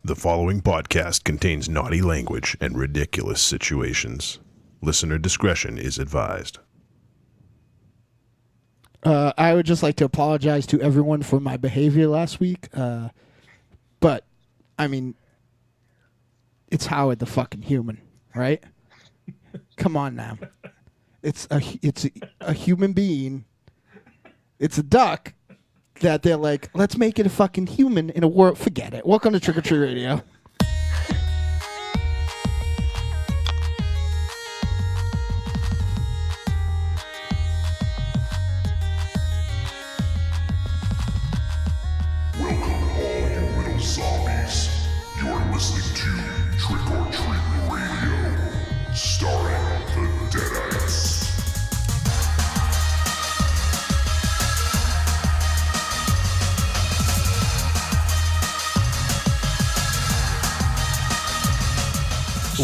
The following podcast contains naughty language and ridiculous situations. Listener discretion is advised. I would just like to apologize to everyone for my behavior last week. But, I mean, it's Howard the fucking human, right? Come on now. It's a human being. It's a duck that they're like, let's make it a fucking human in a world. Forget it. Welcome to Trick or Treat Radio. Welcome all you little zombies. You are listening to Trick or Treat Radio, starring the Deadites.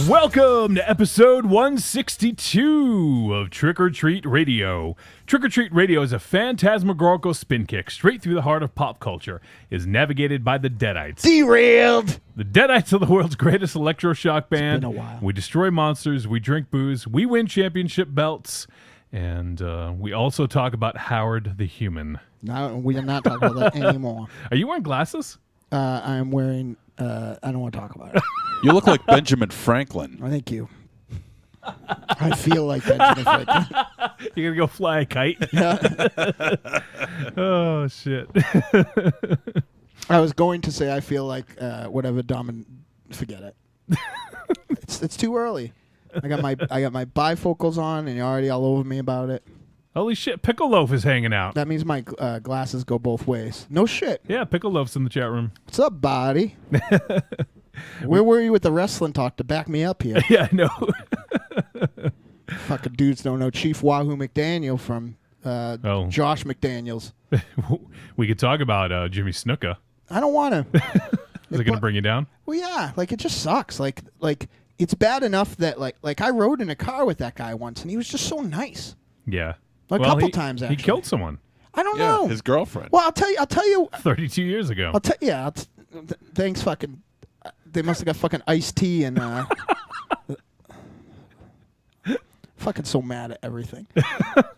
Welcome to episode 162 of Trick or Treat Radio. Trick or Treat Radio is a phantasmagorical spin kick straight through the heart of pop culture. It is navigated by the Deadites. Derailed! The Deadites are the world's greatest electroshock band. It's been a while. We destroy monsters, we drink booze, we win championship belts, and we also talk about Howard the human. No, we are not talking about that anymore. Are you wearing glasses? I'm wearing... I don't want to talk about it. You look like Benjamin Franklin. Oh, thank you. I feel like Benjamin Franklin. You're going to go fly a kite? Oh, shit. I was going to say I feel like whatever forget it. It's too early. I got my bifocals on and you're already all over me about it. Holy shit, Pickle Loaf is hanging out. That means my glasses go both ways. No shit. Yeah, Pickle Loaf's in the chat room. What's up, buddy? Where were you with the wrestling talk to back me up here? Yeah, I know. Fucking dudes don't know Chief Wahoo McDaniel from Josh McDaniels. We could talk about Jimmy Snuka. I don't want to. Is it going to bring you down? Well, yeah. Like, it just sucks. Like it's bad enough that, like I rode in a car with that guy once, and he was just so nice. Yeah. A couple times, actually. He killed someone. I don't know. His girlfriend. Well, I'll tell you. 32 years ago. Thanks, fucking. They must have got fucking iced tea and. Fucking so mad at everything.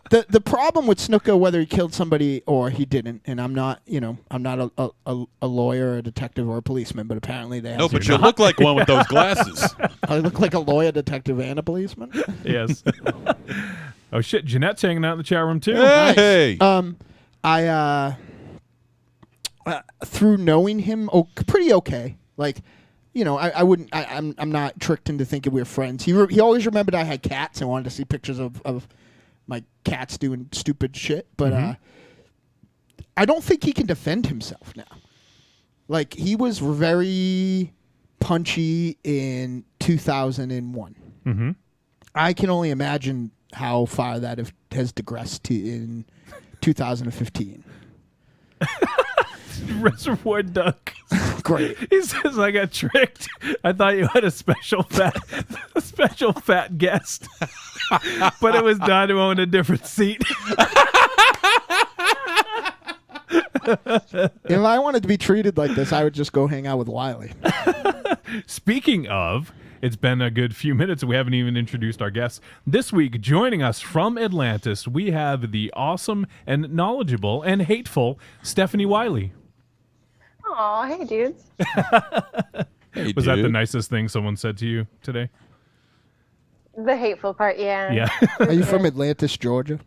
The problem with Snuka, whether he killed somebody or he didn't, and I'm not a lawyer, a detective, or a policeman, but apparently they have. No, but you look like one with those glasses. I look like a lawyer, detective, and a policeman. Yes. Oh shit, Jeanette's hanging out in the chat room too. Hey. Nice. I through knowing him, pretty okay. Like, you know, I wouldn't. I'm not tricked into thinking we were friends. He always remembered I had cats and wanted to see pictures of my cats doing stupid shit. But I don't think he can defend himself now. Like, he was very punchy in 2001. Mm-hmm. I can only imagine how far that has digressed to in 2015. Reservoir Duck. Great. He says, I got tricked. I thought you had a special fat guest. But it was Dynamo in a different seat. If I wanted to be treated like this, I would just go hang out with Wiley. Speaking of, it's been a good few minutes. We haven't even introduced our guests. This week, joining us from Atlantis, we have the awesome and knowledgeable and hateful Stephanie Wiley. Aw, hey, dudes. Hey, Was that the dude. nicest thing someone said to you today? The hateful part, yeah. Yeah. Are you from Atlantis, Georgia?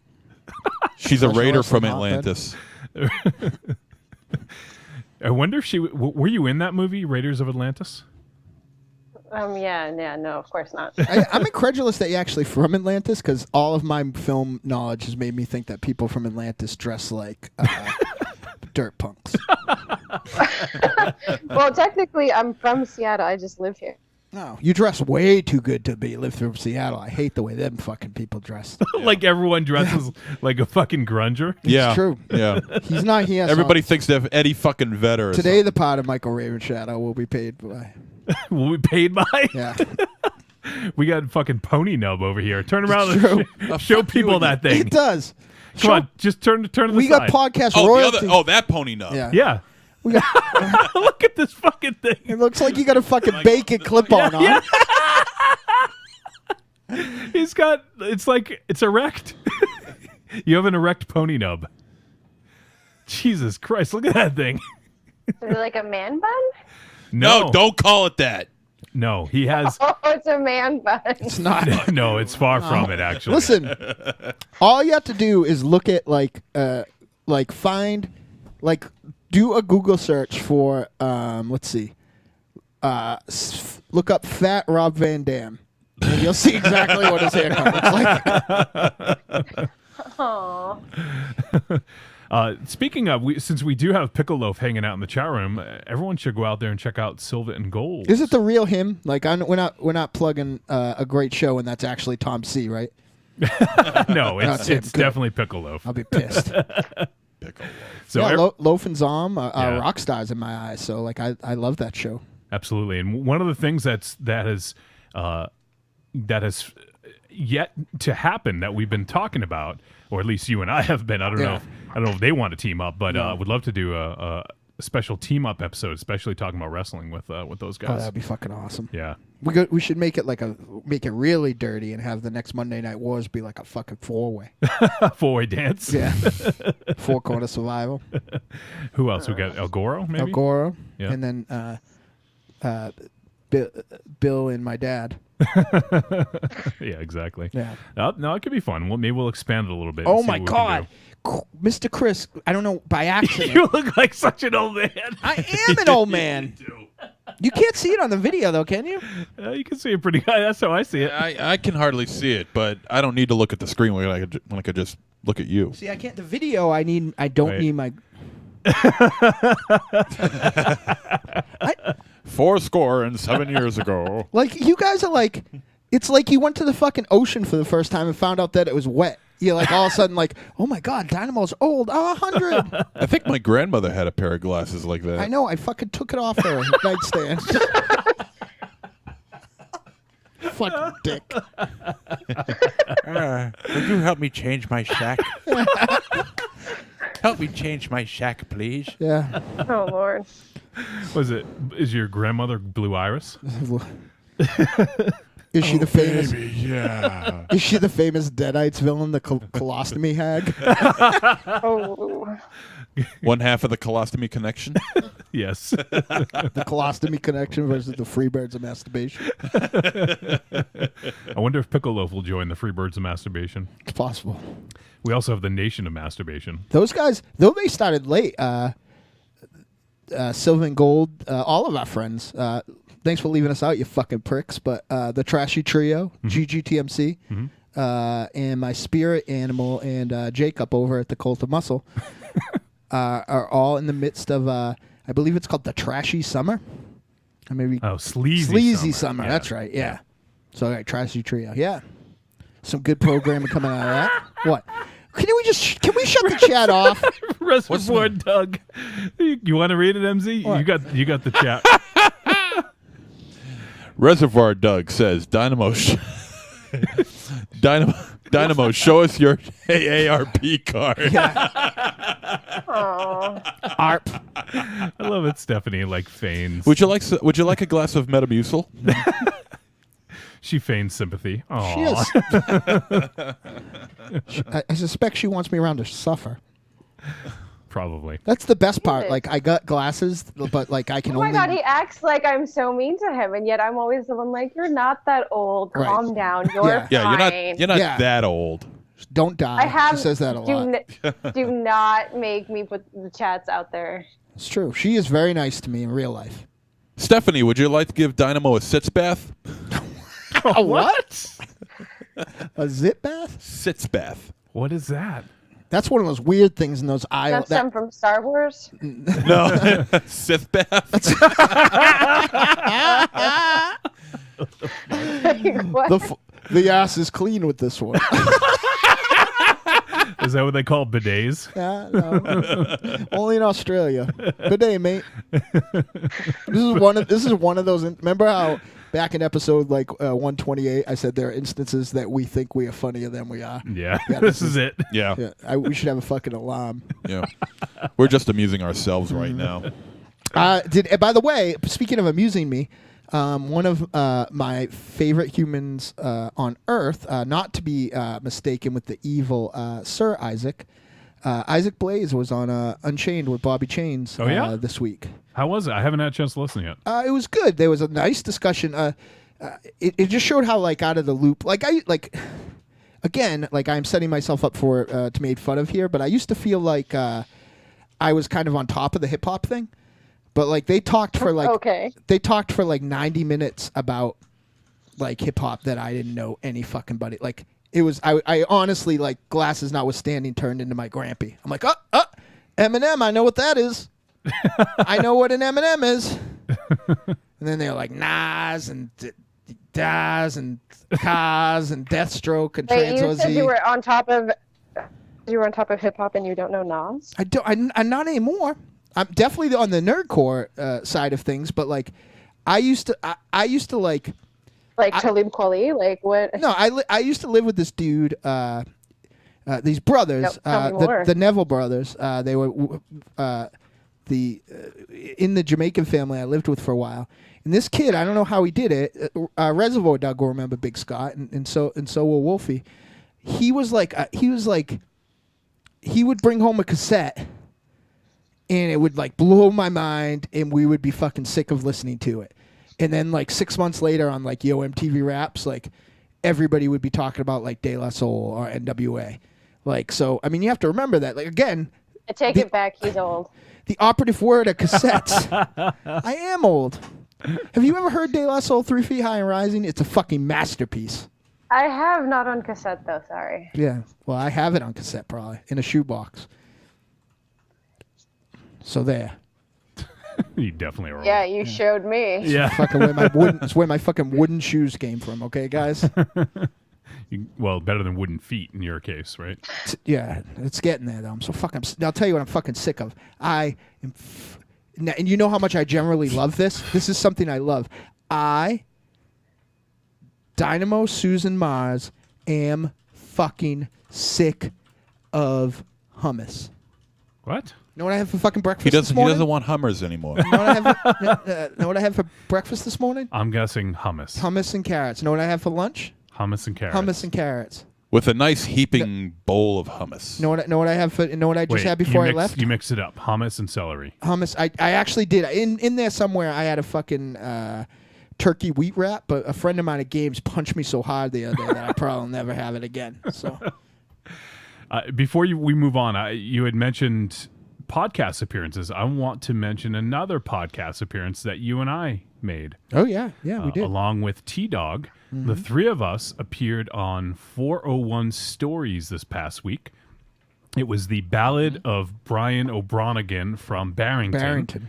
She's a Special raider wrestling from hotbed. Atlantis. I wonder if were you in that movie, Raiders of Atlantis? Yeah, no, of course not. I'm incredulous that you're actually from Atlantis because all of my film knowledge has made me think that people from Atlantis dress like dirt punks. Well, technically, I'm from Seattle. I just live here. No, you dress way too good to live through Seattle. I hate the way them fucking people dress. Like everyone dresses like a fucking grunger. Yeah. It's true. Yeah. He's not here. Everybody thinks they're Eddie fucking Vedder. Today, the part of Michael Ravenshadow will be paid by. Will we paid by? Yeah. We got fucking pony nub over here. Turn around true. and show people that thing. It does. Come on, just turn to the We side. got podcast Oh, royalty. that pony nub. Yeah. Yeah. Look at this fucking thing. It looks like you got a fucking bacon clip-on on. He's got. It's erect. You have an erect pony nub. Jesus Christ! Look at that thing. Is it like a man bun? No, don't call it that. No, he has. Oh, it's a man bun. It's not. No, it's far from it. Actually, Listen, all you have to do is look at find, do a Google search for let's see, look up fat Rob Van Dam, and you'll see exactly what his haircut looks like. Oh. Speaking of, since we do have Pickle Loaf hanging out in the chat room, everyone should go out there and check out Silver and Gold. Is it the real him? Like, we're not plugging a great show, and that's actually Tom C, right? No, That's him. it's Good. definitely Pickle Loaf. I'll be pissed. Pickle Loaf. So yeah, Loaf and Zom are Yeah. rock stars in my eyes. So, like, I love that show. Absolutely, and one of the things that has yet to happen that we've been talking about, or at least you and I have been. I don't know if they want to team up, but would love to do a special team up episode, especially talking about wrestling with those Oh, guys. that'd be fucking awesome. Yeah. We should make it make it really dirty and have the next Monday Night Wars be like a fucking 4-way. Four-way dance. Yeah. 4-corner survival. Who else? We got El Goro, maybe? El Goro. Yeah. And then Bill and my dad. Yeah, exactly. Yeah. No, it could be fun. Well, maybe we'll expand it a little bit. Oh and see my what we can God. do. Mr. Chris, I don't know, by accident. You look like such an old man. I am an old man. You can't see it on the video, though, can you? You can see it pretty good. That's how I see it. I can hardly see it, but I don't need to look at the screen when I could just look at you. See, I can't. The video, I don't Wait. need my. 4 years ago. Like, you guys are like, it's like you went to the fucking ocean for the first time and found out that it was wet. You're like, all of a sudden, like, oh my God, Dynamo's old. 100. I think my grandmother had a pair of glasses like that. I know. I fucking took it off her nightstand. Fucking dick. Would you help me change my shack? Help me change my shack, please. Yeah. Oh, Lord. Is your grandmother Blue Iris? Is she the famous? Yeah. Is she the famous Deadites villain, the colostomy hag? Oh. One half of the colostomy connection. Yes. The colostomy connection versus the Freebirds of masturbation. I wonder if Pickle Loaf will join the Freebirds of Masturbation. It's possible. We also have the Nation of Masturbation. Those guys, though they started late, Silver and Gold, all of our friends. Thanks for leaving us out, you fucking pricks. But the Trashy Trio, GGTMC, and my spirit animal and Jacob over at the Cult of Muscle are all in the midst of, I believe it's called the Trashy Summer. Or maybe Sleazy Summer. Yeah. That's right. Yeah. So, all right, Trashy Trio. Yeah. Some good programming coming out of that. What? Can we shut the chat off? Reservoir Doug. You want to read it, MZ? What? You got the chat. Reservoir Doug says, Dynamo, show us your AARP card. Oh. ARP. I love it, Stephanie, like feigns. Would you like a glass of Metamucil? She feigns sympathy. Aww. She is. I suspect she wants me around to suffer. Probably. That's the best part. Yes. Like, I got glasses, but like I can Oh my only. God, he acts like I'm so mean to him, and yet I'm always the one like, you're not that old. Right. Calm down. You're Yeah, fine. you're not Yeah. that old. Don't die. I have. She says that a lot. Do not make me put the chats out there. It's true. She is very nice to me in real life. Stephanie, would you like to give Dynamo a sitz bath? A what? A zip bath? Sitz bath. What is that? That's one of those weird things in those aisles. That's some from Star Wars. No, Sith bath. What? The ass is clean with this one. Is that what they call bidets? No. Only in Australia. Good day, mate. This is one of those. Remember how back in episode 128, I said there are instances that we think we are funnier than we are. Yeah. Yeah, This is it. Yeah, Yeah, we should have a fucking alarm. yeah. We're just amusing ourselves right now. By the way, speaking of amusing me, one of my favorite humans on Earth, not to be mistaken with the evil Sir Isaac, Isaac Blaze was on Unchained with Bobby Chains this week. How was it? I haven't had a chance to listen yet. It was good. There was a nice discussion. It just showed how out of the loop. Again, I'm setting myself up for to made fun of here, but I used to feel like I was kind of on top of the hip hop thing. But they talked for they talked for 90 minutes about hip hop that I didn't know any fucking buddy. It was I honestly glasses notwithstanding turned into my grampy. I'm like, Eminem, I know what that is. I know what an Eminem is. And then they're like Nas and Daz and Kaz and Deathstroke and Trans You said OZ. you were on top of hip hop and you don't know Nas? I'm not anymore. I'm definitely on the nerdcore side of things, but I used to Talib Kweli? What? No, I used to live with this dude. These brothers, Tell me more. the Neville brothers. They were in the Jamaican family I lived with for a while. And this kid, I don't know how he did it. Reservoir Doug will remember Big Scott, and so will Wolfie. He was he would bring home a cassette. And it would blow my mind, and we would be fucking sick of listening to it. And then 6 months later on Yo MTV Raps, everybody would be talking about De La Soul or NWA. So I mean you have to remember that. Again, I take it back, he's old. The operative word of cassettes. I am old. Have you ever heard De La Soul 3 Feet High and Rising? It's a fucking masterpiece. I have not on cassette though, sorry. Yeah. Well, I have it on cassette probably in a shoebox. So there. You definitely are. Yeah, you showed me. Yeah. It's where my fucking wooden shoes came from, okay, guys? Well, better than wooden feet in your case, right? Yeah, it's getting there, though. I'm so fucking... I'll tell you what I'm fucking sick of. I am... and you know how much I generally love this? This is something I love. Dynamo Susan Mars, am fucking sick of hummus. What? You know what I had for fucking breakfast He this doesn't. He morning? doesn't want Hummers anymore. Know what I had for breakfast this morning? I'm guessing hummus. Hummus and carrots. Know what I had for lunch? Hummus and carrots. Hummus and carrots. With a nice heaping bowl of hummus. Know what I have for? Know what I just had before I left? You mix it up. Hummus and celery. Hummus. I actually did. In there somewhere, I had a fucking turkey wheat wrap, but a friend of mine at Games punched me so hard the other day that I probably will never have it again. So, before we move on, you had mentioned podcast appearances. I want to mention another podcast appearance that you and I made. Oh yeah, we did. Along with T-Dog. Mm-hmm. The three of us appeared on 401 Stories this past week. It was the Ballad of Brian O'Bronigan from Barrington.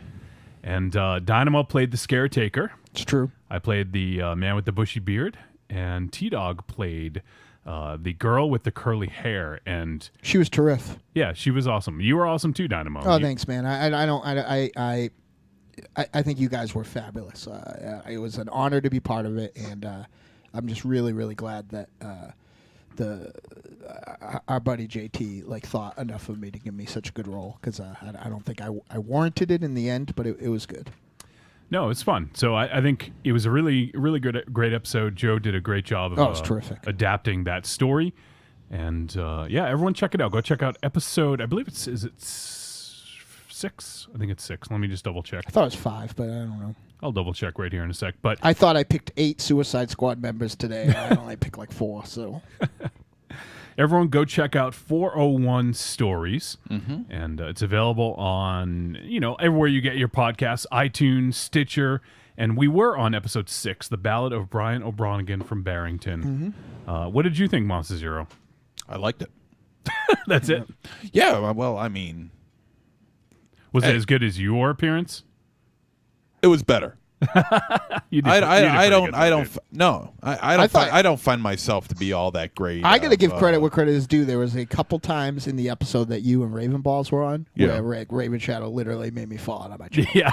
And Dynamo played the Scaretaker. It's true. I played the man with the bushy beard. And T-Dog played the girl with the curly hair. And she was terrific. Yeah, she was awesome. You were awesome too, Dynamo. Oh, thanks, man. I think you guys were fabulous. It was an honor to be part of it, and I'm just really, really glad that our buddy JT thought enough of me to give me such a good role, because I don't think I warranted it in the end, but it was good. No, it's fun. So I think it was a really, really great episode. Joe did a great job of it's terrific. Adapting that story. And everyone check it out. Go check out episode, I believe is it 6? I think it's 6. Let me just double check. I thought it was 5, but I don't know. I'll double check right here in a sec. But I thought I picked 8 Suicide Squad members today. I only picked 4, so... Everyone go check out 401 Stories. Mm-hmm. And it's available on, everywhere you get your podcasts, iTunes, Stitcher. And we were on episode 6, The Ballad of Brian O'Bronigan from Barrington. Mm-hmm. What did you think, Monster Zero? I liked it. That's it? Yeah, well, I mean... Was it as good as your appearance? It was better. I don't find myself to be all that great. I got to give credit where credit is due. There was a couple times in the episode that you and Raven Balls were on where Ravenshadow literally made me fall out of my chair. Yeah.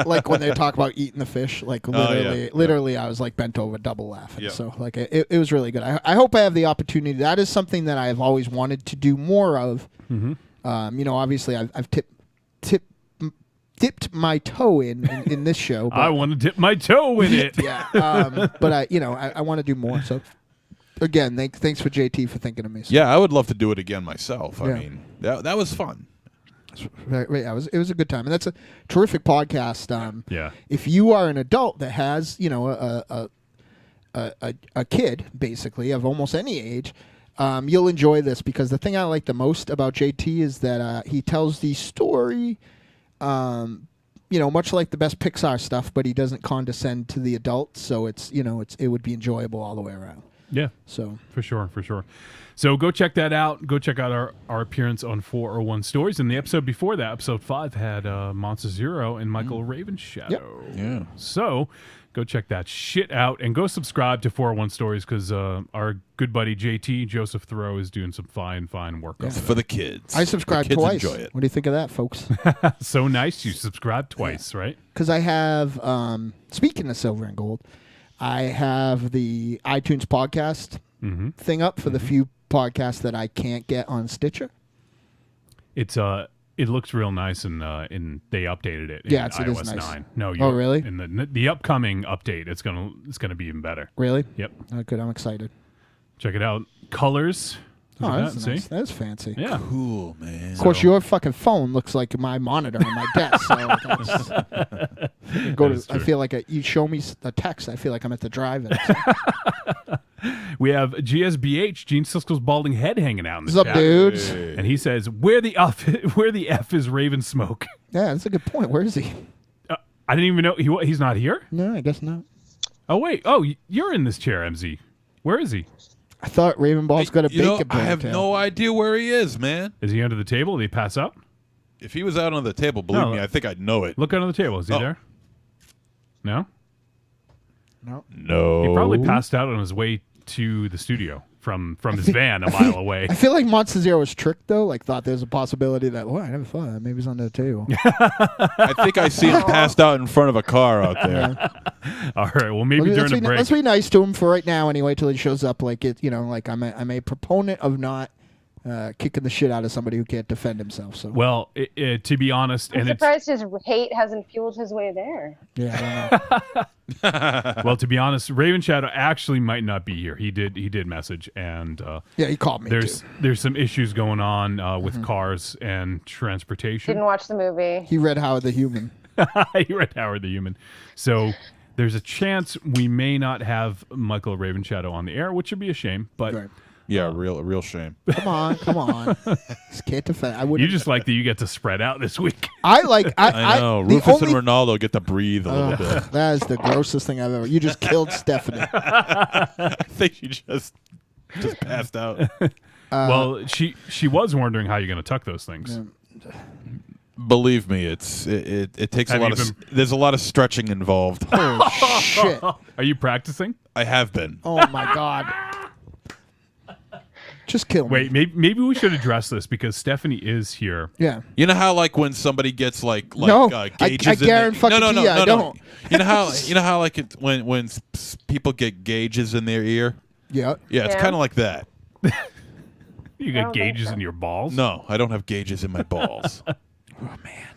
Like when they talk about eating the fish, literally I was bent over double laughing. Yeah. So it was really good. I hope I have the opportunity. That is something that I've always wanted to do more of. Mm-hmm. Obviously I've dipped my toe in this show. But, I want to dip my toe in it. yeah. But I want to do more. So again, thanks for JT for thinking of me. So. Yeah, I would love to do it again myself. I Yeah. mean, that was fun. Yeah, it was a good time, and that's a terrific podcast. Yeah. If you are an adult that has a kid basically of almost any age, you'll enjoy this because the thing I like the most about JT is that he tells the story, much like the best Pixar stuff, but he doesn't condescend to the adults, so it would be enjoyable all the way around. Yeah. So For sure. So go check that out. Go check out our appearance on 401 Stories. And the episode before that, episode 5, had Monster Zero and Michael Ravenshadow. Yep. Yeah. So go check that shit out and go subscribe to 401 Stories because our good buddy JT, Joseph Thoreau, is doing some fine work over It's for the kids. I subscribed The kids twice. enjoy it. What do you think of that, folks? there. So nice. You subscribed twice, right? Because I have, speaking of silver and gold, I have the iTunes podcast thing up for the few podcasts that I can't get on Stitcher. It looks real nice and they updated it. Yeah, in it is iOS nice. 9. No, really? In the upcoming update, it's gonna be even better. Really? Yep. Oh, good. I'm excited. Check it out. Colors. Look Oh, at that's that, see? nice. That's fancy. Yeah. Cool, man. Of course, your fucking phone looks like my monitor on my desk. So That is I true. feel like you show me a text. I feel like I'm at the drive-in. We have GSBH, Gene Siskel's balding head hanging out in the What's up, chat. dudes? And he says, where the F is Raven Smoke? Yeah, that's a good point. Where is he? I didn't even know he's not here? No, I guess not. Oh, wait. Oh, you're in this chair, MZ. Where is he? I thought Raven Ball's got a bacon I have ponytail. no idea where he is, man. Is he under the table? Did he pass out? If he was out on the table, believe No. me, I think I'd know it. Look under the table. Is he Oh. there? No? No. No. He probably passed out on his way to the studio from his van a mile away. I feel like Monster Zero was tricked, though. Like, thought there's a possibility that, I never thought of that. Maybe he's under the table. I think I see him passed out in front of a car out there. All right. Well, maybe during a break. Let's be nice to him for right now, anyway, till he shows up. Like like I'm a proponent of not kicking the shit out of somebody who can't defend himself. So Well, to be honest, I'm and it's surprised his hate hasn't fueled his way there. yeah, I don't know. well, to be honest, Ravenshadow actually might not be here. He did message, and Yeah, he called me. there's some issues going on with cars and transportation. Didn't watch the movie. He read Howard the Human. He read Howard the Human, so there's a chance we may not have Michael Ravenshadow on the air, which would be a shame. But Right. Yeah, real shame. Come on. Just can't defend. I wouldn't. you just like that you get to spread out this week. I like. I know. the Rufus only- and Ronaldo get to breathe a little bit. That is the grossest thing I've ever. You just killed Stephanie. I think you just passed out. Well, she was wondering how you're going to tuck those things. Believe me, it takes Have a lot you of there's a lot of stretching involved. Oh shit! Are you practicing? I have been. Oh my god! Just kill me. Wait, maybe we should address this because Stephanie is here. Yeah. You know how like when somebody gets like No, gauges I in their, guarantee fucking no, I don't. You know how like it, when people get gauges in their ear? Yeah. Yeah, it's Yeah. kind of like that. You I got don't think gauges so. in your balls? No, I don't have gauges in my balls. Oh man,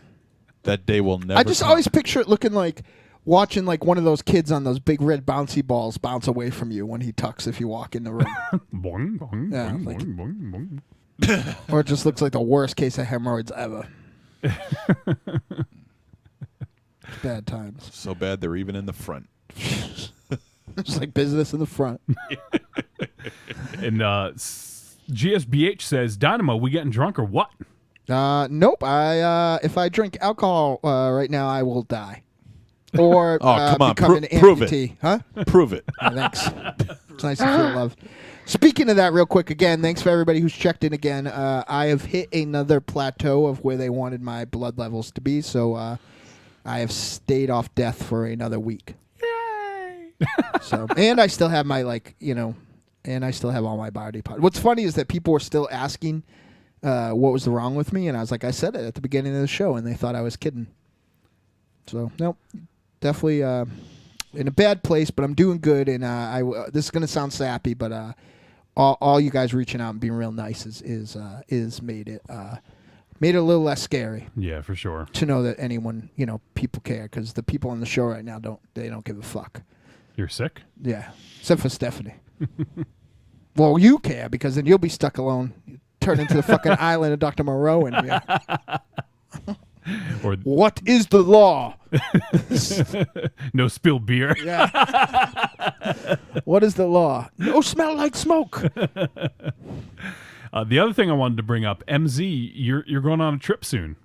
that day will never. I just come. always picture it looking like watching like one of those kids on those big red bouncy balls bounce away from you when he tucks if you walk in the room. Boing, boing, Yeah, boing, like- boing, boing. Or it just looks like the worst case of hemorrhoids ever. Bad times. so bad they're even in the front. It's like business in the front. And GSBH says, Dynamo, we getting drunk or what? Nope. If I drink alcohol right now, I will die. Or Oh, come on. become an Prove it. amputee. Huh? Prove it. Yeah, thanks. It's nice to feel loved. Speaking of that, real quick, again, thanks for everybody who's checked in again. I have hit another plateau of where they wanted my blood levels to be, so I have stayed off death for another week. Yay! So, and I still have my and I still have all my body parts. What's funny is that people were still asking what was wrong with me, and I was like, I said it at the beginning of the show, and they thought I was kidding. So, nope. Definitely in a bad place, but I'm doing good. And this is gonna sound sappy, but all you guys reaching out and being real nice is made it Made it a little less scary Yeah, for sure. to know that anyone, people care, because the people on the show right now don't give a fuck. You're sick? Yeah, except for Stephanie. Well, you care, because then you'll be stuck alone. You turn into the fucking island of Dr. Moreau. And Or what is the law? no spilled beer. Yeah. What is the law? No smell like smoke. The other thing I wanted to bring up, MZ, you're going on a trip soon.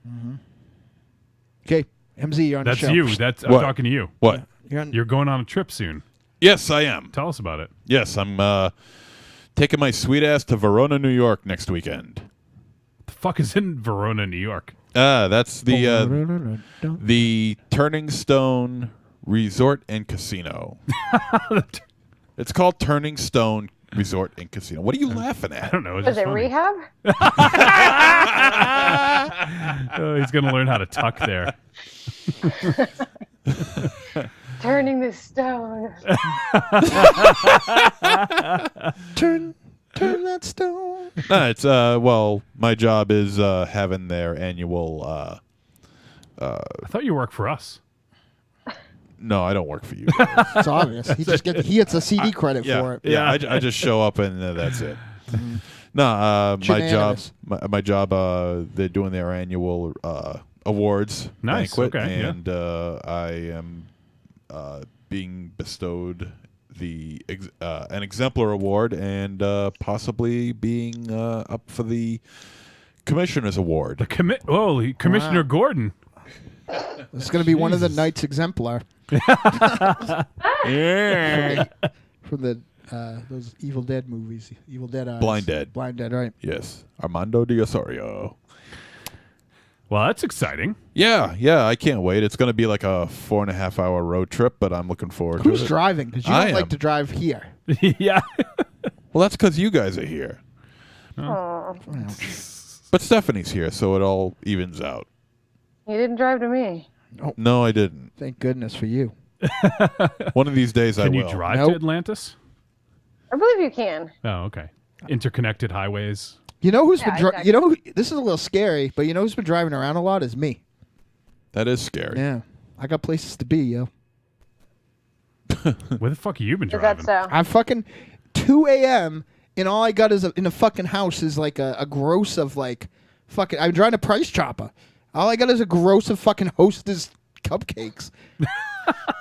Okay, MZ, you're on That's the show. you. I'm What? talking to you. What? You're on, You're going on a trip soon. Yes, I am. Tell us about it. Yes, I'm taking my sweet ass to Verona, New York next weekend. The fuck is in Verona, New York? That's the Turning Stone Resort and Casino. It's called Turning Stone Resort and Casino. What are you laughing I at? don't know. It's Was just it funny. rehab? Oh, he's going to learn how to tuck there. Turning the stone. turn that stone. No, it's well, my job is having their annual. I thought you worked for us. No, I don't work for you guys. It's obvious. He gets a CD credit yeah, for it. yeah. I just show up and that's it. No, Shenanigans. my job. They're doing their annual awards Nice, banquet, okay, yeah. and I am being bestowed an exemplar award and possibly being up for the commissioner's award. Commissioner Gordon. It's going to be one of the Knights Exemplar Yeah. from the those Evil Dead movies. Evil Dead Eyes. Blind Dead. Blind Dead, right. Yes, Armando de Osorio. Well, that's exciting. Yeah, I can't wait. It's going to be like a 4.5 hour road trip, but I'm looking forward Who's to it. driving? Because you I don't like am. to drive here. Yeah. Well, that's because you guys are here. Oh, But Stephanie's here, so it all evens out. you didn't drive to me. No, I didn't. Thank goodness for you. One of these days I Can will. you drive Nope. to Atlantis? I believe you can. Oh, okay. Interconnected highways. You know who's Yeah, been exactly. this is a little scary, but you know who's been driving around a lot is me. That is scary. Yeah. I got places to be, yo. Where the fuck have you been Is driving? that so? I'm fucking 2 a.m. and all I got is in a fucking house is like a gross of like fucking. I'm driving a Price Chopper. All I got is a gross of fucking Hostess cupcakes.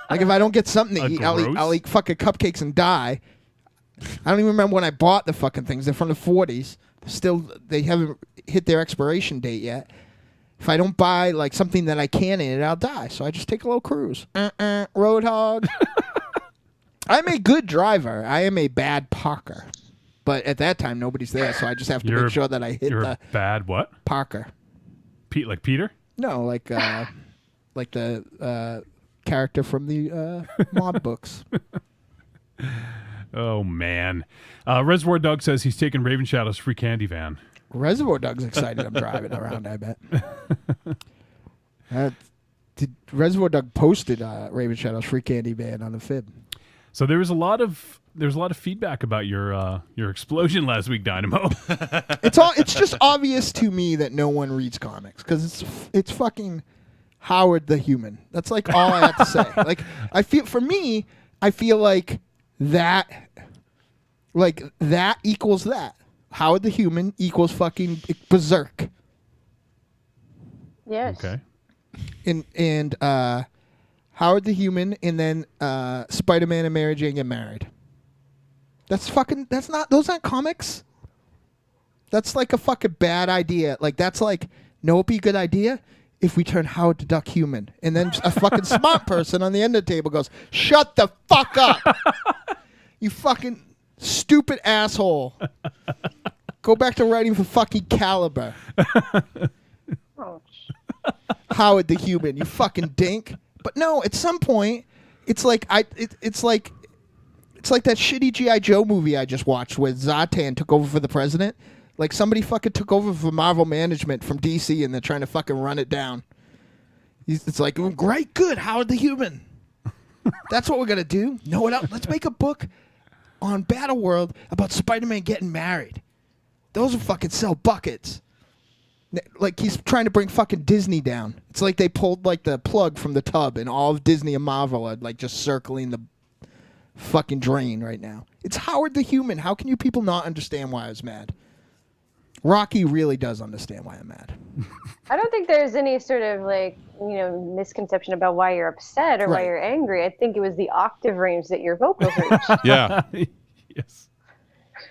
Like if I don't get something to A eat, gross? I'll eat fucking cupcakes and die. I don't even remember when I bought the fucking things. They're from the 40s. Still, they haven't hit their expiration date yet. If I don't buy like something that I can eat, I'll die. So I just take a little cruise. Roadhog. I'm a good driver. I am a bad parker. But at that time, nobody's there, so I just have to You're- make sure that I hit You're the a bad what? parker. Pete, like Peter? No, like the character from the mob books. Oh, man. Reservoir Doug says he's taking Ravenshadow's free candy van. Reservoir Doug's excited I'm driving around, I bet. Reservoir Doug posted Ravenshadow's free candy van on the Fib. So there was a lot of feedback about your explosion last week, Dynamo. It's just obvious to me that no one reads comics because it's fucking Howard the Human. That's like all I have to say. Like I feel like that equals that. Howard the Human equals fucking Berserk. Yes. Okay. And Howard the Human, and then Spider-Man and Mary Jane get married. Those aren't comics. That's like a fucking bad idea. Like that's like, no, it'd be a good idea if we turn Howard to Duck Human. And then a fucking smart person on the end of the table goes, shut the fuck up. You fucking stupid asshole. Go back to writing for fucking Caliber. Oh, Howard the Human, you fucking dink. But no, at some point, it's like it's like that shitty G.I. Joe movie I just watched where Zartan took over for the president. Like somebody fucking took over for Marvel management from DC and they're trying to fucking run it down. It's like, oh, great, good, Howard the Human. That's what we're gonna do. Know what else? Let's make a book on Battleworld about Spider-Man getting married. Those will fucking sell buckets. Like he's trying to bring fucking Disney down. It's like they pulled like the plug from the tub, and all of Disney and Marvel are like just circling the fucking drain right now. It's Howard the Human. How can you people not understand why I was mad? Rocky really does understand why I'm mad. I don't think there's any sort of like, misconception about why you're upset or why Right. you're angry. I think it was the octave range that your vocals reached. Yeah. Yes.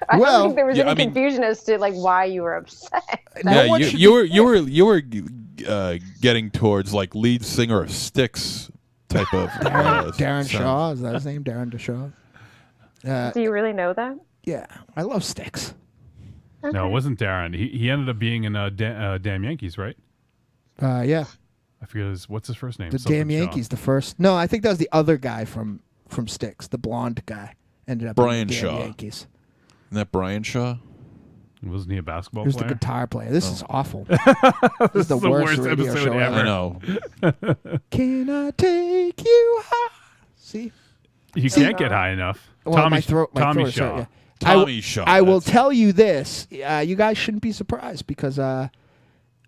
I Well, don't think there was yeah, any I mean- confusion as to like why you were upset. Yeah, one you, should you were getting towards like lead singer of Styx type of Darren sound. Shaw, is that his name? Darren DeShaw. Do you really know that? Yeah, I love Styx. No, it wasn't Darren. He ended up being in Damn Yankees, right? Yeah, I forget what's his first name. the Something Damn Shaw. Yankees. The first. No, I think that was the other guy from Styx, the blonde guy. Ended up Brian in the Damn Shaw. Yankees. Isn't that Brian Shaw? Wasn't he a basketball He was the player? guitar player. This is awful. This is the the worst worst radio episode show ever. I know. Can I take you high? See? You can't get high enough. Well, Tommy my throat Tommy is Shaw. hurt, yeah. Tommy Shaw. I will that's- tell you this. You guys shouldn't be surprised because of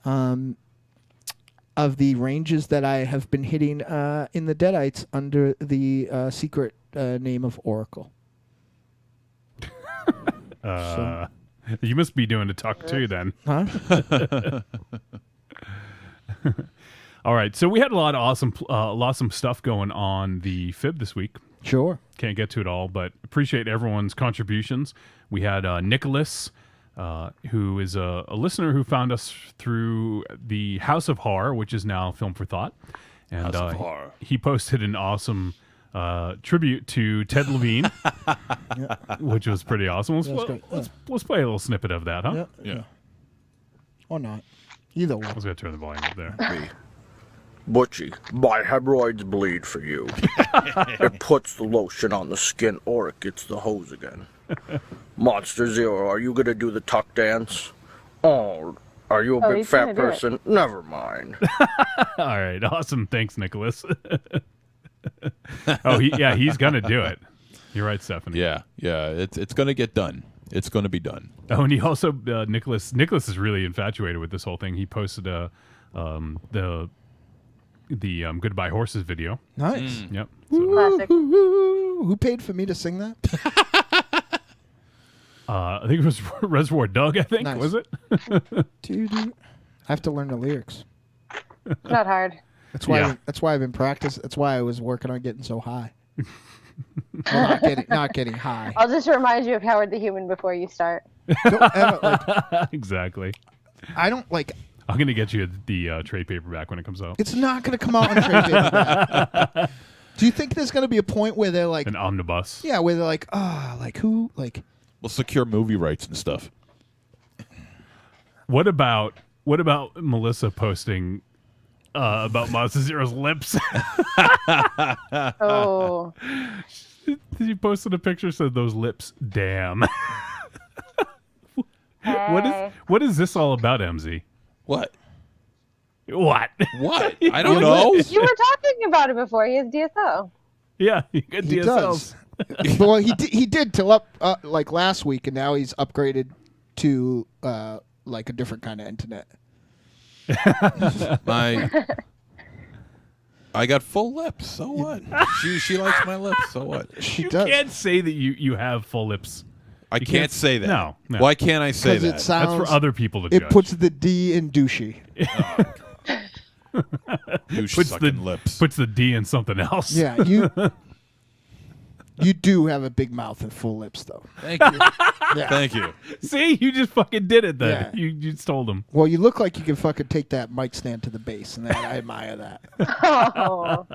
the ranges that I have been hitting in the Deadites under the secret name of Oracle. You must be doing a tuck too then. Huh? All right, so we had a lot of awesome stuff going on the Fib this week. Sure. Can't get to it all, but appreciate everyone's contributions. We had Nicholas, who is a listener who found us through the House of Horror, which is now Film for Thought. And House of Horror. he posted an awesome tribute to Ted Levine, which was pretty awesome. That's great. Let's play a little snippet of that, huh? Yeah. Or not. Either way. I was going to turn the volume up there. Butchie, my hemorrhoids bleed for you. It puts the lotion on the skin or it gets the hose again. Monster Zero, are you gonna do the tuck dance? Oh, are you a Oh, big he's fat gonna do it. person? Never mind. All right, awesome. Thanks, Nicholas. He's going to do it. You're right, Stephanie. Yeah. It's going to get done. It's going to be done. Oh, and he also Nicholas is really infatuated with this whole thing. He posted the Goodbye Horses video. Nice. Yep. So, Classic. Who paid for me to sing that? I think it was Reservoir Doug. I think Nice. was it? I have to learn the lyrics. Not hard. That's why. Yeah. That's why I've been practicing. That's why I was working on getting so high. Well, not getting high. I'll just remind you of Howard the Human before you start. Don't ever, like, Exactly. I don't like. I'm gonna get you the trade paperback when it comes out. It's not going to come out on trade paperback. Do you think there's going to be a point where they're like, An omnibus. yeah, where they're like, like who, like, We'll secure movie rights and stuff. What about Melissa posting about Mazda Zero's lips? Oh, She posted a picture said those lips. Damn. hey. What is this all about, MZ? What? What? What? I don't know. You were talking about it before. He has DSL. Yeah, you got he DSLs. does. Well, he did till up like last week, and now he's upgraded to like a different kind of internet. I got full lips. So what? She likes my lips. So what? She You does. can't say that you have full lips. I You can't can't- say that. No. Why can't I say 'Cause it that? sounds- That's for other people to It judge. puts the D in douchey. Douche puts sucking lips. puts the D in something else. Yeah, you do have a big mouth and full lips, though. Thank you. Yeah. Thank you. See, you just fucking did it then. Yeah. You stole them. Well, you look like you can fucking take that mic stand to the base, and I admire that. Oh,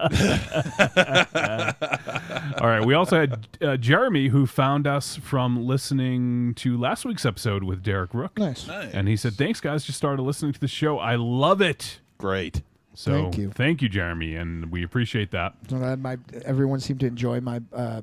All right. We also had Jeremy, who found us from listening to last week's episode with Derek Rook. Nice. And he said, "Thanks, guys. Just started listening to the show. I love it." Great. So Thank you. Jeremy, and we appreciate that. So that everyone seemed to enjoy my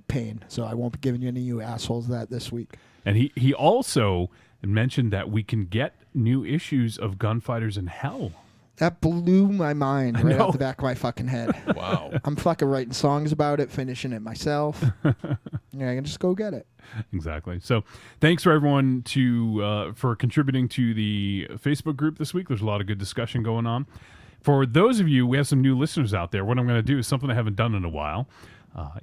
pain, so I won't be giving you any of you assholes that this week. And he also mentioned that we can get new issues of Gunfighters in Hell. That blew my mind right know. off the back of my fucking head. Wow. I'm fucking writing songs about it, finishing it myself. Yeah, I can just go get it. Exactly. So thanks for everyone for contributing to the Facebook group this week. There's a lot of good discussion going on. For those of you, we have some new listeners out there. What I'm going to do is something I haven't done in a while.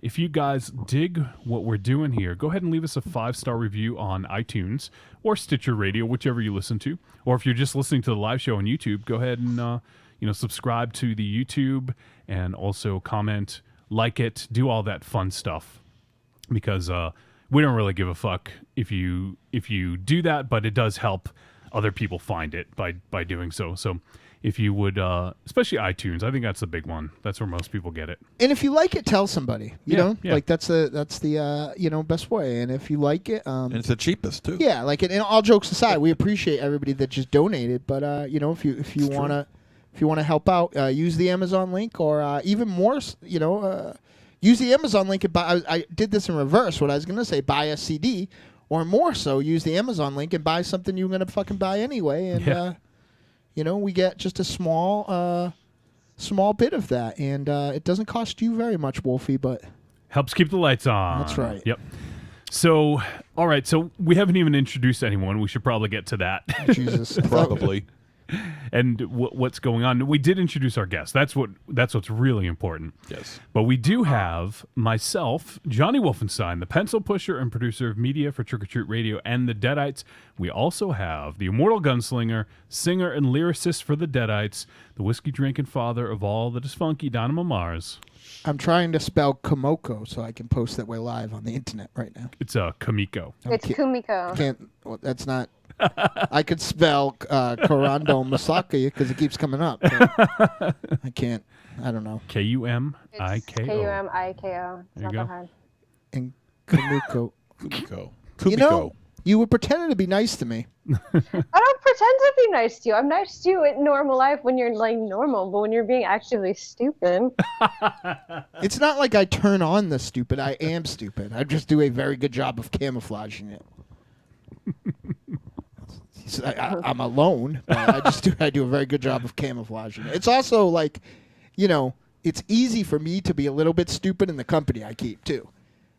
If you guys dig what we're doing here, go ahead and leave us a 5-star review on iTunes or Stitcher Radio, whichever you listen to. Or if you're just listening to the live show on YouTube, go ahead and subscribe to the YouTube and also comment, like it, do all that fun stuff. Because we don't really give a fuck if you do that, but it does help other people find it by doing so. So if you would, especially iTunes, I think that's the big one. That's where most people get it. And if you like it, tell somebody. You know, yeah. like that's the best way. And if you like it, And it's the cheapest, too. yeah, like and all jokes aside, we appreciate everybody that just donated. But if you wanna help out, use the Amazon link, or even more, use the Amazon link and buy. I did this in reverse. What I was gonna say, buy a CD, or more so, use the Amazon link and buy something you're gonna fucking buy anyway. And we get just a small bit of that, and it doesn't cost you very much, Wolfie, but Helps keep the lights on. That's right. Yep. So, all right. So we haven't even introduced anyone. We should probably get to that. Jesus, Probably. And what's going on. We did introduce our guest. That's what's really important. Yes. But we do have myself, Johnny Wolfenstein, the pencil pusher and producer of media for Trick or Treat Radio and the Deadites. We also have the immortal gunslinger, singer and lyricist for the Deadites, the whiskey drinking father of all that is funky, Dynamo Mars. I'm trying to spell Kumiko so I can post that we're live on the internet right now. It's Kumiko. It's Kumiko. Can't. Well, that's not. I could spell Karando Masaki because it keeps coming up. But I can't. I don't know. Kumiko. It's Kumiko. It's There you not go. that hard. And Kumiko. Kumiko. You know, you were pretending to be nice to me. I don't pretend to be nice to you. I'm nice to you in normal life when you're like normal, but when you're being actually stupid. It's not like I turn on the stupid. I am stupid. I just do a very good job of camouflaging it. I'm alone, but I do a very good job of camouflaging it. It's also like, it's easy for me to be a little bit stupid in the company I keep too.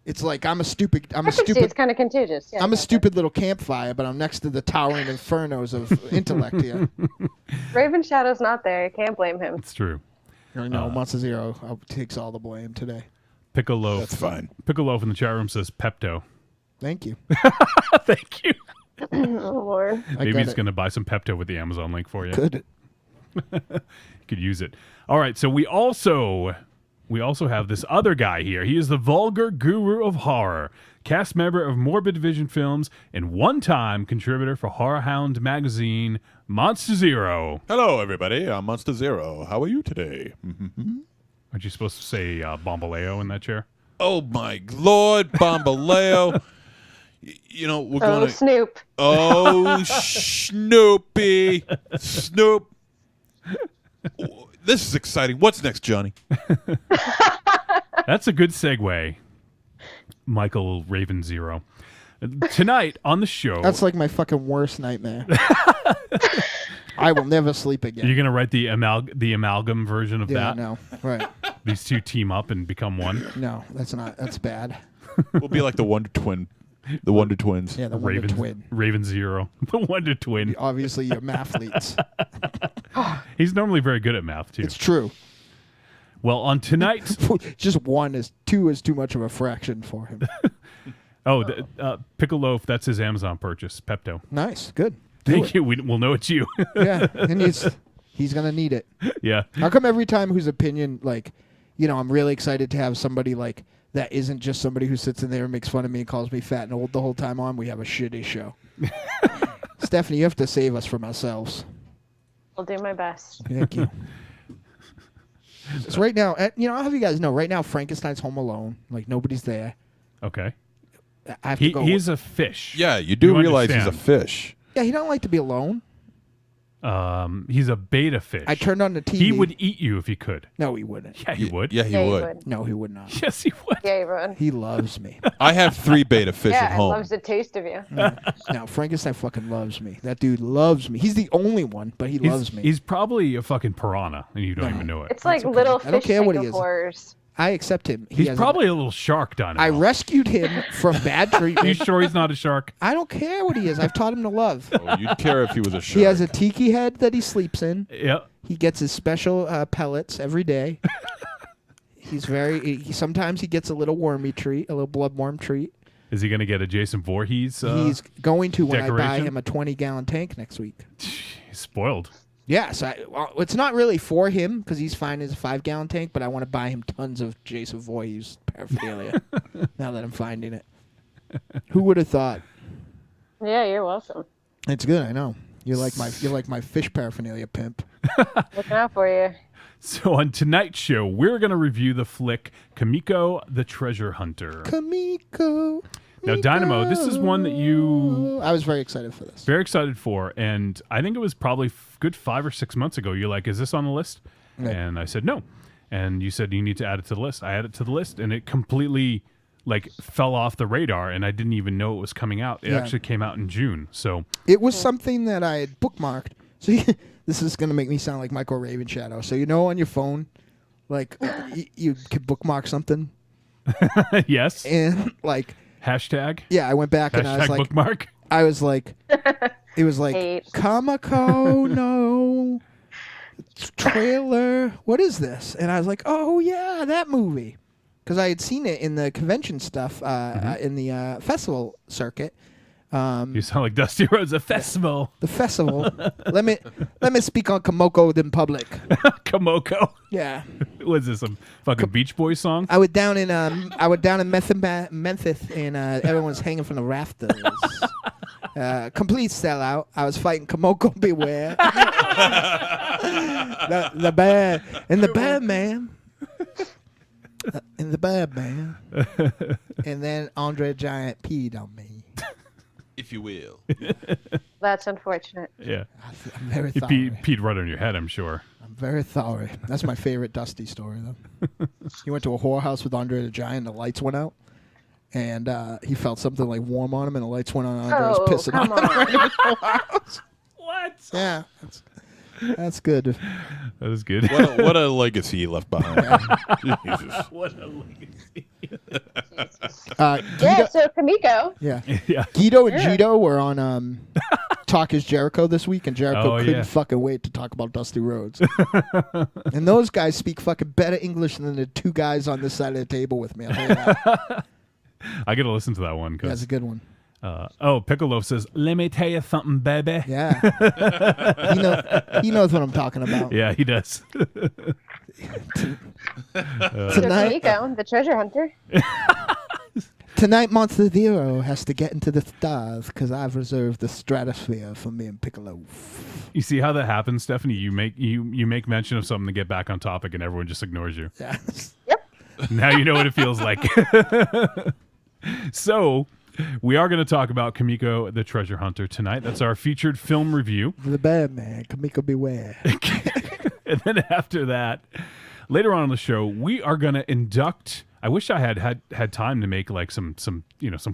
It's like I'm a stupid. It's kind of contagious. Yeah, I'm a stupid little campfire, but I'm next to the towering infernos of intellect here. Ravenshadow's not there. You can't blame him. It's true. No, Monster Zero takes all the blame today. Piccolo. That's fine. Piccolo in the chat room says Pepto. Thank you. Thank you. Oh Lord. Maybe he's going to buy some Pepto with the Amazon link for you. Good. Could use it. All right, so we also have this other guy here. He is the vulgar guru of horror, cast member of Morbid Vision Films, and one-time contributor for Horror Hound magazine, Monster Zero. Hello, everybody. I'm Monster Zero. How are you today? Aren't you supposed to say Bombaleo in that chair? Oh, my Lord, Bombaleo. We're going to... Snoop. Oh, Snoopy. Snoop. This is exciting. What's next, Johnny? That's a good segue, Michael Raven Zero. Tonight on the show... That's like my fucking worst nightmare. I will never sleep again. You're going to write the amalgam version of that? No. Right. These two team up and become one? No, that's bad. We'll be like the Wonder Twin. The Wonder Twins. Yeah, the Wonder Twin. Raven Zero. The Wonder Twin. Obviously, you're mathletes. He's normally very good at math, too. It's true. Well, on tonight's... Just two is too much of a fraction for him. Piccolo, that's his Amazon purchase, Pepto. Nice. Good. Thank you. We'll know it's you. Yeah, and he's going to need it. Yeah. How come every time whose opinion, I'm really excited to have somebody that isn't just somebody who sits in there and makes fun of me and calls me fat and old the whole time on, we have a shitty show. Stephanie, you have to save us from ourselves. I'll do my best. Thank you. So right now, I'll have you guys know, right now Frankenstein's home alone. Nobody's there. Okay. I have to go. He's a fish. Yeah, you do realize he's a fish. Yeah, he don't like to be alone. He's a beta fish. I turned on the TV. He would eat you if he could. No, he wouldn't. Yeah, he would. Yeah, he would. No, he would not. Yes, he would. Yeah, you would. He loves me. I have 3 beta fish at Yeah, home. loves the taste of you. No, Frankenstein fucking loves me. That dude loves me. He's the only one, but he loves me. He's probably a fucking piranha, and you don't even know it. It's like okay. little I don't fish care what he is. horrors. I accept him. He's probably a little shark, Dynamo. I rescued him from bad treatment. You sure he's not a shark? I don't care what he is. I've taught him to love. Oh, you'd care if he was a shark. He has a tiki head that he sleeps in. Yep. He gets his special pellets every day. Sometimes he gets a little wormy treat, a little bloodworm treat. Is he going to get a Jason Voorhees? He's going to when I buy decoration? him a 20-gallon tank next week. He's spoiled. Yes, it's not really for him because he's fine as a 5-gallon tank, but I want to buy him tons of Jason Voorhees paraphernalia now that I'm finding it. Who would have thought? Yeah, you're welcome. It's good, I know. You're like my fish paraphernalia pimp. Looking out for you. So on tonight's show, we're going to review the flick Kumiko the Treasure Hunter. Kumiko. Now, Dynamo, this is one that you... I was very excited for this. Very excited for, and I think it was probably good 5 or 6 months ago. You're like, is this on the list? Yeah. And I said, no. And you said, you need to add it to the list. I added it to the list, and it completely fell off the radar, and I didn't even know it was coming out. It actually came out in June. So it was something that I had bookmarked. So this is going to make me sound like Michael Ravenshadow. So on your phone, you could bookmark something. Yes. And hashtag. Yeah, I went back and I was like, bookmark. I was like, it was like Kumiko, no trailer. What is this? And I was like, oh yeah, that movie, because I had seen it in the convention stuff, in the festival circuit. You sound like Dusty Rhodes. A festival. The festival. let me speak on Kumiko in public. Kumiko. Yeah. Was this some fucking Beach Boys song? I was down in Memphis, and everyone's hanging from the rafters. Complete sellout. I was fighting Kumiko Beware. the bad and the bad man. And the bad man. And then Andre the Giant peed on me. If you will. That's unfortunate. Yeah. I'm very He sorry. peed right on your head, I'm sure. I'm very sorry. That's my favorite Dusty story, though. He went to a whorehouse with Andre the Giant. The lights went out, and he felt something warm on him, and the lights went on. Andre was pissing come on him. on. Right in the whorehouse. What? Yeah, that's good. That is good. What a legacy he left behind. Jesus. What a legacy. Yeah, so Kumiko. Yeah. Yeah. Guido and Gito were on Talk is Jericho this week, and Jericho couldn't fucking wait to talk about Dusty Rhodes. And those guys speak fucking better English than the two guys on this side of the table with me. I'll tell you that. I got to listen to that one. That's a good one. Piccolo says, let me tell you something, baby. Yeah. he knows what I'm talking about. Yeah, he does. Tonight, Kumiko, the treasure hunter. Tonight, Monster Zero has to get into the stars because I've reserved the stratosphere for me and Piccolo. You see how that happens, Stephanie? You make mention of something to get back on topic, and everyone just ignores you. Yeah. Yep. Now you know what it feels like. So, we are going to talk about Kumiko the Treasure Hunter tonight. That's our featured film review. The bad man, Kumiko Beware. And then after that, later on in the show, we are going to induct. I wish I had time to make some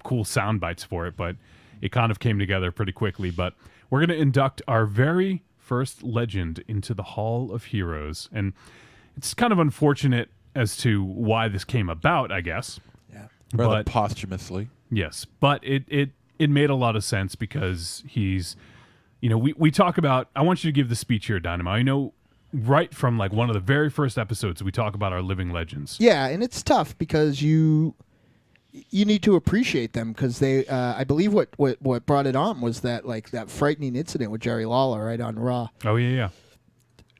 cool sound bites for it, but it kind of came together pretty quickly. But we're going to induct our very first legend into the Hall of Heroes, and it's kind of unfortunate as to why this came about, I guess. Yeah. Rather posthumously. Yes, but it made a lot of sense because he's, we talk about. I want you to give the speech here, Dynamo. I know. Right from one of the very first episodes, we talk about our living legends. Yeah, and it's tough because you need to appreciate them because they. I believe what brought it on was that that frightening incident with Jerry Lawler right on Raw. Oh yeah.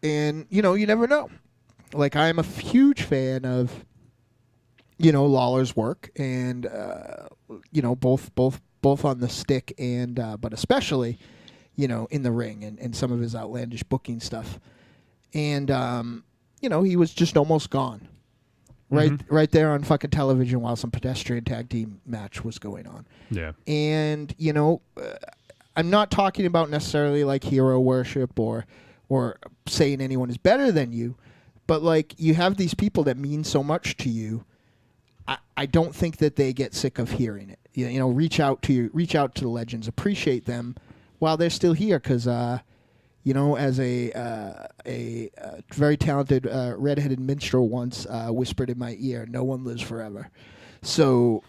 And you never know. I am a huge fan of Lawler's work and both on the stick and but especially in the ring and some of his outlandish booking stuff. And, he was just almost gone. Right there on fucking television while some pedestrian tag team match was going on. Yeah. And, I'm not talking about necessarily hero worship or saying anyone is better than you. But, you have these people that mean so much to you. I don't think that they get sick of hearing it. Reach out to the legends. Appreciate them while they're still here because, as a very talented redheaded minstrel once whispered in my ear, no one lives forever. So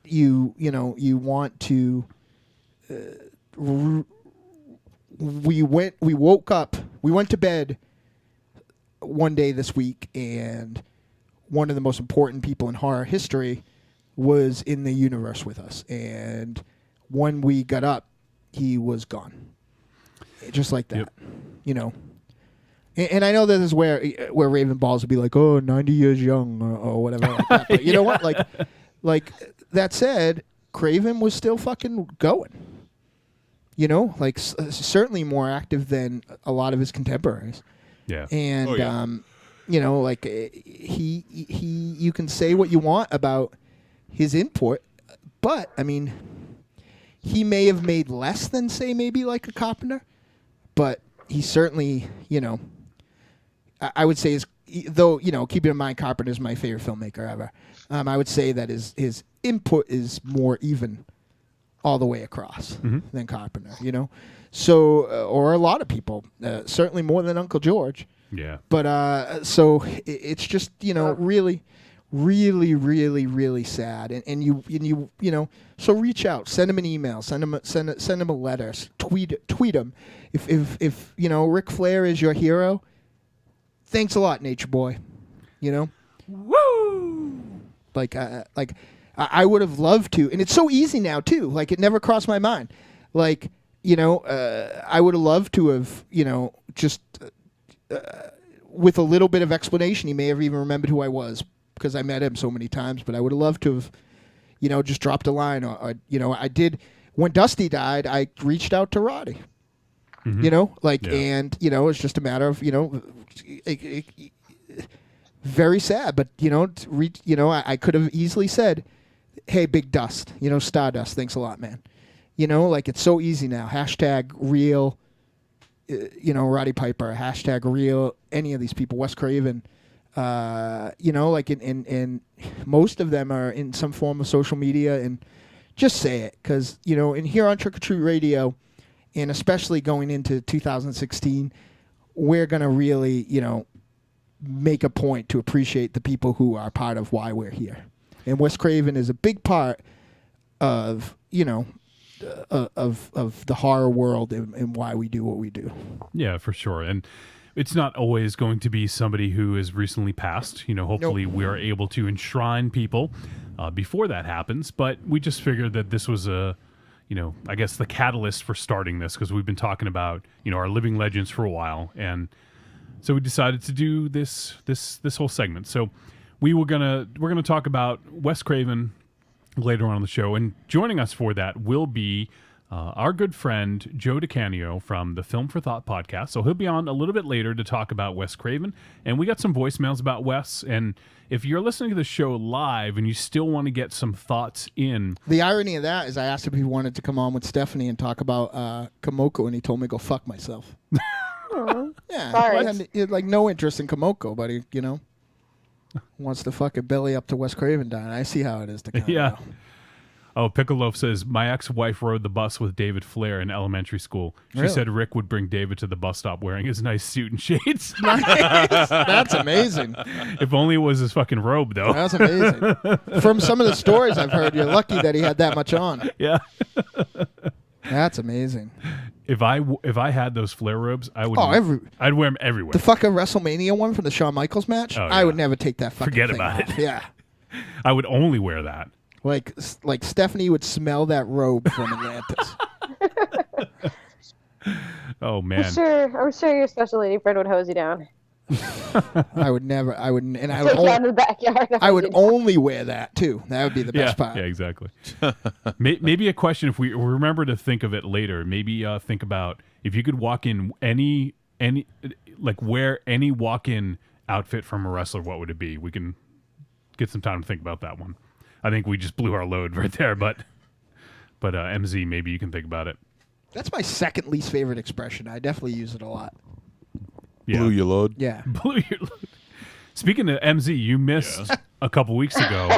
you want to. We went to bed one day this week, and one of the most important people in horror history was in the universe with us. And when we got up, he was gone. Just like that. Yep. And I know this is where Raven Balls would be like, 90 years young or whatever like that. But you know what? Like that said, Craven was still fucking going. Certainly more active than a lot of his contemporaries. Yeah. And he you can say what you want about his input, but I mean, he may have made less than, say, maybe like a Carpenter, but he certainly, I would say though, keeping in mind Carpenter's my favorite filmmaker ever. I would say that his input is more even all the way across than Carpenter, So, or a lot of people, certainly more than Uncle George. Yeah. But so it's just really, really, really, really sad. And you so reach out, send him an email, send him a letter, tweet him. If Ric Flair is your hero, thanks a lot, Nature Boy. Woo! I would have loved to, and it's so easy now too. Like, it never crossed my mind. I would have loved to have, just with a little bit of explanation, he may have even remembered who I was because I met him so many times. But I would have loved to have, just dropped a line, or I did when Dusty died. I reached out to Roddy. And it's just a matter of very sad, but I could have easily said, hey, Big Dust, Stardust, thanks a lot, man. It's so easy now. Hashtag real, Roddy Piper, hashtag real, any of these people, Wes Craven, and most of them are in some form of social media, and just say it, because, and here on Trick or Treat Radio, and especially going into 2016, we're going to really, make a point to appreciate the people who are part of why we're here. And Wes Craven is a big part of, of the horror world and why we do what we do. Yeah, for sure. And it's not always going to be somebody who has recently passed. Hopefully we are able to enshrine people before that happens. But we just figured that this was I guess the catalyst for starting this, because we've been talking about, our living legends for a while. And so we decided to do this whole segment. So we're gonna talk about Wes Craven later on in the show, and joining us for that will be our good friend Joe DiCanio from the Film for Thought podcast. So he'll be on a little bit later to talk about Wes Craven, and we got some voicemails about Wes. And if you're listening to the show live and you still want to get some thoughts in, the irony of that is I asked him if he wanted to come on with Stephanie and talk about Kumiko, and he told me to go fuck myself. Yeah, Sorry. he had like no interest in Kumiko, but he, wants to fucking belly up to Wes Craven down. I see how it is to kind yeah. Oh, Pickleloaf says, my ex-wife rode the bus with David Flair in elementary school. She Really? said Rick would bring David to the bus stop wearing his nice suit and shades. Nice. That's amazing. If only it was his fucking robe, though. That's amazing. From some of the stories I've heard, you're lucky that he had that much on. Yeah. That's amazing. If I had those Flair robes, I would. I'd wear them everywhere. The fucking WrestleMania one from the Shawn Michaels match, Oh, yeah. I would never take that fucking Forget thing about off. it. Yeah. I would only wear that. Like Stephanie would smell that robe from Atlantis. Oh man. I'm sure your special lady friend would hose you down. I would never. I would, and I Take would. you out in the backyard. I would only wear that too. That would be the best part. Yeah, exactly. Maybe a question, if we remember to think of it later, maybe think about if you could walk in any wear any walk-in outfit from a wrestler, what would it be? We can get some time to think about that one. I think we just blew our load right there, but MZ, maybe you can think about it. That's my second least favorite expression. I definitely use it a lot. Yeah. Blew your load. Yeah. Blew your load. Speaking of MZ, you missed a couple weeks ago.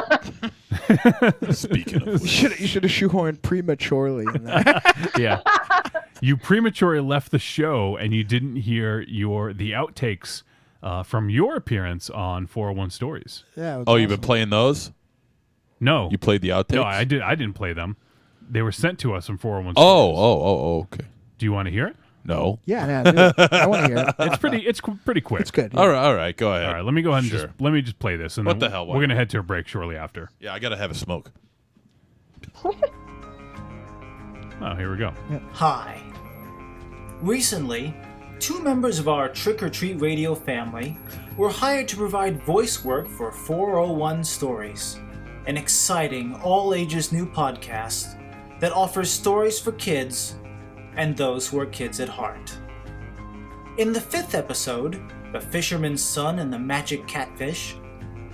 Speaking of You should have shoehorned prematurely in that. Yeah. you prematurely left the show and you didn't hear the outtakes from your appearance on 401 Stories. Yeah. Oh, you've been playing those? No. You played the outtakes? No, I didn't play them. They were sent to us from 401 Oh, Stories. okay. Do you want to hear it? No. Yeah, do it. I want to hear it. It's pretty quick. It's good. Yeah. All right. Go ahead. All right, let me go ahead and let me just play this, and What then the hell, why we're gonna not? head to a break shortly after. Yeah, I gotta have a smoke. Oh, here we go. Hi. Recently, 2 members of our Trick or Treat Radio family were hired to provide voice work for 401 Stories, an exciting all-ages new podcast that offers stories for kids and those who are kids at heart. In the 5th episode, The Fisherman's Son and the Magic Catfish,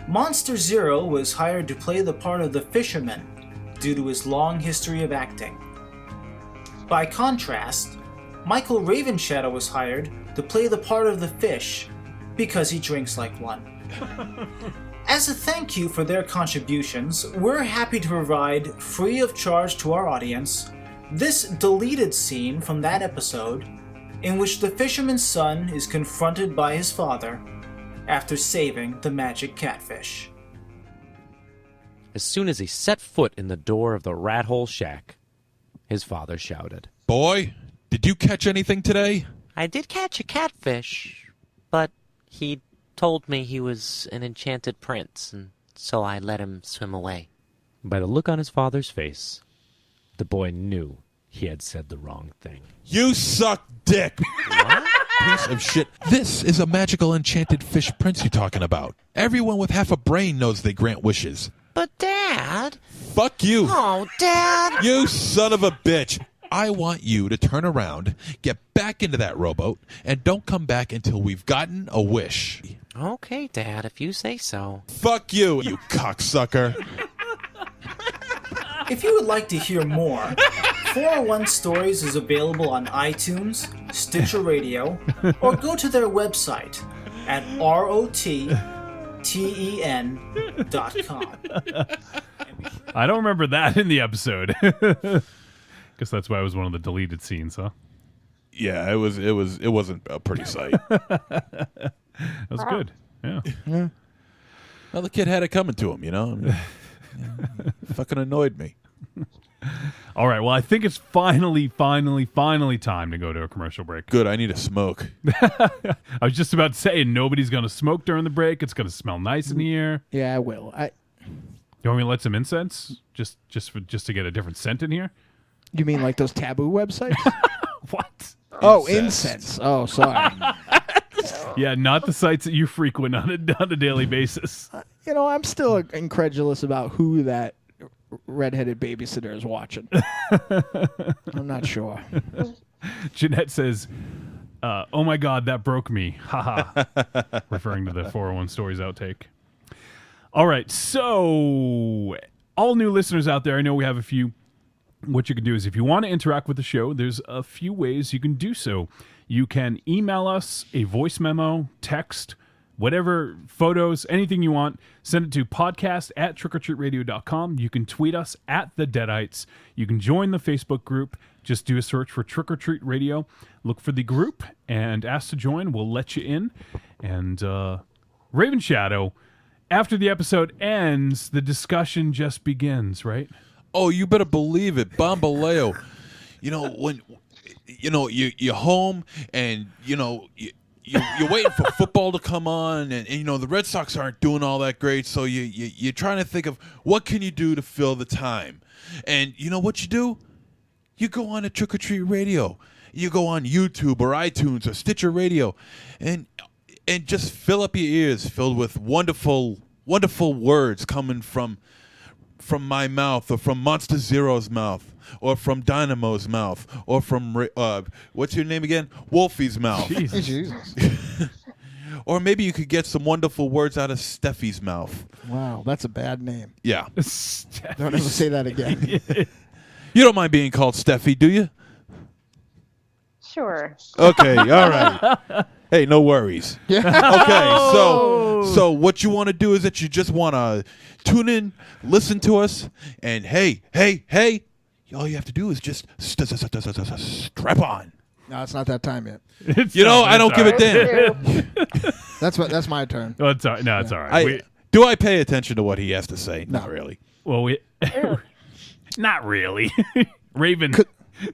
Monster Zero was hired to play the part of the fisherman due to his long history of acting. By contrast, Michael Ravenshadow was hired to play the part of the fish because he drinks like one. As a thank you for their contributions, we're happy to provide, free of charge to our audience, this deleted scene from that episode in which the fisherman's son is confronted by his father after saving the magic catfish. As soon as he set foot in the door of the rat hole shack, his father shouted, Boy, did you catch anything today? I did catch a catfish, but he told me he was an enchanted prince, and so I let him swim away. By the look on his father's face, the boy knew he had said the wrong thing. You suck dick. What? Piece of shit. This is a magical enchanted fish prince you're talking about. Everyone with half a brain knows they grant wishes. But Dad... Fuck you. Oh, Dad! You son of a bitch. I want you to turn around, get back into that rowboat, and don't come back until we've gotten a wish. Okay, Dad, if you say so. Fuck you, you cocksucker. If you would like to hear more, 401 Stories is available on iTunes, Stitcher Radio, or go to their website at rotten.com. I don't remember that in the episode. Guess that's why it was one of the deleted scenes, huh? Yeah, it wasn't a pretty sight. That was good. Yeah. Well, the kid had it coming to him, you know? I mean, fucking annoyed me. All right. Well, I think it's finally time to go to a commercial break. Good, I need a smoke. I was just about to say, nobody's going to smoke during the break. It's going to smell nice in here. Yeah, I will. You want me to light some incense? Just to get a different scent in here? You mean like those taboo websites? What? Oh, incense. Oh, sorry. Yeah, not the sites that you frequent on a daily basis. You know, I'm still incredulous about who that redheaded babysitter is watching. I'm not sure. Jeanette says, oh my God, that broke me. Haha. Referring to the 401 Stories outtake. All right, so all new listeners out there, I know we have a few. What you can do is if you want to interact with the show, there's a few ways you can do so. You can email us a voice memo, text, whatever, photos, anything you want. Send it to podcast@trickortreatradio.com. You can tweet us at the Deadites. You can join the Facebook group. Just do a search for Trick or Treat Radio. Look for the group and ask to join. We'll let you in. And Ravenshadow, after the episode ends, the discussion just begins, right? Oh, you better believe it. Bambaleo. You know, when you're home and you're waiting for football to come on, and the Red Sox aren't doing all that great, so you're trying to think of what can you do to fill the time. And you know what you do? You go on to Trick or Treat Radio. You go on YouTube or iTunes or Stitcher Radio, and just fill up your ears filled with wonderful, wonderful words coming from my mouth, or from Monster Zero's mouth, or from Dynamo's mouth, or from what's your name again? Wolfie's mouth. Jesus. Or maybe you could get some wonderful words out of Steffi's mouth. Wow, that's a bad name. Yeah. Don't ever say that again. You don't mind being called Steffi, do you? Sure. Okay, all right. Hey, no worries. Okay, so what you want to do is that you just want to tune in, listen to us, and hey, all you have to do is just strap on. No, it's not that time yet. I don't give a damn. That's my turn. Oh, it's all right. No, it's all right. Do I pay attention to what he has to say? Not really. Well, not really. Raven, do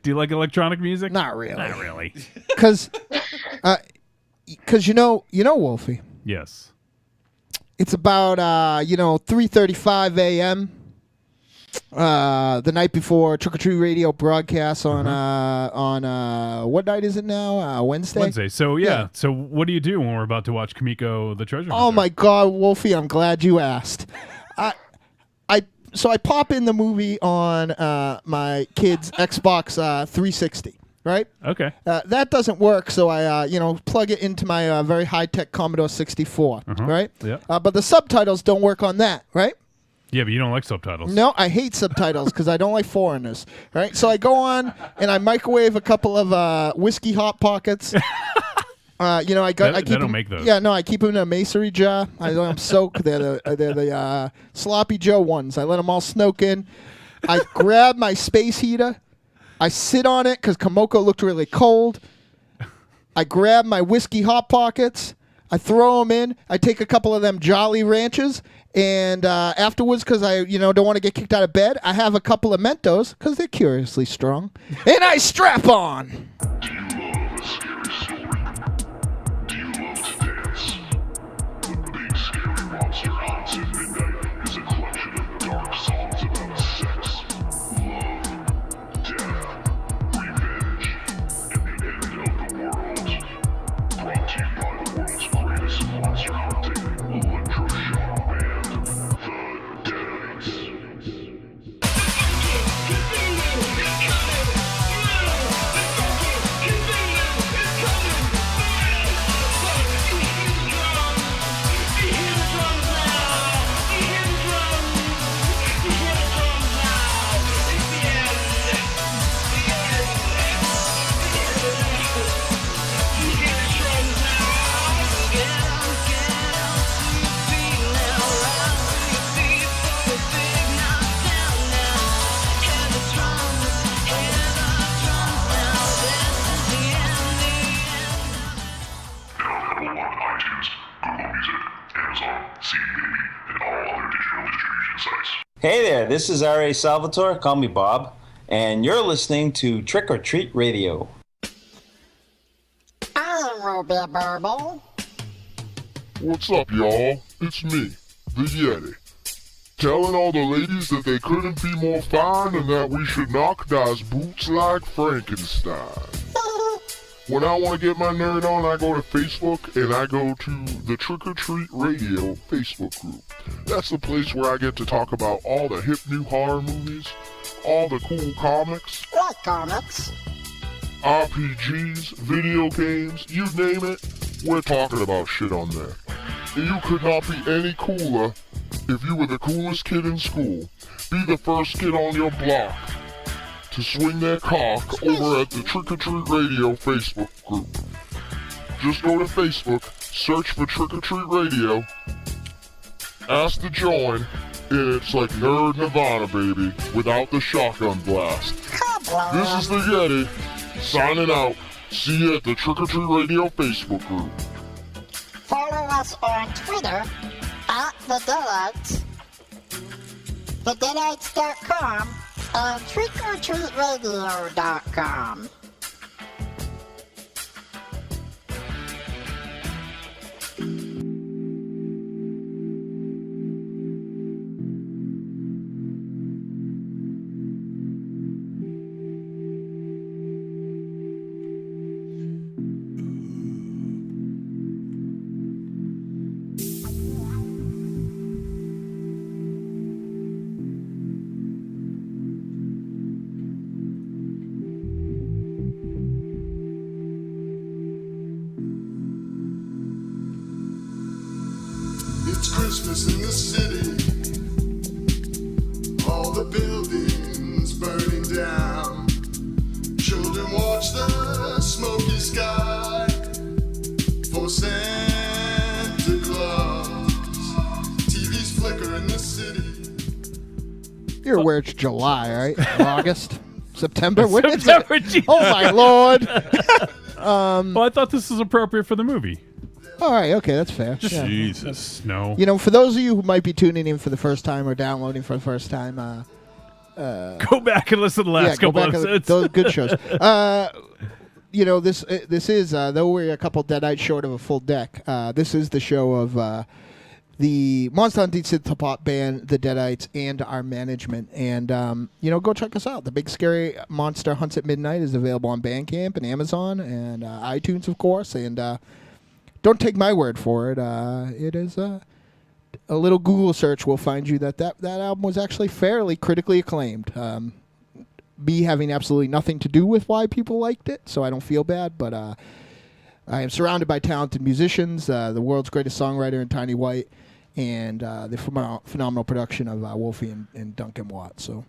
you like electronic music? Not really. Not really. Because you know, Wolfie. Yes. It's about 3:35 a.m. The night before Trick or Treat Radio broadcasts on what night is it now? Wednesday. Wednesday. So yeah. So what do you do when we're about to watch Kumiko the Treasure Hunter? Oh my God, Wolfie! I'm glad you asked. So I pop in the movie on my kid's Xbox 360, right? Okay. That doesn't work, so I plug it into my very high-tech Commodore 64, right? Yeah. But the subtitles don't work on that, right? Yeah, but you don't like subtitles. No, I hate subtitles because I don't like foreigners, right? So I go on and I microwave a couple of whiskey Hot Pockets. I keep don't make those. Yeah, no, I keep them in a macery jar. I let them soak. They're the Sloppy Joe ones. I let them all snoke in. I grab my space heater. I sit on it because Kumiko looked really cold. I grab my whiskey Hot Pockets. I throw them in. I take a couple of them Jolly Ranchers. And afterwards, because I don't want to get kicked out of bed, I have a couple of Mentos because they're curiously strong. And I strap on. Do you love a scary story? Do you love to dance? The Big Scary Monster Haunts at Midnight is a collection of dark songs about sex, love, death, revenge, and the end of the world. Brought to you by the world's greatest monster hunting electroshock band, the Deadites. Hey there, this is R.A. Salvatore, call me Bob, and you're listening to Trick or Treat Radio. I will be Burble. What's up, y'all? It's me, the Yeti. Telling all the ladies that they couldn't be more fine and that we should knock those boots like Frankenstein. When I want to get my nerd on, I go to Facebook and I go to the Trick or Treat Radio Facebook group. That's the place where I get to talk about all the hip new horror movies, all the cool comics. What comics? RPGs, video games, you name it, we're talking about shit on there. And you could not be any cooler if you were the coolest kid in school. Be the first kid on your block to swing their cock over at the Trick or Treat Radio Facebook group. Just go to Facebook, search for Trick or Treat Radio, ask to join, and it's like Nerd Nirvana, baby, without the shotgun blast. This is the Yeti, signing out. See you at the Trick or Treat Radio Facebook group. Follow us on Twitter at the Deadites, thedeadites.com, and trickortreatradio.com. It's Christmas in the city. All the buildings burning down. Children watch the smoky sky for Santa Claus. TVs flicker in the city. You're aware it's July, right? August. September? When is September, it? Jesus. Oh, my Lord. Well, I thought this was appropriate for the movie. All right, okay, that's fair. Yeah. Jesus, no. You know, for those of you who might be tuning in for the first time or downloading for the first time, go back and listen to the last couple episodes. Those good shows. You know, this is though we're a couple Deadites short of a full deck. This is the show of the Monster Hunting synth pop band, the Deadites, and our management. And you know, go check us out. The Big Scary Monster Hunts at Midnight is available on Bandcamp and Amazon and iTunes, of course. And don't take my word for it. It is a little Google search will find you that album was actually fairly critically acclaimed. Me having absolutely nothing to do with why people liked it, so I don't feel bad. But I am surrounded by talented musicians, the world's greatest songwriter in Tiny White, and the phenomenal production of Wolfie and Duncan Watt. So,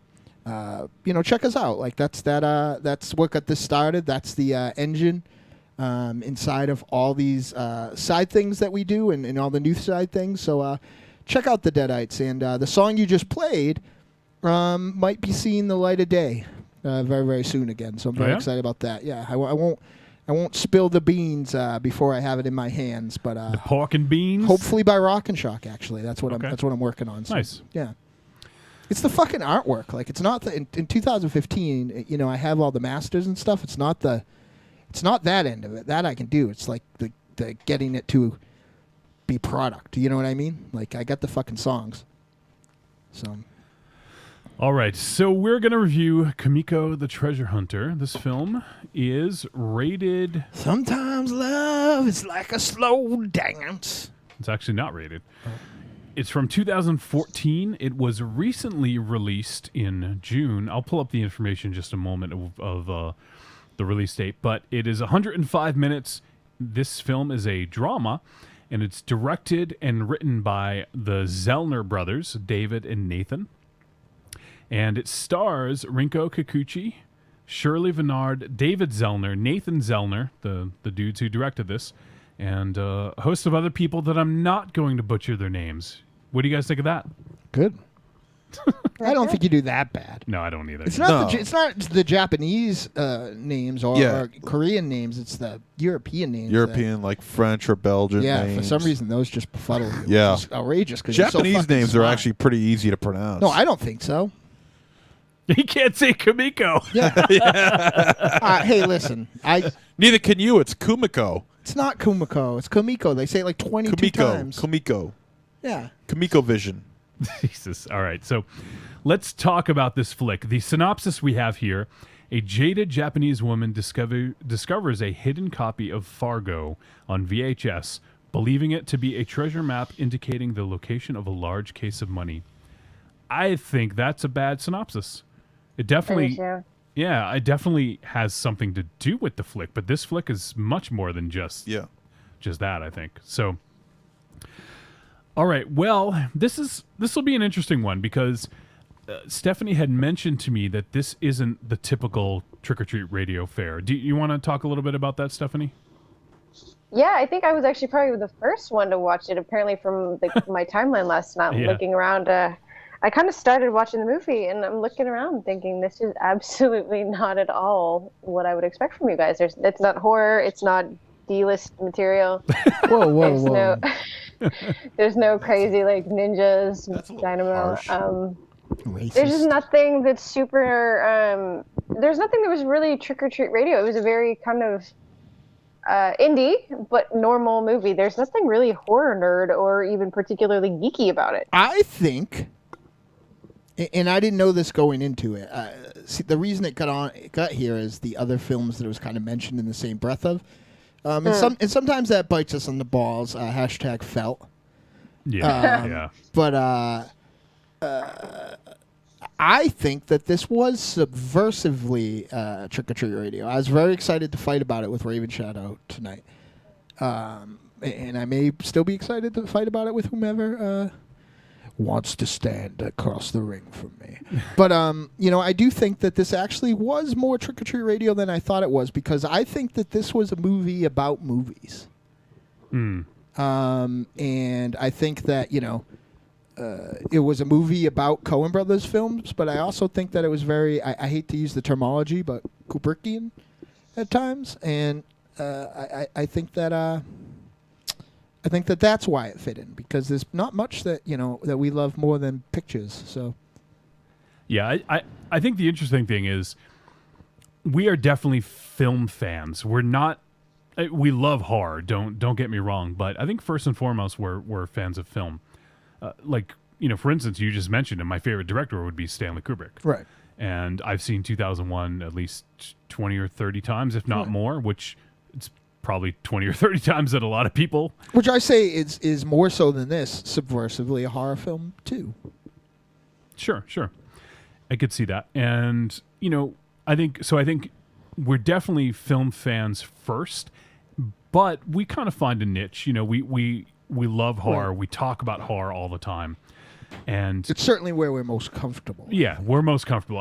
you know, check us out. Like that's what got this started. That's the engine inside of all these side things that we do and all the new side things. So check out the Deadites. And the song you just played might be seeing the light of day very, very soon again. So I'm very excited about that. Yeah, I won't spill the beans before I have it in my hands. But the pork and beans? Hopefully by Rock and Shock, actually. That's what I'm working on. So, nice. Yeah. It's the fucking artwork. Like, it's not in 2015, you know, I have all the masters and stuff. It's not that end of it. That I can do. It's like the getting it to be product. You know what I mean? Like, I got the fucking songs. So. All right, so we're going to review Kumiko the Treasure Hunter. This film is rated... Sometimes love is like a slow dance. It's actually not rated. It's from 2014. It was recently released in June. I'll pull up the information in just a moment of the release date, but it is 105 minutes. This film is a drama, and it's directed and written by the Zellner brothers, David and Nathan. And it stars Rinko Kikuchi, Shirley Vinard, David Zellner, Nathan Zellner, the dudes who directed this, and a host of other people that I'm not going to butcher their names. What do you guys think of that? Good. I don't think you do that bad. No, I don't either. It's not the Japanese names or Korean names. It's the European names. European, like French or Belgian names. For some reason, those just befuddle you. Yeah. Which is outrageous. Japanese names are actually pretty easy to pronounce. No, I don't think so. He can't say Kumiko. Yeah. Hey, listen. Neither can you. It's Kumiko. It's not Kumiko. It's Kumiko. They say it like 22 times. Kumiko. Yeah. Kumiko Vision. Jesus. All right. So let's talk about this flick. The synopsis we have here: a jaded Japanese woman discovers a hidden copy of Fargo on VHS, believing it to be a treasure map indicating the location of a large case of money. I think that's a bad synopsis. It definitely, it definitely has something to do with the flick, but this flick is much more than just that, I think. So, all right, well, this will be an interesting one because Stephanie had mentioned to me that this isn't the typical trick-or-treat radio fare. Do you want to talk a little bit about that, Stephanie? Yeah, I think I was actually probably the first one to watch it, apparently from my timeline last night. I'm looking around. I kind of started watching the movie, and I'm looking around thinking, this is absolutely not at all what I would expect from you guys. It's not horror. It's not D-list material. Whoa. There's no crazy, like, ninjas, dynamo. There's just nothing that's super... there's nothing that was really trick-or-treat radio. It was a very kind of... indie, but normal movie. There's nothing really horror nerd or even particularly geeky about it. I think, and I didn't know this going into it. See, the reason it got here is the other films that it was kind of mentioned in the same breath of, and sometimes that bites us on the balls. Hashtag felt. Yeah. But I think that this was subversively trick-or-treat radio. I was very excited to fight about it with Ravenshadow tonight. And I may still be excited to fight about it with whomever wants to stand across the ring from me. But, I do think that this actually was more trick-or-treat radio than I thought it was, because I think that this was a movie about movies. And I think that, it was a movie about Coen Brothers films, but I also think that it was very, I hate to use the terminology, but Kubrickian at times, and I think that that's why it fit in, because there's not much that that we love more than pictures. So yeah, I think the interesting thing is we are definitely film fans. We're not. We love horror. Don't get me wrong, but I think first and foremost we're fans of film. Like, for instance, you just mentioned, and my favorite director would be Stanley Kubrick. Right. And I've seen 2001 at least 20 or 30 times, if not more, which it's probably 20 or 30 times that a lot of people. Which I say is more so than this, subversively a horror film too. Sure. I could see that. And, I think we're definitely film fans first, but we kind of find a niche. We love horror. Right. We talk about horror all the time. And it's certainly where we're most comfortable. Yeah, we're most comfortable.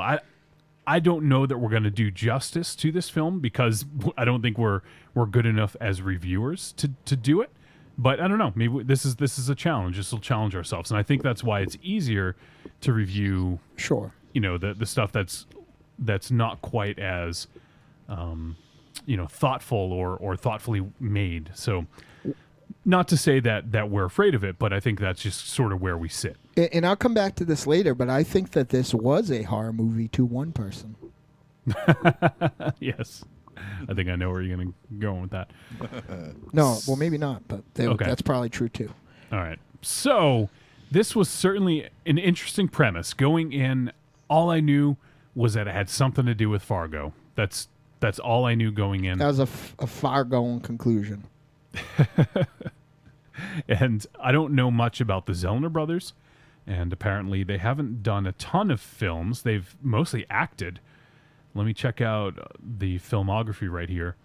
I don't know that we're going to do justice to this film because I don't think we're good enough as reviewers to do it. But I don't know. Maybe this is a challenge. This will challenge ourselves, and I think that's why it's easier to review. Sure. The stuff that's not quite as thoughtful or thoughtfully made. So, not to say that we're afraid of it, but I think that's just sort of where we sit. And I'll come back to this later, but I think that this was a horror movie to one person. Yes. I think I know where you're going to go with that. No, well, maybe not, but that's probably true too. All right. So, this was certainly an interesting premise. Going in, all I knew was that it had something to do with Fargo. That's all I knew going in. That was a far-going conclusion. And I don't know much about the Zellner brothers, and apparently they haven't done a ton of films. They've mostly acted. Let me check out the filmography right here.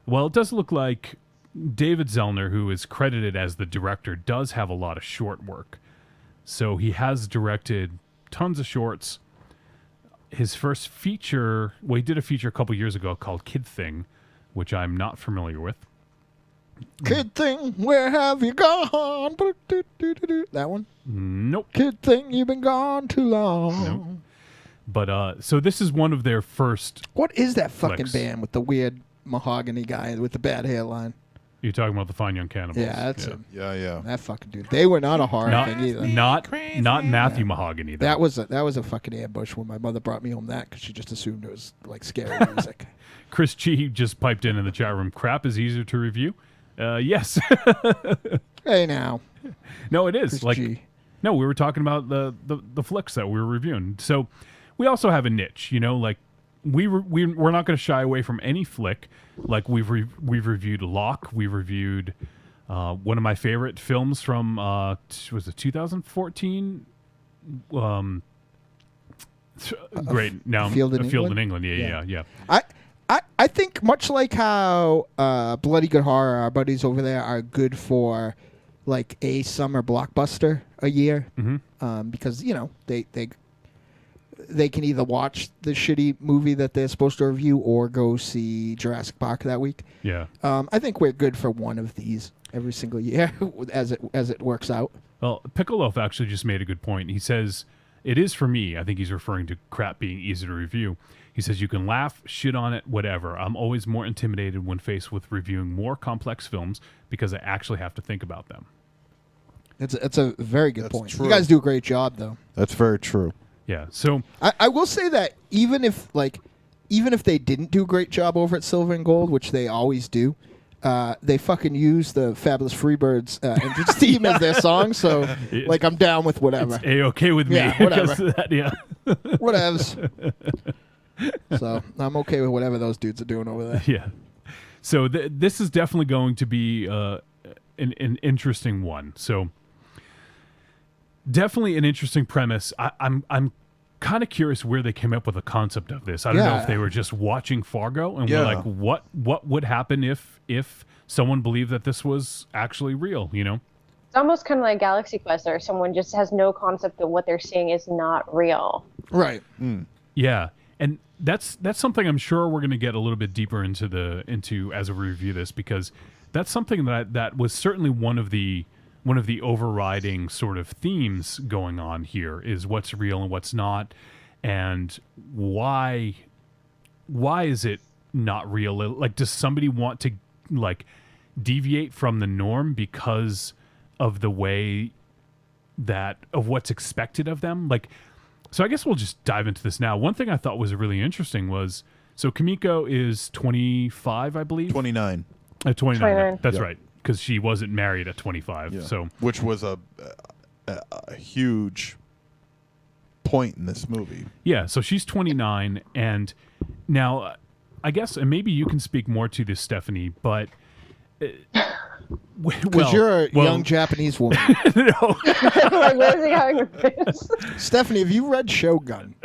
Well, it does look like David Zellner, who is credited as the director, does have a lot of short work. So he has directed tons of shorts. His first feature, he did a feature a couple years ago called Kid Thing, which I'm not familiar with. Kid Thing, where have you gone? That one? Nope. Kid Thing, you've been gone too long. Nope. But so this is one of their first. What is that fucking flicks. band with the weird mahogany guy with the bad hairline? You're talking about the Fine Young Cannibals. Yeah, that's him. Yeah. That fucking dude. They were not a horror thing either. Not Matthew Mahogany. Though. That was a fucking ambush when my mother brought me home that because she just assumed it was like scary music. Chris G just piped in the chat room. Crap is easier to review. Yes. Hey now. No, it is. Chris G. No, we were talking about the flicks that we were reviewing. So we also have a niche. Like we're not going to shy away from any flick. Like we've reviewed Locke. We reviewed one of my favorite films from was it 2014? Great. Now Field in Field in England? England. Yeah. I think much like how Bloody Good Horror, our buddies over there, are good for like a summer blockbuster a year, because they can either watch the shitty movie that they're supposed to review or go see Jurassic Park that week. Yeah. I think we're good for one of these every single year as it works out. Well, Piccoloff actually just made a good point. He says, it is for me. I think he's referring to crap being easy to review. He says, you can laugh, shit on it, whatever. I'm always more intimidated when faced with reviewing more complex films because I actually have to think about them. It's a very good point. True. You guys do a great job, though. That's very true. Yeah. So I will say that even if they didn't do a great job over at Silver and Gold, which they always do, they fucking use the Fabulous Freebirds entrance theme as their song. So I'm down with whatever. It's A-okay with me. Yeah, whatever. because of that, yeah. Whatevs. So I'm okay with whatever those dudes are doing over there. Yeah. So this is definitely going to be an interesting one. So definitely an interesting premise. I'm kind of curious where they came up with the concept of this. I don't know if they were just watching Fargo and were like, what would happen if someone believed that this was actually real, It's almost kind of like Galaxy Quest, or someone just has no concept that what they're seeing is not real. Right. Yeah. And that's something I'm sure we're going to get a little bit deeper into as we review this, because that's something that was certainly one of the one of the overriding sort of themes going on here is what's real and what's not, and why is it not real? Like, does somebody want to like deviate from the norm because of the way of what's expected of them? Like, so I guess we'll just dive into this now. One thing I thought was really interesting was, so Kumiko is 25, I believe. 29. 29. That's right, because she wasn't married at 25. Yeah. So, which was a huge point in this movie. Yeah, so she's 29, and now I guess, and maybe you can speak more to this, Stephanie, but because you're a young Japanese woman. No. Like, where's he going with this? Stephanie, have you read Shogun?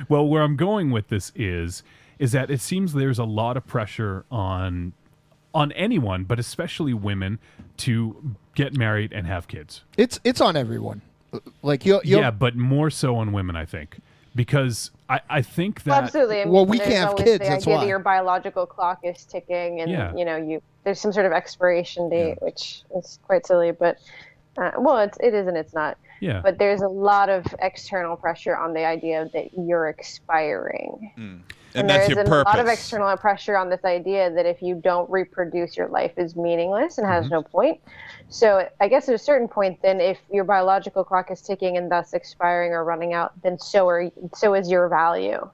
Well, where I'm going with this is that it seems there's a lot of pressure on anyone, but especially women, to get married and have kids. It's on everyone. Like you'll yeah, but more so on women, I think, because I think that absolutely. I mean, well, we there's can't have always kids. The That's idea why that your biological clock is ticking, and you know, there's some sort of expiration date, which is quite silly, but well, it is and it's not. Yeah. But there's a lot of external pressure on the idea that you're expiring. And that's your purpose. A lot of external pressure on this idea that if you don't reproduce, your life is meaningless and has no point. So I guess at a certain point, then, if your biological clock is ticking and thus expiring or running out, then so is your value.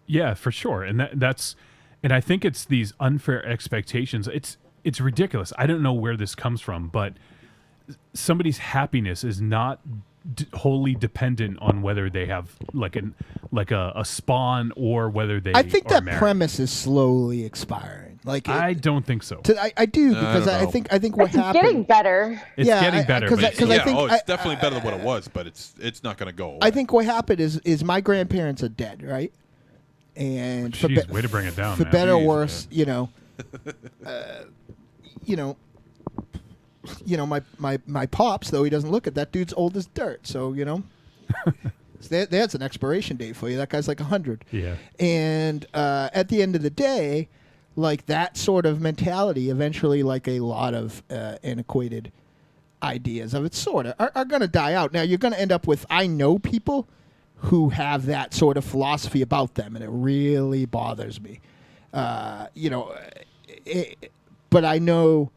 Yeah, for sure. And and I think it's these unfair expectations. It's ridiculous. I don't know where this comes from, but somebody's happiness is not wholly dependent on whether they have a spawn or whether they. I think are that married. premise is slowly expiring. Like I don't think so. I do, because I think what happened. It's getting better. It's getting better. Because I think it's definitely better than what it was, but it's not going to go away. I think what happened is my grandparents are dead, right? And Jeez, way to bring it down. For man. better or Jeez, worse, my pops, though he doesn't look it, that dude's old as dirt. So that's an expiration date for you. That guy's like 100. Yeah. And at the end of the day, like that sort of mentality, eventually, like a lot of antiquated ideas of it sort of are going to die out. Now you're going to end up with, I know people who have that sort of philosophy about them, and it really bothers me. But I know,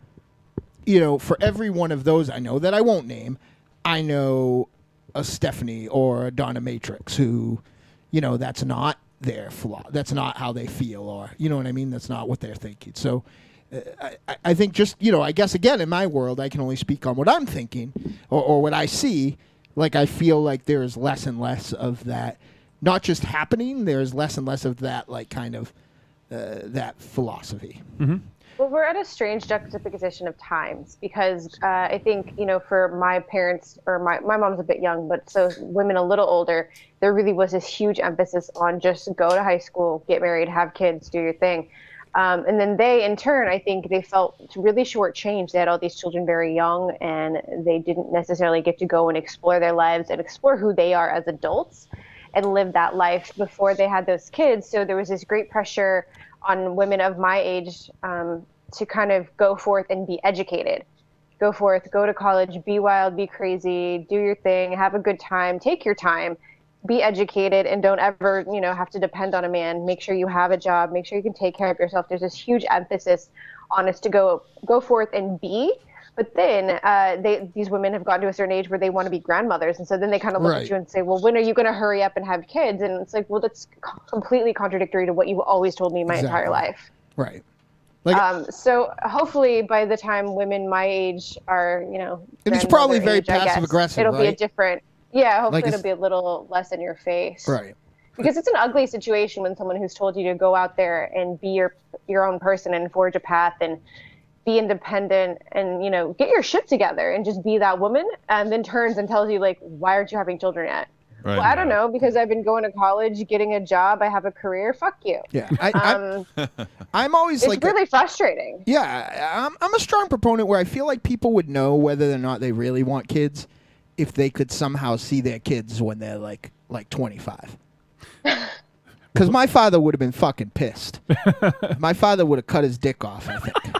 for every one of those I know that I won't name, I know a Stephanie or a Donna Matrix who, that's not their flaw. That's not how they feel, or, you know what I mean? That's not what they're thinking. So I think just, I guess, again, in my world, I can only speak on what I'm thinking or what I see. Like, I feel like there's less and less of that, not just happening, there's less and less of that, like, kind of, that philosophy. Mm-hmm. Well, we're at a strange juxtaposition of times, because I think, for my parents, or my mom's a bit young, but so women a little older, there really was this huge emphasis on just go to high school, get married, have kids, do your thing. And then they, in turn, I think they felt really shortchanged. They had all these children very young, and they didn't necessarily get to go and explore their lives and explore who they are as adults and live that life before they had those kids. So there was this great pressure on women of my age to kind of go forth and be educated. Go forth, go to college, be wild, be crazy, do your thing, have a good time, take your time, be educated, and don't ever, have to depend on a man. Make sure you have a job, make sure you can take care of yourself. There's this huge emphasis on us to go forth and be. But then these women have gotten to a certain age where they want to be grandmothers. And so then they kind of look at you and say, well, when are you going to hurry up and have kids? And it's like, well, that's completely contradictory to what you've always told me my entire life. Right. So hopefully by the time women my age are, and it's probably very age, passive aggressive, it'll be a different, hopefully Like it'll be a little less in your face. Right. Because it's an ugly situation when someone who's told you to go out there and be your own person and forge a path and be independent and, get your shit together and just be that woman, and then turns and tells you, like, why aren't you having children yet? Right. Well, I don't know, because I've been going to college, getting a job, I have a career. Fuck you. Yeah. I'm always it's really frustrating. Yeah. I'm a strong proponent where I feel like people would know whether or not they really want kids if they could somehow see their kids when they're like 25. Because my father would have been fucking pissed. My father would have cut his dick off, I think.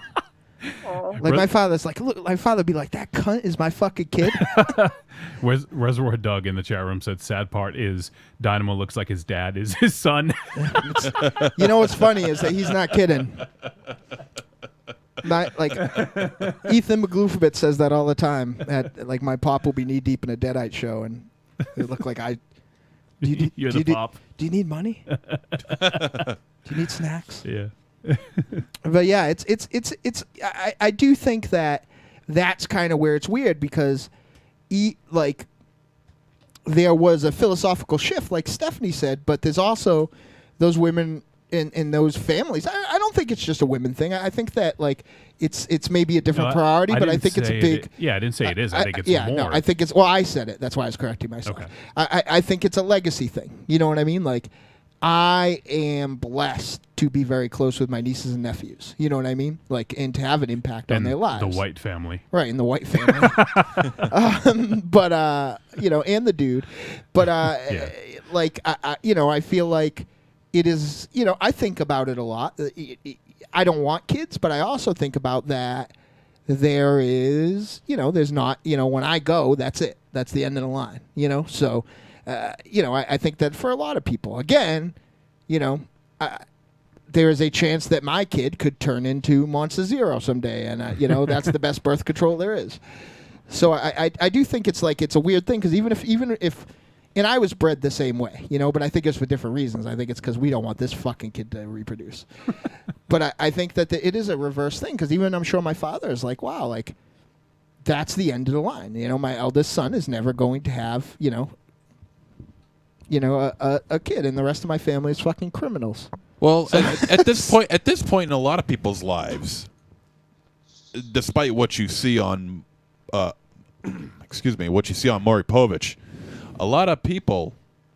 Like my father's like, look, my father'd be like, that cunt is my fucking kid. Reservoir Doug in the chat room said, sad part is Dynamo looks like his dad is his son. You know what's funny is that he's not kidding. Not like Ethan McGloofbit says that all the time. At like my pop will be knee deep in a Deadite show, and it looked like I. You're the pop. Do you need money? Do you need snacks? Yeah. But yeah, it's. I do think that that's kind of where it's weird because, like, there was a philosophical shift, like Stephanie said, but there's also those women in those families. I don't think it's just a women thing. I think that like it's maybe a different priority, but I think it's a big. I didn't say it is. I think it's more. No, I think it's. Well, I said it. That's why I was correcting myself. Okay. I think it's a legacy thing. You know what I mean? Like, I am blessed to be very close with my nieces and nephews. You know what I mean? Like, and to have an impact on their lives. The White family. Right, in the White family. But you know, and the dude. But like, I feel like it is. You know, I think about it a lot. I don't want kids, but I also think about that. There is, there's not, when I go, that's it. That's the end of the line. So. I think that for a lot of people, again, there is a chance that my kid could turn into Monster Zero someday, and that's the best birth control there is. So I do think it's a weird thing because even if, and I was bred the same way, but I think it's for different reasons. I think it's because we don't want this fucking kid to reproduce. But I think that it is a reverse thing because even I'm sure my father is like, wow, like that's the end of the line. My eldest son is never going to have, a kid, and the rest of my family is fucking criminals. Well, at this point in a lot of people's lives, despite what you see on, what you see on Maury Povich, a lot of people,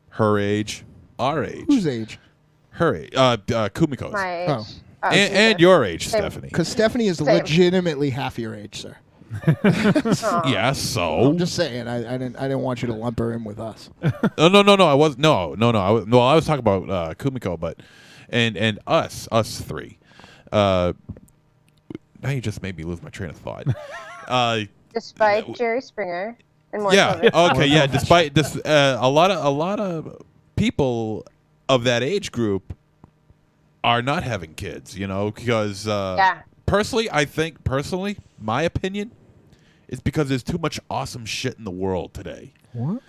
her age, our age. Whose age? Her age. Kumiko's. My age. Oh. And your age, Stephanie. Because Stephanie is legitimately half your age, sir. Yeah, so I'm just saying. I didn't want you to lump her in with us. No. I was I was talking about Kumiko, but and us three. Now you just made me lose my train of thought. Despite Jerry Springer and more. Yeah. Okay. Yeah. Despite this, a lot of people of that age group are not having kids. Because personally, my opinion is because there's too much awesome shit in the world today. What?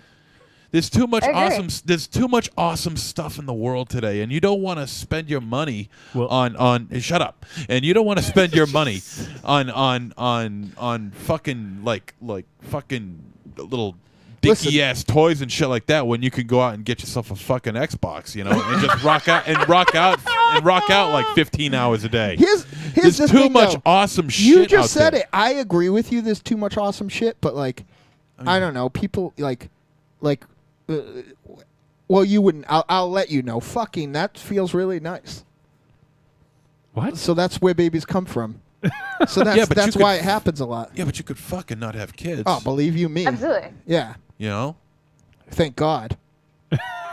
There's too much awesome stuff in the world today, and you don't want to spend your money on shut up. And you don't want to spend your money on fucking like fucking little dicky ass toys and shit like that when you can go out and get yourself a fucking Xbox, and just rock out like 15 hours a day. Here's there's the too thing, much though. awesome shit. You just out said there. it. I agree with you. There's too much awesome shit, but I don't know. People well, you wouldn't. I'll let you know. Fucking that feels really nice. What? So that's where babies come from. So that's why it happens a lot. Yeah, but you could fucking not have kids. Oh, believe you me. Absolutely. Yeah. Thank God.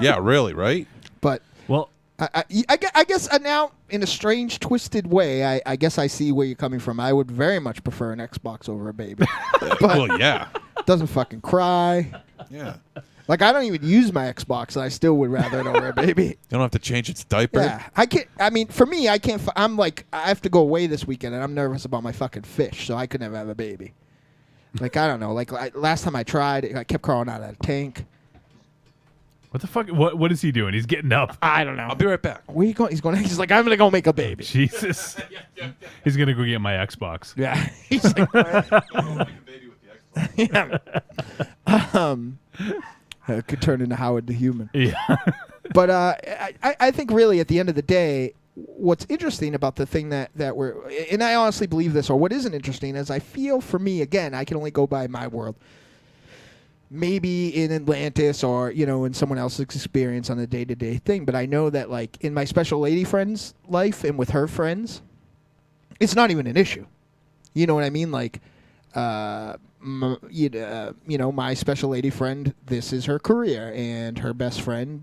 Yeah, really, right? But well, I guess now in a strange, twisted way, I guess I see where you're coming from. I would very much prefer an Xbox over a baby. But well, yeah. Doesn't fucking cry. Yeah. Like I don't even use my Xbox, and I still would rather it over a baby. You don't have to change its diaper. Yeah, I can't. I mean, for me, I can't. I'm like, I have to go away this weekend, and I'm nervous about my fucking fish, so I could never have a baby. Like I don't know. Like last time I tried, I kept crawling out of the tank. What the fuck? What is he doing? He's getting up. I don't know. I'll be right back. Where you going? He's like, I'm gonna go make a baby. Jesus. He's gonna go get my Xbox. Yeah. He's like, it could turn into Howard the Human. Yeah. But I think really at the end of the day, what's interesting about the thing that we're, and I honestly believe this, or what isn't interesting is I feel for me, again, I can only go by my world. Maybe in Atlantis or, in someone else's experience on a day-to-day thing. But I know that, like, in my special lady friend's life and with her friends, it's not even an issue. You know what I mean? Like, my special lady friend, this is her career. And her best friend,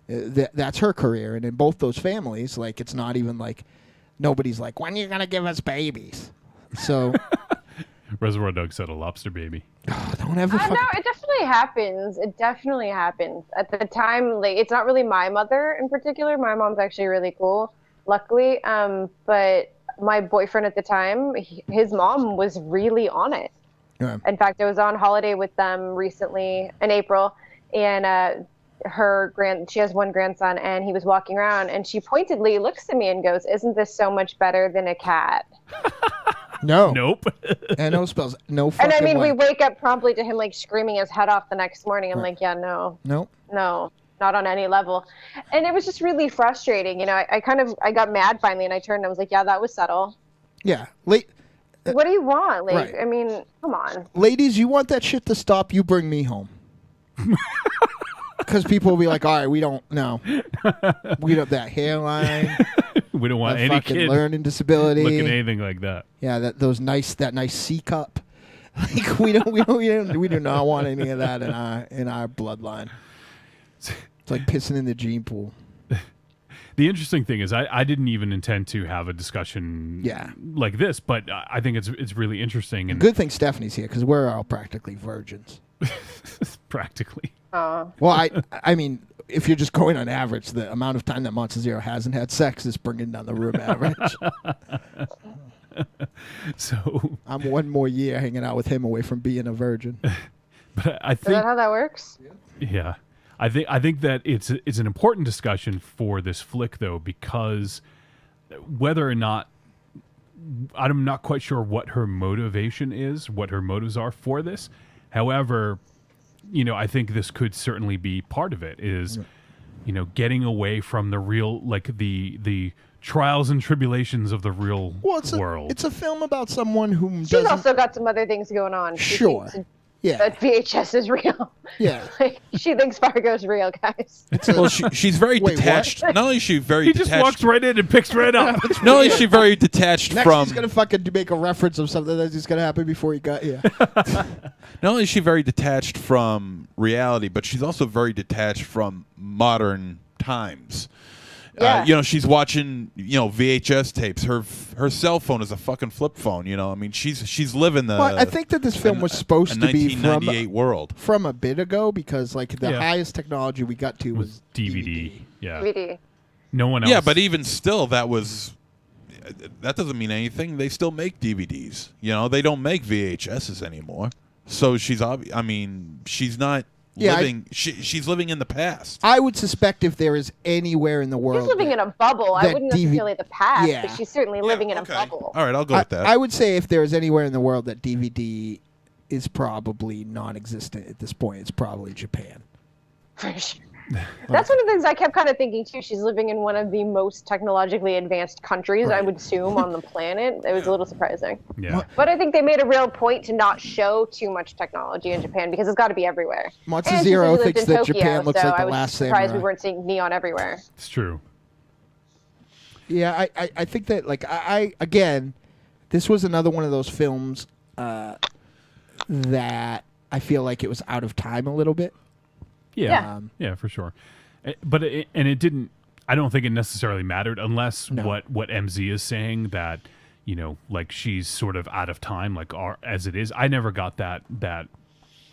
that's her career. And in both those families, like, it's not even like, nobody's like, when are you gonna give us babies? So Reservoir Dogs said a lobster baby. don't ever. No, it definitely happens. It definitely happens. At the time, like, it's not really my mother in particular. My mom's actually really cool, luckily. But my boyfriend at the time, his mom was really on it. Yeah. In fact, I was on holiday with them recently in April, and she has one grandson, and he was walking around, and she pointedly looks at me and goes, "Isn't this so much better than a cat?" No. Nope. And no spells. No fucking And I mean, way. we wake up promptly to him like screaming his head off the next morning. I'm like, yeah, no, Nope. no, not on any level. And it was just really frustrating. You know, I got mad finally, and I turned and I was like, yeah, that was subtle. Yeah. What do you want? Like, Right. I mean, come on. Ladies, you want that shit to stop? You bring me home. Because people will be like, all right, we don't know. We don't that hairline. We don't want that any fucking kid learning disability. looking anything like that. Yeah, that nice C cup. Like we do not want any of that in our bloodline. It's like pissing in the gene pool. The interesting thing is, I didn't even intend to have a discussion like this, but I think it's really interesting. And Good thing Stephanie's here because we're all practically virgins. Practically. Well, I mean, if you're just going on average, the amount of time that Monster Zero hasn't had sex is bringing down the room average. So I'm one more year hanging out with him away from being a virgin. But I Is think that how that works? Yeah, I think that it's an important discussion for this flick though, because whether or not I'm not quite sure what her motivation is, what her motives are for this. However, you know, I think this could certainly be part of it. Is you know, getting away from the real, like the trials and tribulations of the real world. It's a film about someone who She's doesn't. also got some other things going on. She Sure. thinks Yeah. that VHS is real. Yeah. Like, she thinks Fargo's real, guys. Well, she's very Wait, detached. what? Not only is she very He detached. just walks right in and picks right up. Not only is she very detached Next, from. he's gonna fucking make a reference of something that's just gonna happen before he got here. Not only is she very detached from reality, but she's also very detached from modern times. Yeah. You know, she's watching, you know, VHS tapes. Her cell phone is a fucking flip phone. You know, I mean, she's living the. Well, I think that this film was supposed to be from 1998 world. from a bit ago because like the Yeah. highest technology we got to was DVD. Yeah. DVD. No one else. Yeah, but even still, that doesn't mean anything. They still make DVDs. You know, they don't make VHSs anymore. So she's I mean, she's not Yeah, living. She's living in the past. I would suspect if there is anywhere in the world. She's living in a bubble. I that wouldn't DV necessarily the past, Yeah. but she's certainly living in a bubble. All right, I'll go with that. I would say if there is anywhere in the world that DVD is probably non-existent at this point, it's probably Japan. For sure. That's one of the things I kept kind of thinking too. She's living in one of the most technologically advanced countries, I would assume, on the planet. It was a little surprising. Yeah. But I think they made a real point to not show too much technology in Japan because it's got to be everywhere. Monster And she Zero lived thinks in that Tokyo, Japan looks so like the I was last surprised samurai. we weren't seeing neon everywhere. It's true. Yeah, I think that like I again, this was another one of those films that I feel like it was out of time a little bit. Yeah. Yeah, for sure. But it didn't. I don't think it necessarily mattered unless what MZ is saying that, you know, like she's sort of out of time, like as it is. I never got that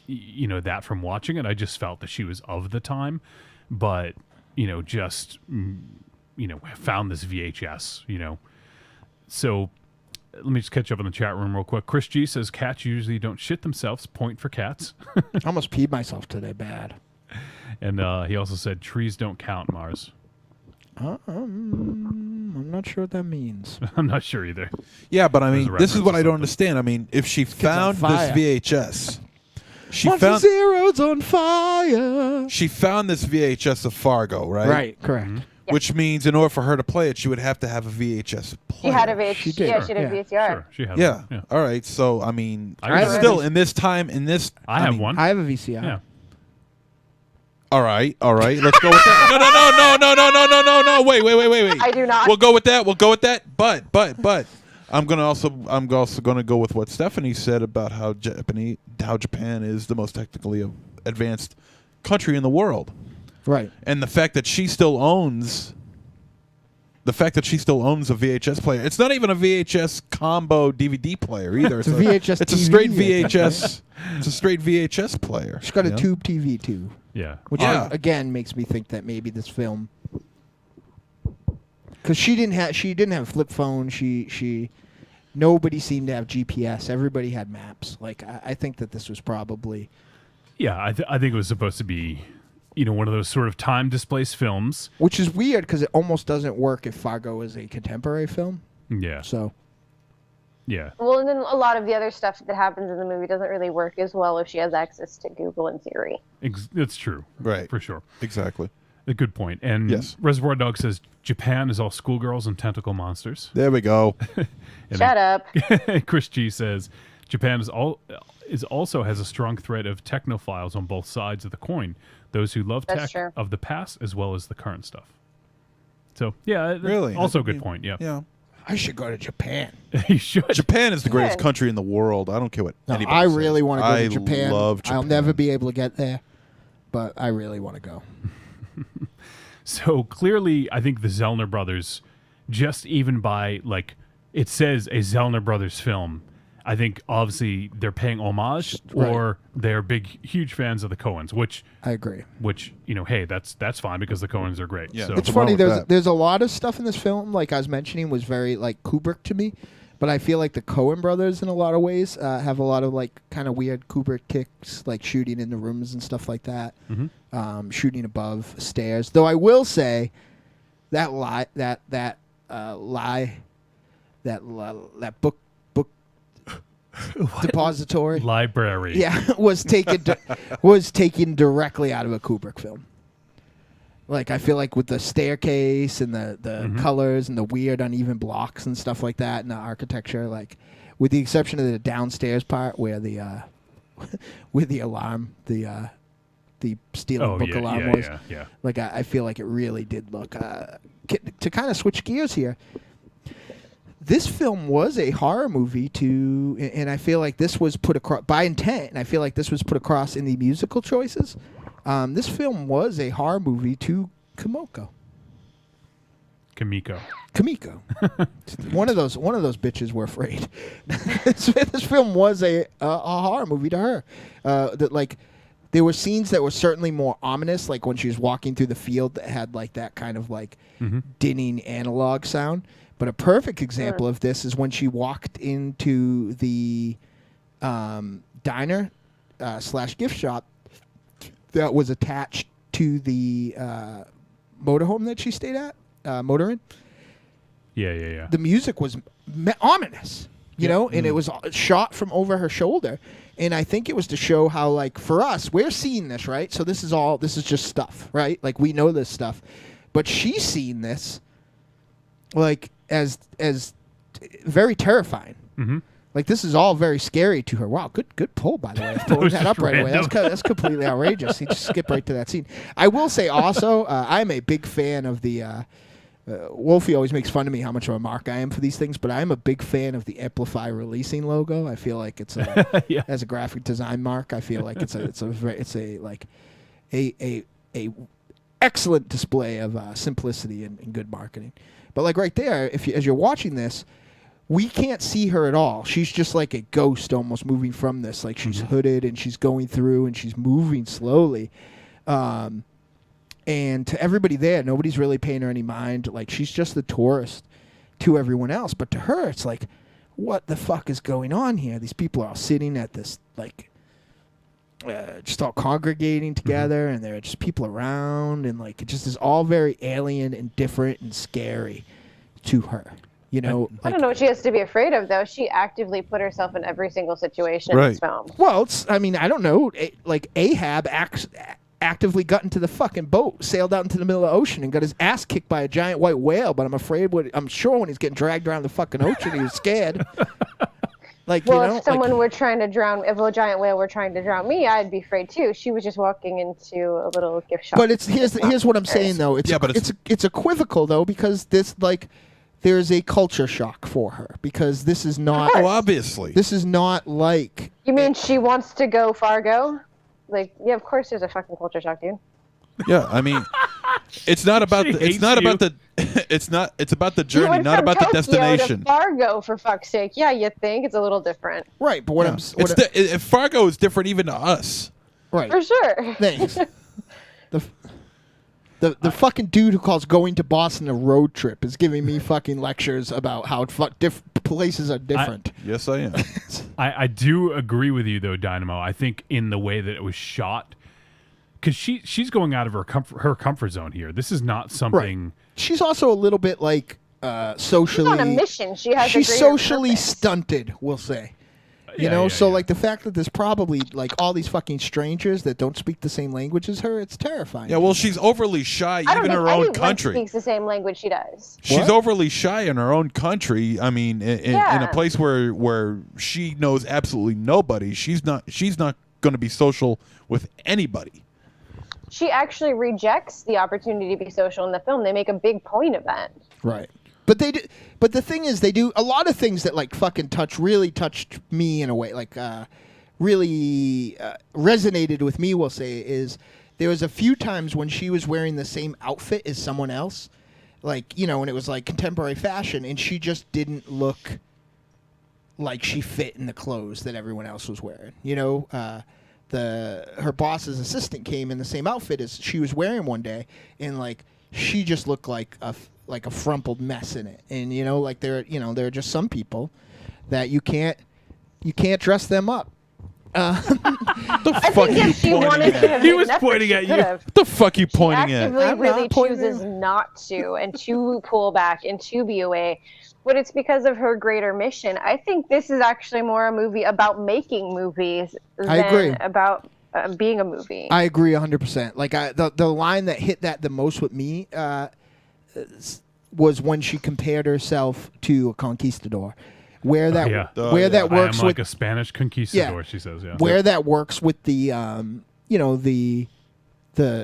you know, that from watching it. I just felt that she was of the time, but you know, just you know, found this VHS, you know. So let me just catch up on the chat room real quick. Chris G says cats usually don't shit themselves. Point for cats. I almost peed myself today, bad. And he also said trees don't count, Mars. I'm not sure what that means. I'm not sure either. Yeah, but I mean, There's a this is what reference I to don't understand. I mean, if she found this fire. VHS, Monster Zero's on fire. she found this VHS of Fargo, right? Right, correct. Which means in order for her to play it, she would have to have a VHS player. She had a VHS. She did. Yeah, she had a VCR. Sure, she had Yeah. one. Yeah. All right. So I mean, I have still one. in this time, in this, I have mean, one. I have a VCR. Yeah. All right. Let's go with that. No. Wait. I do not. We'll go with that. But I'm also gonna go with what Stephanie said about how Japan is the most technically advanced country in the world. Right. And the fact that she still owns the fact that she still owns a VHS player. It's not even a VHS combo DVD player either. It's a VHS It's a TV, straight I think, VHS. It's a straight VHS player. She's got a you know? tube TV too. Yeah. Which again makes me think that maybe this film, because she didn't have flip phone. Nobody seemed to have GPS. Everybody had maps. Like I think that this was probably. Yeah, I think it was supposed to be, one of those sort of time displaced films. Which is weird because it almost doesn't work if Fargo is a contemporary film. Yeah. So. Yeah. Well, and then a lot of the other stuff that happens in the movie doesn't really work as well if she has access to Google and Siri. That's true. Right. For sure. Exactly. A good point. And yes. Reservoir Dog says Japan is all schoolgirls and tentacle monsters. There we go. Shut up. Chris G says Japan also has a strong thread of technophiles on both sides of the coin. Those who love That's tech true. of the past as well as the current stuff. So, yeah. Really? Also a good point. Yeah. Yeah. I should go to Japan. You should. Japan is the greatest country in the world. I don't care what anybody I says. really want to go to I Japan. love Japan. I'll never be able to get there, but I really want to go. So clearly, I think the Zellner brothers, just even by it says a Zellner brothers film, I think obviously they're paying homage, or they're huge fans of the Coens, which I agree. Which hey, that's fine because the Coens are great. Yeah, so. It's funny. There's a lot of stuff in this film, like I was mentioning, was very Kubrick to me, but I feel like the Coen brothers in a lot of ways have a lot of kind of weird Kubrick kicks, like shooting in the rooms and stuff like that, shooting above stairs. Though I will say that book depository library, was taken directly out of a Kubrick film. Like I feel like with the staircase and the colors and the weird uneven blocks and stuff like that and the architecture, like with the exception of the downstairs part where the with the alarm, the stealing book alarm was. Yeah. Like I feel like it really did look to kind of switch gears here. This film was a horror movie and I feel like this was put across by intent, and I feel like this was put across in the musical choices. This film was a horror movie to Kumiko. one of those bitches were afraid. This film was a horror movie to her. There were scenes that were certainly more ominous, like when she was walking through the field that had that kind of dinning analog sound. But a perfect example of this is when she walked into the diner / gift shop that was attached to the motorhome that she stayed at, motoring. Yeah. The music was ominous, and it was shot from over her shoulder. And I think it was to show how, for us, we're seeing this, right? So this is just stuff, right? We know this stuff. But she's seen this, as very terrifying. Mm-hmm. This is all very scary to her. Wow, good pull, by the way. Pulling that up right away. That's completely outrageous. He just skipped right to that scene. I will say also, I'm a big fan of the... Wolfie always makes fun of me how much of a mark I am for these things, but I'm a big fan of the Amplify Releasing logo. I feel like it's as a graphic design mark. I feel like it's a excellent display of simplicity and good marketing. But right there, as you're watching this, we can't see her at all. She's just like a ghost almost moving from this. She's hooded and she's going through and she's moving slowly. And to everybody there, nobody's really paying her any mind. She's just the tourist to everyone else. But to her, it's what the fuck is going on here? These people are all sitting at this, just all congregating together, and there are just people around, and it just is all very alien and different and scary to her. I don't know what she has to be afraid of, though. She actively put herself in every single situation in this film. Well, I don't know. Ahab actively got into the fucking boat, sailed out into the middle of the ocean, and got his ass kicked by a giant white whale. But I'm sure when he's getting dragged around the fucking ocean, he was scared. If someone were trying to drown, if a giant whale were trying to drown me, I'd be afraid too. She was just walking into a little gift shop. But here's what I'm saying though. It's equivocal though, because this there's a culture shock for her, because this is not. Oh, obviously. This is not like. You mean she wants to go Fargo? Of course there's a fucking culture shock, dude. Yeah, I mean, It's not about She the. It's hates not you. about the. It's not. It's about the You journey, went not from about the Tokyo destination. to Fargo, for fuck's sake. Yeah, you think it's a little different. Right, but what Yeah. I'm It's the, Fargo is different even to us. right. For sure. Thanks. The fucking dude who calls going to Boston a road trip is giving me fucking lectures about how places are different. Yes, I am. I do agree with you though, Dynamo. I think in the way that it was shot, because she's going out of her comfort zone here. This is not something. She's also a little bit like socially. She's on a mission. She has. She's a greater socially purpose. stunted, we'll say. You Yeah, know, yeah, so yeah. like the fact that there's probably like all these fucking strangers that don't speak the same language as her, it's terrifying. Yeah, well, she's overly shy I don't even in think her own anyone country. speaks the same language she does. She's overly shy in her own country. I mean, in a place where she knows absolutely nobody, she's not going to be social with anybody. She actually rejects the opportunity to be social in the film. They make a big point of that. Right. But they do. But the thing is, they do a lot of things that like fucking really touched me in a way, like really resonated with me. We'll say is there was a few times when she was wearing the same outfit as someone else, like and it was like contemporary fashion, and she just didn't look like she fit in the clothes that everyone else was wearing. Her boss's assistant came in the same outfit as she was wearing one day, and like she just looked like a frumpled mess in it. And like there are just some people that you can't dress them up. The I fuck think you if she pointing wanted at? to have He made was an effort, pointing she at you. could have. What the fuck you pointing She at? actively I'm really not pointing chooses not to and to pull back and to be away. But it's because of her greater mission. I think this is actually more a movie about making movies I agree. than about being a movie. I agree 100%. Like the line that hit that the most with me was when she compared herself to a conquistador, where that that works I am like with a Spanish conquistador. She says, yeah. where that works with the the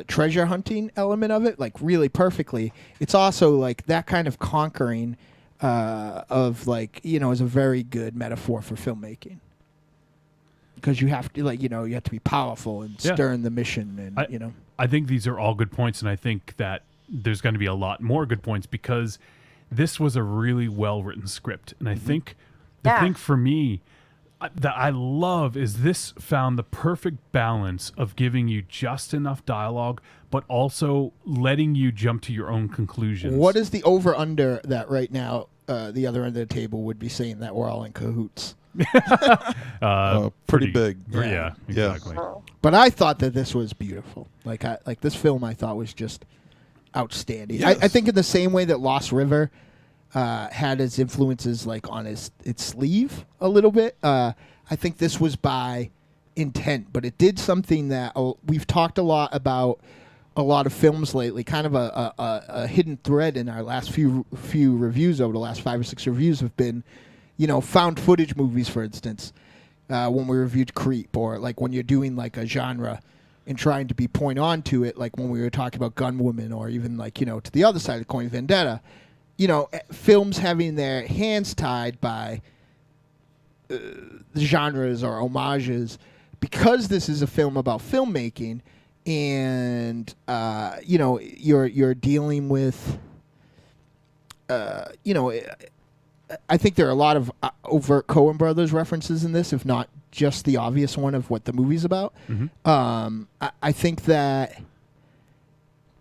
treasure hunting element of it, like really perfectly. It's also like that kind of conquering of like is a very good metaphor for filmmaking. Because you have to you have to be powerful and stern the mission, and I think these are all good points, and I think that there's going to be a lot more good points because this was a really well written script, and I think the thing for me that I love is this found the perfect balance of giving you just enough dialogue, but also letting you jump to your own conclusions. What is the over under that right now? The other end of the table would be saying that we're all in cahoots. Pretty big. Yeah, exactly. But I thought that this was beautiful. Like this film, I thought was just outstanding. Yes. I think in the same way that Lost River had its influences like on its sleeve a little bit. I think this was by intent, but it did something that we've talked a lot about. A lot of films lately, kind of a hidden thread in our last few reviews over the last 5 or 6 reviews have been, found footage movies, for instance, when we reviewed Creep, or like when you're doing like a genre and trying to be point on to it, like when we were talking about Gunwoman, or even like to the other side of the coin, Vendetta. Films having their hands tied by genres or homages, because this is a film about filmmaking. And you're dealing with I think there are a lot of overt Coen Brothers references in this, if not just the obvious one of what the movie's about. I think that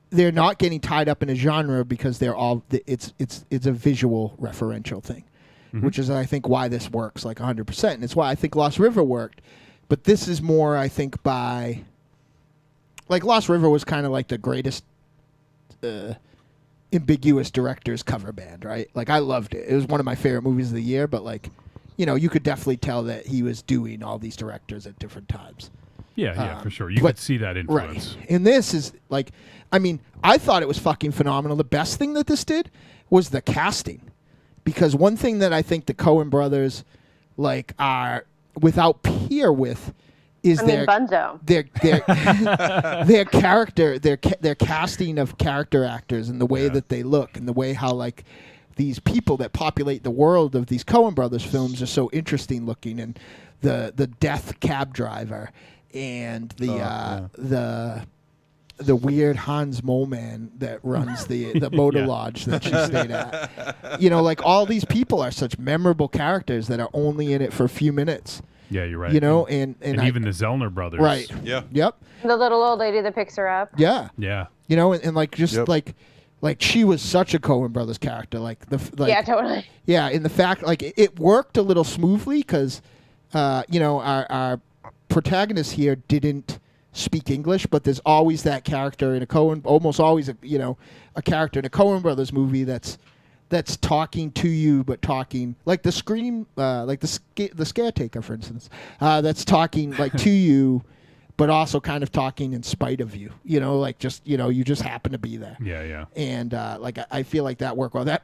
they're not getting tied up in a genre because they're all it's a visual referential thing, which is I think why this works like 100%, and it's why I think Lost River worked. But this is more, I think, by like Lost River was kind of like the greatest ambiguous director's cover band, right? Like I loved it. It was one of my favorite movies of the year, but like, you could definitely tell that he was doing all these directors at different times. Yeah, for sure. You could see that influence. Right. And this is like, I thought it was fucking phenomenal. The best thing that this did was the casting. Because one thing that I think the Coen brothers like are without peer with is Bunzo. their character, their casting of character actors, and the way that they look, and the way how like these people that populate the world of these Coen Brothers films are so interesting looking, and the death cab driver, and the the weird Hans Moleman that runs the motor lodge that she stayed at. You know, like all these people are such memorable characters that are only in it for a few minutes. Yeah, you're right. You know, and even the Zellner brothers. Right. Yeah. Yep. The little old lady that picks her up. Yeah. Yeah. You know, and like just like she was such a Coen Brothers character. Like yeah, totally. Yeah, in the fact like it worked a little smoothly because, you know, our protagonist here didn't speak English, but there's always that character in a almost always a character in a Coen Brothers movie that's talking to you, but talking like the Scream, like the Scaretaker, for instance, that's talking like to you, but also kind of talking in spite of you. You know, like just you just happen to be there. Yeah, yeah. And like I feel like that worked well.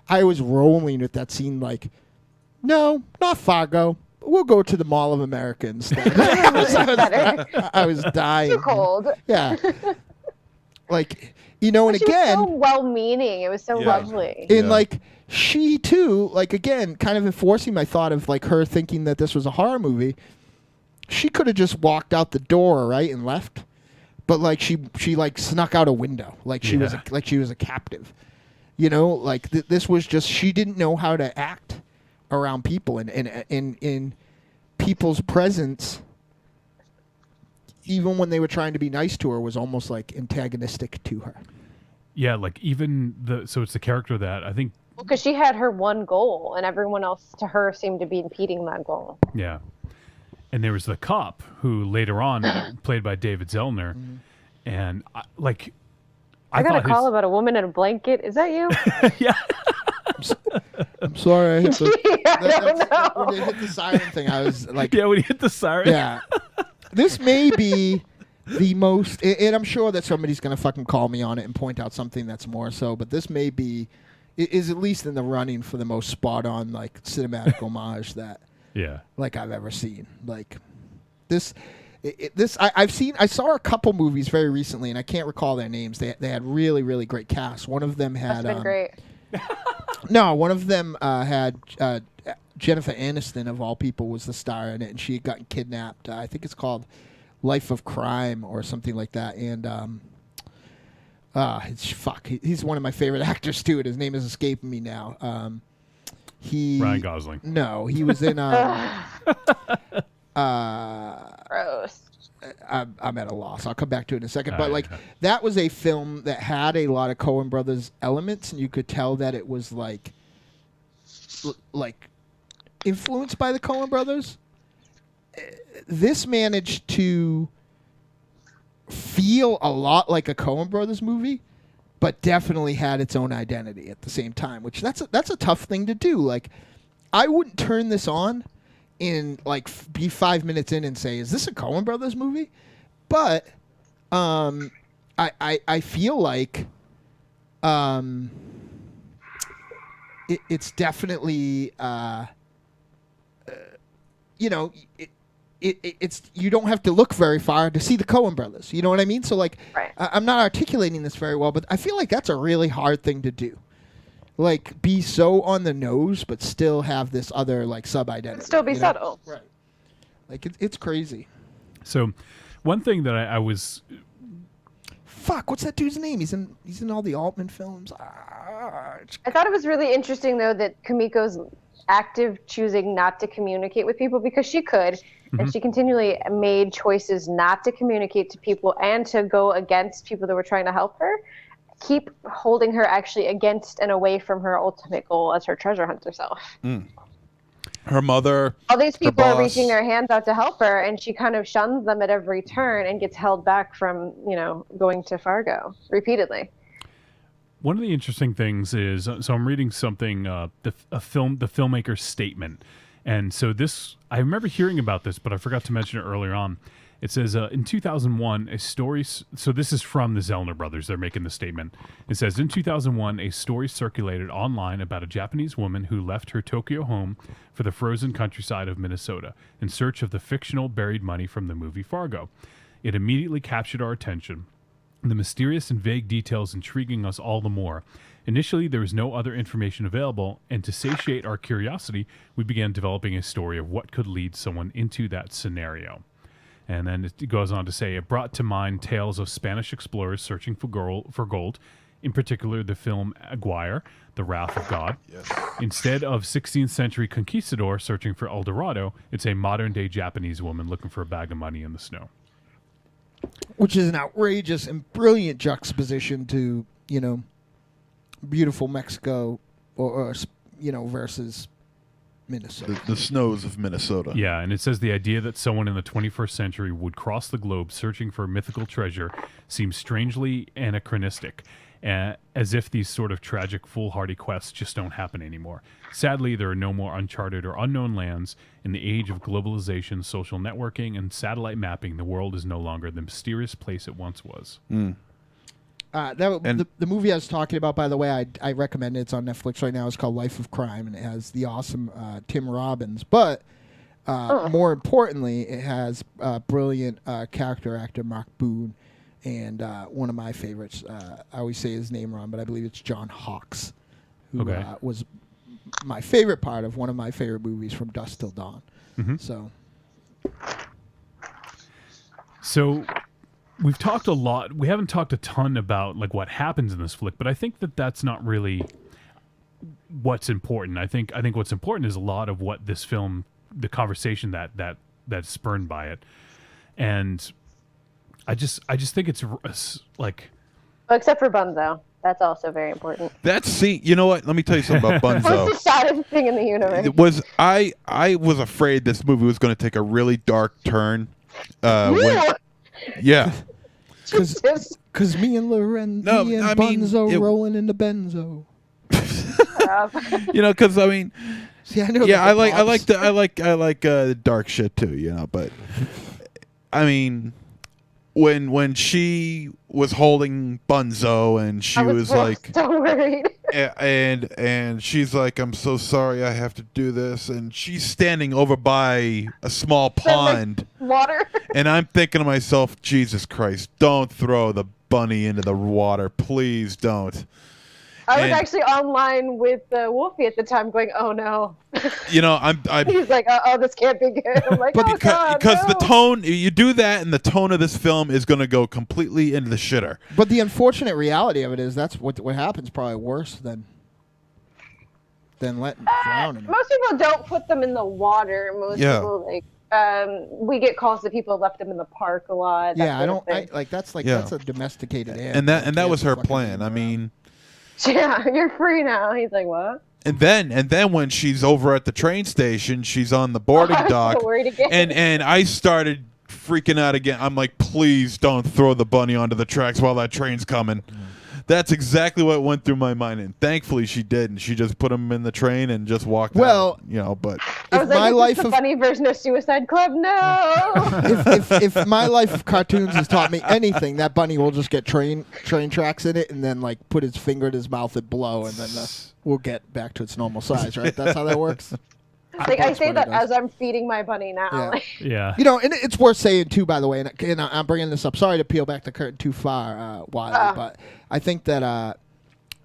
I was rolling with that scene. Like, no, not Fargo. We'll go to the Mall of America instead. I was dying. Too cold. Yeah. Like, you know, and she again, was so well-meaning. It was so lovely. And like she too, like again, kind of enforcing my thought of like her thinking that this was a horror movie. She could have just walked out the door, right, and left, but like she like snuck out a window, like she was a captive. You know, like this was just she didn't know how to act around people and in people's presence. Even when they were trying to be nice to her, was almost like antagonistic to her. Yeah, like even so it's the character that I think. Because she had her one goal, and everyone else to her seemed to be impeding that goal. Yeah, and there was the cop who later on played by David Zellner, and I got a call about a woman in a blanket. Is that you? Yeah. I'm sorry. I hit the, when you hit the siren thing, I was like, yeah, when you hit the siren. Yeah. This may be the most, and I'm sure that somebody's going to fucking call me on it and point out something that's more so, but this may be, is at least in the running for the most spot on, like, cinematic homage that, like, I've ever seen. Like, I saw a couple movies very recently, and I can't recall their names. They had really, really great casts. One of them had. That's been great. No, one of them had Jennifer Aniston, of all people, was the star in it, and she had gotten kidnapped. I think it's called Life of Crime or something like that. And he's one of my favorite actors too. And his name is escaping me now. Ryan Gosling. No, he was in. Gross. I'm at a loss. I'll come back to it in a second. But like that was a film that had a lot of Coen Brothers elements, and you could tell that it was like influenced by the Coen Brothers. This managed to feel a lot like a Coen Brothers movie, but definitely had its own identity at the same time, which that's a tough thing to do. Like, I wouldn't turn this on and like be 5 minutes in and say, "Is this a Coen Brothers movie?" But I feel like it's definitely it's you don't have to look very far to see the Coen Brothers. You know what I mean? So like, I'm not articulating this very well, but I feel like that's a really hard thing to do. Like, be so on the nose, but still have this other like sub identity. Still be subtle. Right. Like it's crazy. So, one thing that I was. Fuck, what's that dude's name? He's in all the Altman films. I thought it was really interesting though that Kumiko's active choosing not to communicate with people, because she could, and she continually made choices not to communicate to people and to go against people that were trying to help her, keep holding her actually against and away from her ultimate goal as her treasure hunter self. Her mother. All these people are boss. reaching their hands out to help her, and she kind of shuns them at every turn and gets held back from, going to Fargo repeatedly. One of the interesting things is, so I'm reading something, the filmmaker's statement. And so this, I remember hearing about this, but I forgot to mention it earlier on. It says, in 2001, a story, so this is from the Zellner Brothers, they're making the statement. It says, in 2001, a story circulated online about a Japanese woman who left her Tokyo home for the frozen countryside of Minnesota in search of the fictional buried money from the movie Fargo. It immediately captured our attention, the mysterious and vague details intriguing us all the more. Initially, there was no other information available, and to satiate our curiosity, we began developing a story of what could lead someone into that scenario. And then it goes on to say, it brought to mind tales of Spanish explorers searching for gold, in particular the film Aguirre, The Wrath of God. Yes. Instead of 16th century conquistador searching for El Dorado, it's a modern-day Japanese woman looking for a bag of money in the snow. Which is an outrageous and brilliant juxtaposition to, beautiful Mexico or versus Minnesota. The snows of Minnesota. Yeah, and it says the idea that someone in the 21st century would cross the globe searching for mythical treasure seems strangely anachronistic, as if these sort of tragic, foolhardy quests just don't happen anymore. Sadly, there are no more uncharted or unknown lands. In the age of globalization, social networking, and satellite mapping, the world is no longer the mysterious place it once was. The movie I was talking about, by the way, I recommend it. It's on Netflix right now. It's called Life of Crime, and it has the awesome Tim Robbins. But more importantly, it has brilliant character actor Mark Boone, and one of my favorites. I always say his name wrong, but I believe it's John Hawkes, who was my favorite part of one of my favorite movies, From Dusk Till Dawn. Mm-hmm. So we've talked a lot. We haven't talked a ton about like what happens in this flick, but I think that that's not really what's important. I think what's important is a lot of what this film, the conversation that's spurned by it, and I just think it's like. Well, except for Bunzo. That's also very important. You know what? Let me tell you something about Bunzo. That's the saddest thing in the universe. I was afraid this movie was going to take a really dark turn. Yeah. Because me and Bunzo rolling in the benzo. Because I mean, see, I know. Yeah, I like the dark shit too. But I mean, when she was holding Bunzo and she was like, so worried. and she's like, I'm so sorry I have to do this, and she's standing over by a small pond, water, and I'm thinking to myself, Jesus Christ, don't throw the bunny into the water, please don't. I was actually online with Wolfie at the time going, oh no. He's like, oh, this can't be good. I'm like, because the tone, you do that and the tone of this film is going to go completely into the shitter. But the unfortunate reality of it is that's what happens probably worse than letting drown in it. Most people don't put them in the water. Most people we get calls that people left them in the park a lot. That's a domesticated animal. And that was her plan. I mean, yeah, you're free now. He's like, what? And then when she's over at the train station, she's on the boarding dock, and I started freaking out again. I'm like, please don't throw the bunny onto the tracks while that train's coming. That's exactly what went through my mind, and thankfully she didn't. She just put him in the train and just walked out. But I was like, the funny version of Suicide Club? No. if my life of cartoons has taught me anything, that bunny will just get train tracks in it and then like put his finger in his mouth and blow, and then we'll get back to its normal size. Right? That's how that works. I say that as I'm feeding my bunny now. Yeah. And it's worth saying too, by the way, and I'm bringing this up. Sorry to peel back the curtain too far, Wiley, but I think that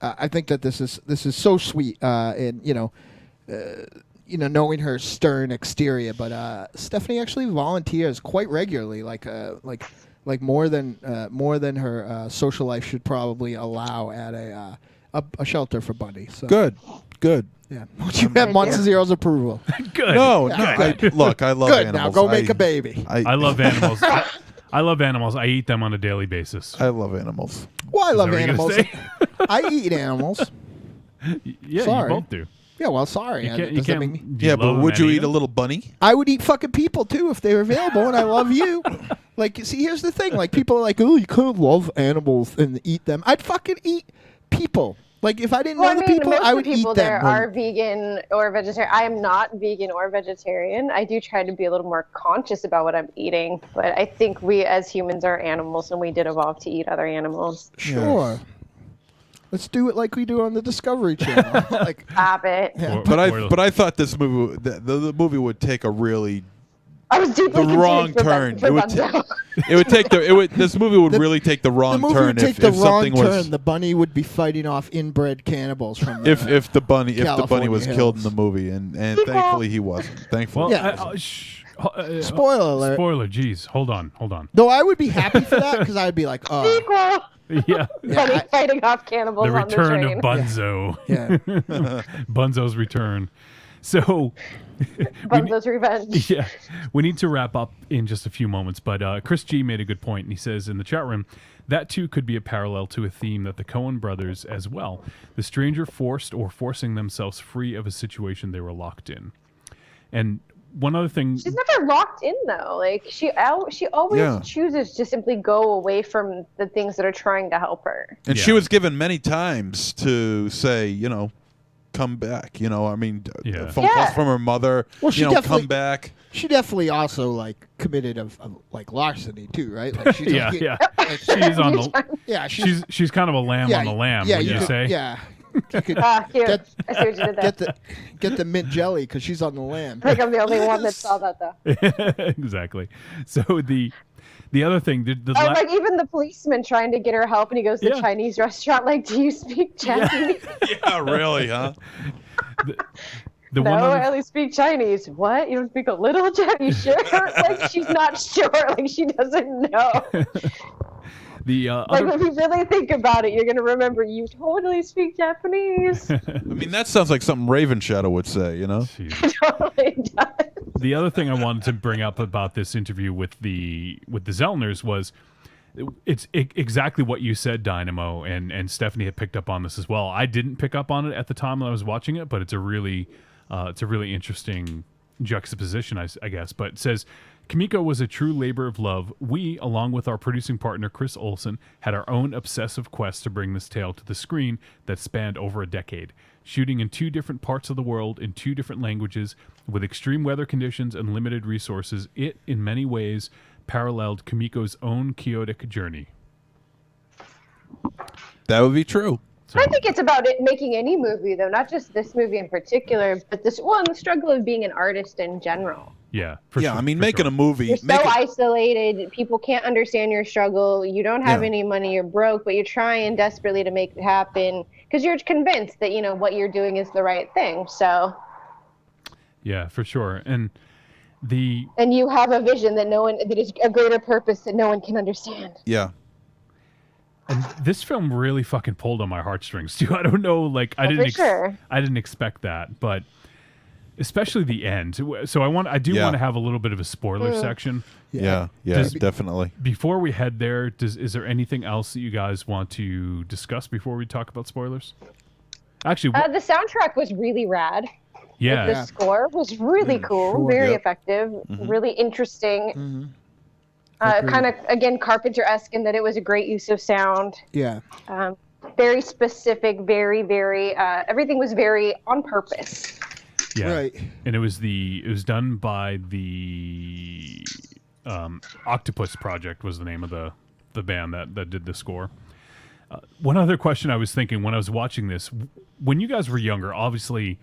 this is so sweet, and knowing her stern exterior, but Stephanie actually volunteers quite regularly, like more than her social life should probably allow at a shelter for bunnies. So. Good. Yeah. You have Monster Zero's approval. Good. No. I love animals. Now go make a baby. I love animals. I love animals. I eat them on a daily basis. I love animals. Well, I love animals. I eat animals. Yeah, sorry. You both do. Yeah, well, sorry. You can't, yeah, but would you eat a little bunny? I would eat fucking people, too, if they were available, and I love you. Like, see, here's the thing. Like, people are like, oh, you can't love animals and eat them. I'd fucking eat people. Like, if I didn't know the people, I would eat them. Most people there are vegan or vegetarian. I am not vegan or vegetarian. I do try to be a little more conscious about what I'm eating, but I think we as humans are animals, and we did evolve to eat other animals. Sure. Yeah. Let's do it like we do on the Discovery Channel. Stop it. Yeah. But I thought this movie, the movie would take a really wrong turn. This movie would really take the wrong turn if something was. The bunny would be fighting off inbred cannibals from if the bunny was Hills. killed in the movie, and thankfully he wasn't. Thankfully, Spoiler alert. Spoiler, geez. Hold on. Though I would be happy for that because I'd be like, oh. Sequel. Yeah. Bunny fighting off cannibals The on the return train. of Bunzo. Yeah. Bunzo's return. So Bunzo's revenge. yeah, we need to wrap up in just a few moments, but Chris G made a good point, and he says in the chat room, that too could be a parallel to a theme that the Coen brothers as well. The stranger forced or forcing themselves free of a situation they were locked in. And one other thing... She's never locked in, though. Like, she always chooses to simply go away from the things that are trying to help her. And she was given many times to say, come back. I mean, phone calls from her mother, Well, she come back. She definitely also like committed of like larceny too, right? Like she's Yeah. Like, She's on the... yeah, she's kind of a lamb on the lamb, yeah, would you say? Yeah. You could Cute. I see what you did there. get the mint jelly because she's on the lamb. I think I'm the only one that saw that, though. Exactly. So the other thing... like even the policeman trying to get her help, and he goes to the Chinese restaurant, like, do you speak Chinese? Yeah, really, huh? No, I only speak Chinese. What? You don't speak a little Chinese? You sure? Like, she's not sure. Like, she doesn't know. Like, if you really think about it, you're going to remember you totally speak Japanese. I mean, that sounds like something Ravenshadow would say, It totally does. The other thing I wanted to bring up about this interview with the Zellners was it's exactly what you said, Dynamo, and Stephanie had picked up on this as well. I didn't pick up on it at the time when I was watching it, but it's a really interesting juxtaposition, I guess. But it says, Kumiko was a true labor of love. We, along with our producing partner Chris Olsen, had our own obsessive quest to bring this tale to the screen that spanned over a decade. Shooting in 2 different parts of the world in 2 different languages with extreme weather conditions and limited resources, it, in many ways, paralleled Kumiko's own chaotic journey. That would be true. I think it's about it making any movie, though, not just this movie in particular, but the struggle of being an artist in general. Yeah, I mean, making a movie. You're so isolated. People can't understand your struggle. You don't have any money. You're broke, but you're trying desperately to make it happen because you're convinced that, what you're doing is the right thing. So. Yeah, for sure. And you have a vision that is a greater purpose that no one can understand. Yeah. And this film really fucking pulled on my heartstrings too. I don't know, like I didn't expect that, but especially the end. So I do want to have a little bit of a spoiler section. Yeah, definitely. Before we head there, is there anything else that you guys want to discuss before we talk about spoilers? Actually, the soundtrack was really rad. Yeah, the score was really cool, very effective, really interesting. Kind of, again, Carpenter-esque in that it was a great use of sound. Yeah. Very specific, very, very, everything was very on purpose. Yeah. Right. And it was done by the Octopus Project was the name of the band that did the score. One other question I was thinking when I was watching this, when you guys were younger, obviously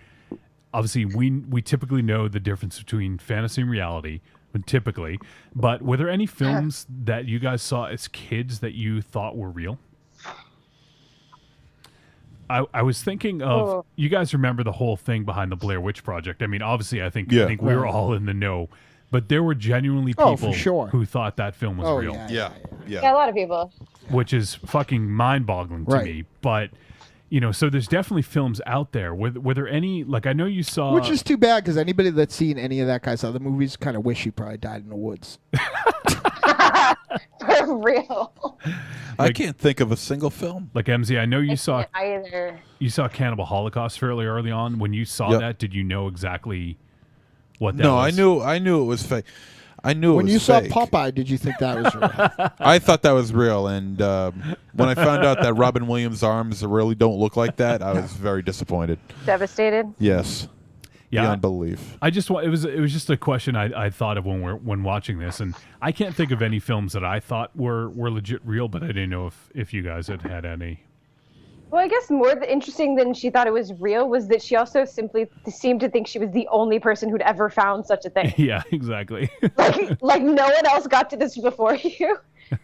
we typically know the difference between fantasy and reality. Typically, but were there any films that you guys saw as kids that you thought were real? I was thinking of, you guys remember the whole thing behind the Blair Witch Project. I mean, obviously, I think we were all in the know, but there were genuinely people who thought that film was real. Yeah, a lot of people. Which is fucking mind-boggling to me, but... so there's definitely films out there. Were there any, like I know you saw... Which is too bad, because anybody that's seen any of that guy's other movies kind of wish he probably died in the woods. For real. I can't think of a single film. Like MZ, I know you saw... either. You saw Cannibal Holocaust fairly early on. When you saw that, did you know exactly what that was? No, I knew it was fake. I knew it was When you saw fake. Popeye, did you think that was real? I thought that was real, and when I found out that Robin Williams' arms really don't look like that, I was very disappointed. Devastated? Yes. Yeah, beyond belief. I just it was just a question I thought of when watching this, and I can't think of any films that I thought were legit real, but I didn't know if you guys had any. Well, I guess more interesting than she thought it was real was that she also simply seemed to think she was the only person who'd ever found such a thing. Yeah, exactly. like no one else got to this before you.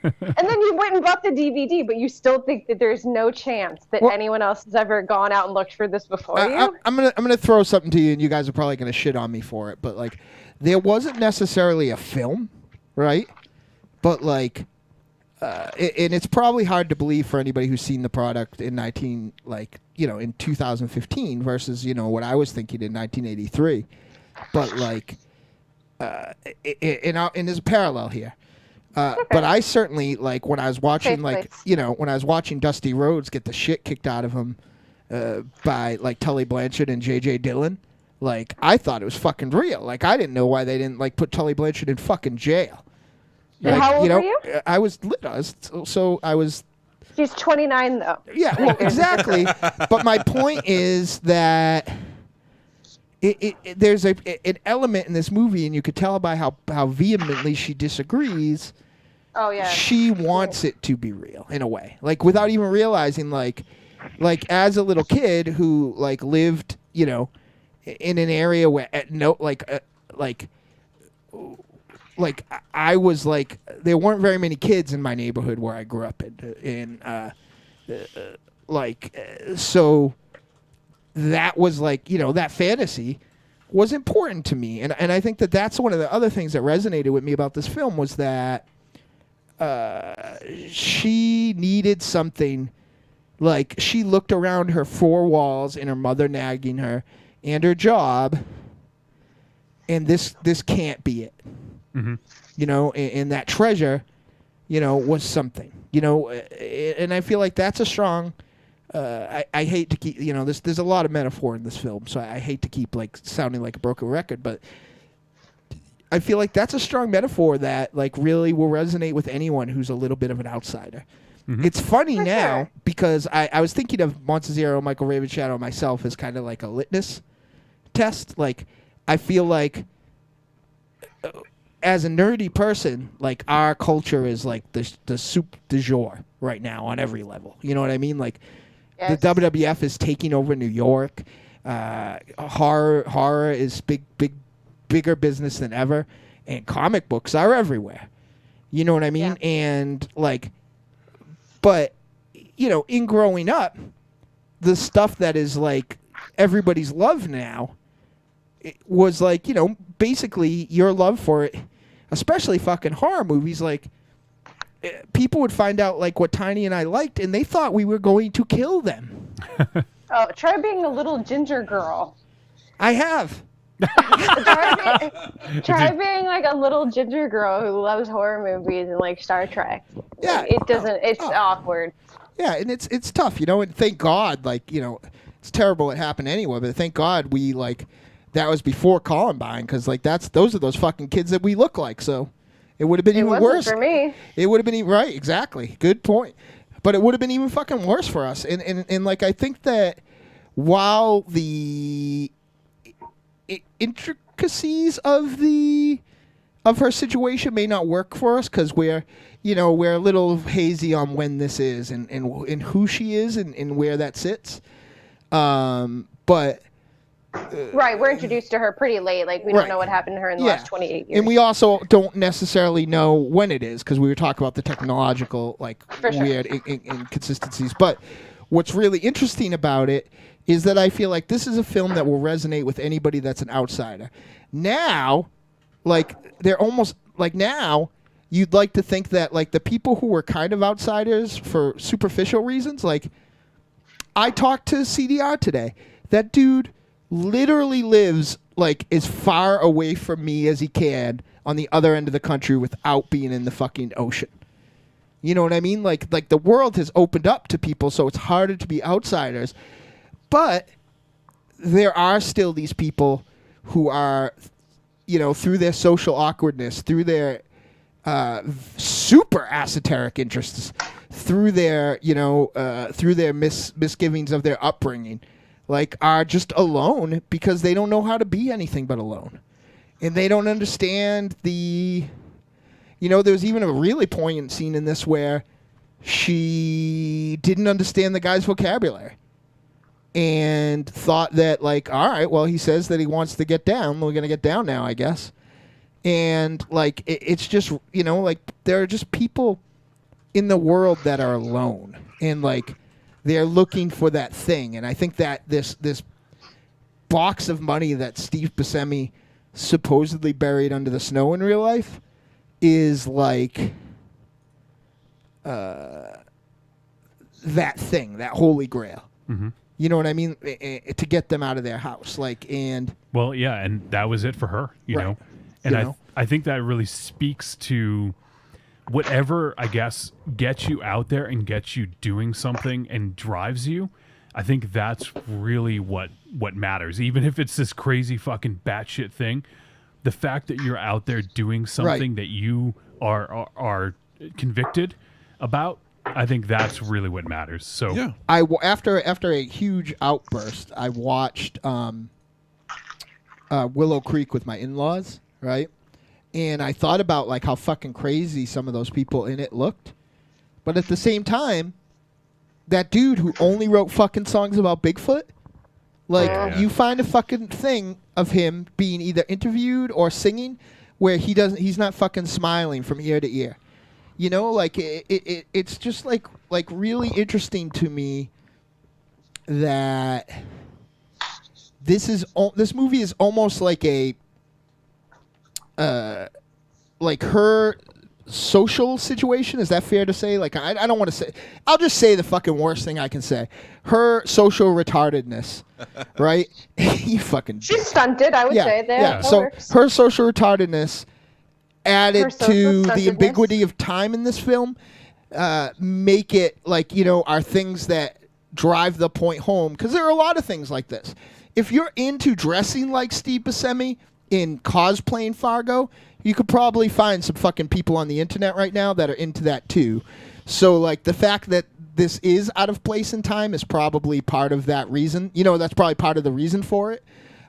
And then you went and bought the DVD, but you still think that there's no chance that anyone else has ever gone out and looked for this before you? I'm gonna throw something to you, and you guys are probably gonna shit on me for it, but like there wasn't necessarily a film, right? But like, and it's probably hard to believe for anybody who's seen the product in in 2015 versus what I was thinking in 1983. But like, and there's a parallel here. But I certainly like when I was watching when I was watching Dusty Rhodes get the shit kicked out of him by like Tully Blanchard and J.J. Dillon. Like, I thought it was fucking real. Like, I didn't know why they didn't like put Tully Blanchard in fucking jail. Like, how old were you? I was so I was. She's 29 though. Yeah, well, exactly. But my point is that there's an element in this movie, and you could tell by how vehemently she disagrees. Oh yeah. She wants it to be real in a way, like without even realizing, like as a little kid who like lived, in an area where I was like, there weren't very many kids in my neighborhood where I grew up in, so that was like, that fantasy was important to me. And I think that's one of the other things that resonated with me about this film was that she needed something, like she looked around her four walls and her mother nagging her and her job, and this can't be it. Mm-hmm. And that treasure, was something, and I feel like that's a strong, I hate to keep, there's a lot of metaphor in this film, so I hate to keep like sounding like a broken record, but I feel like that's a strong metaphor that like really will resonate with anyone who's a little bit of an outsider. Mm-hmm. It's funny now because I was thinking of Monster Zero, Michael Ravenshadow, myself as kind of like a litmus test. Like, I feel like as a nerdy person, like our culture is like the soup du jour right now on every level. You know what I mean? Like the WWF is taking over New York. Horror is bigger business than ever, and comic books are everywhere. You know what I mean? Yeah. And like, but in growing up, the stuff that is like everybody's love now, it was like, basically your love for it, especially fucking horror movies. Like, people would find out like what Tiny and I liked, and they thought we were going to kill them. Oh, try being a little ginger girl. I have. try being like a little ginger girl who loves horror movies and like Star Trek. Yeah, it doesn't. It's awkward. Yeah, and it's tough, and thank God, like it's terrible it happened anyway. But thank God we like that was before Columbine, because like those are those fucking kids that we look like. So it would have been even worse for me. It would have been right, exactly. Good point. But it would have been even fucking worse for us. And like I think that while the intricacies of her situation may not work for us because we're a little hazy on when this is and who she is and where that sits. But right, we're introduced to her pretty late. Like we don't know what happened to her in the last 28 years. And we also don't necessarily know when it is because we were talking about the technological weird inconsistencies. But what's really interesting about it is that I feel like this is a film that will resonate with anybody that's an outsider. Now, like, they're almost, like, now, you'd like to think that, like, the people who were kind of outsiders for superficial reasons, like, I talked to CDR today. That dude literally lives, like, as far away from me as he can on the other end of the country without being in the fucking ocean. You know what I mean? Like the world has opened up to people, so it's harder to be outsiders. But there are still these people who are, through their social awkwardness, through their super esoteric interests, through their, through their misgivings of their upbringing, like are just alone because they don't know how to be anything but alone. And they don't understand there was even a really poignant scene in this where she didn't understand the guy's vocabulary. And thought that, like, all right, well, he says that he wants to get down. We're going to get down now, I guess. And, like, it's just, like, there are just people in the world that are alone. And, like, they're looking for that thing. And I think that this box of money that Steve Buscemi supposedly buried under the snow in real life is like that thing, that holy grail. Mm-hmm. You know what I mean? To get them out of their house, and that was it for her, you know. And I think that really speaks to whatever, I guess, gets you out there and gets you doing something and drives you. I think that's really what matters. Even if it's this crazy fucking batshit thing, the fact that you're out there doing something that you are convicted about, I think that's really what matters. So after a huge outburst, I watched Willow Creek with my in-laws, right? And I thought about like how fucking crazy some of those people in it looked. But at the same time, that dude who only wrote fucking songs about Bigfoot, you find a fucking thing of him being either interviewed or singing where he's not fucking smiling from ear to ear. You know, like it's just like really interesting to me that this movie is almost like a like her social situation. Is that fair to say? Like I don't want to say. I'll just say the fucking worst thing I can say. Her social retardedness, right? You fucking. She's stunted. I would say that. Yeah. So her social retardedness added to the ambiguity of time in this film, make it like, you know, are things that drive the point home. Because there are a lot of things like this. If you're into dressing like Steve Buscemi in cosplaying Fargo, you could probably find some fucking people on the internet right now that are into that too. So like the fact that this is out of place in time is probably part of that reason. You know, that's probably part of the reason for it.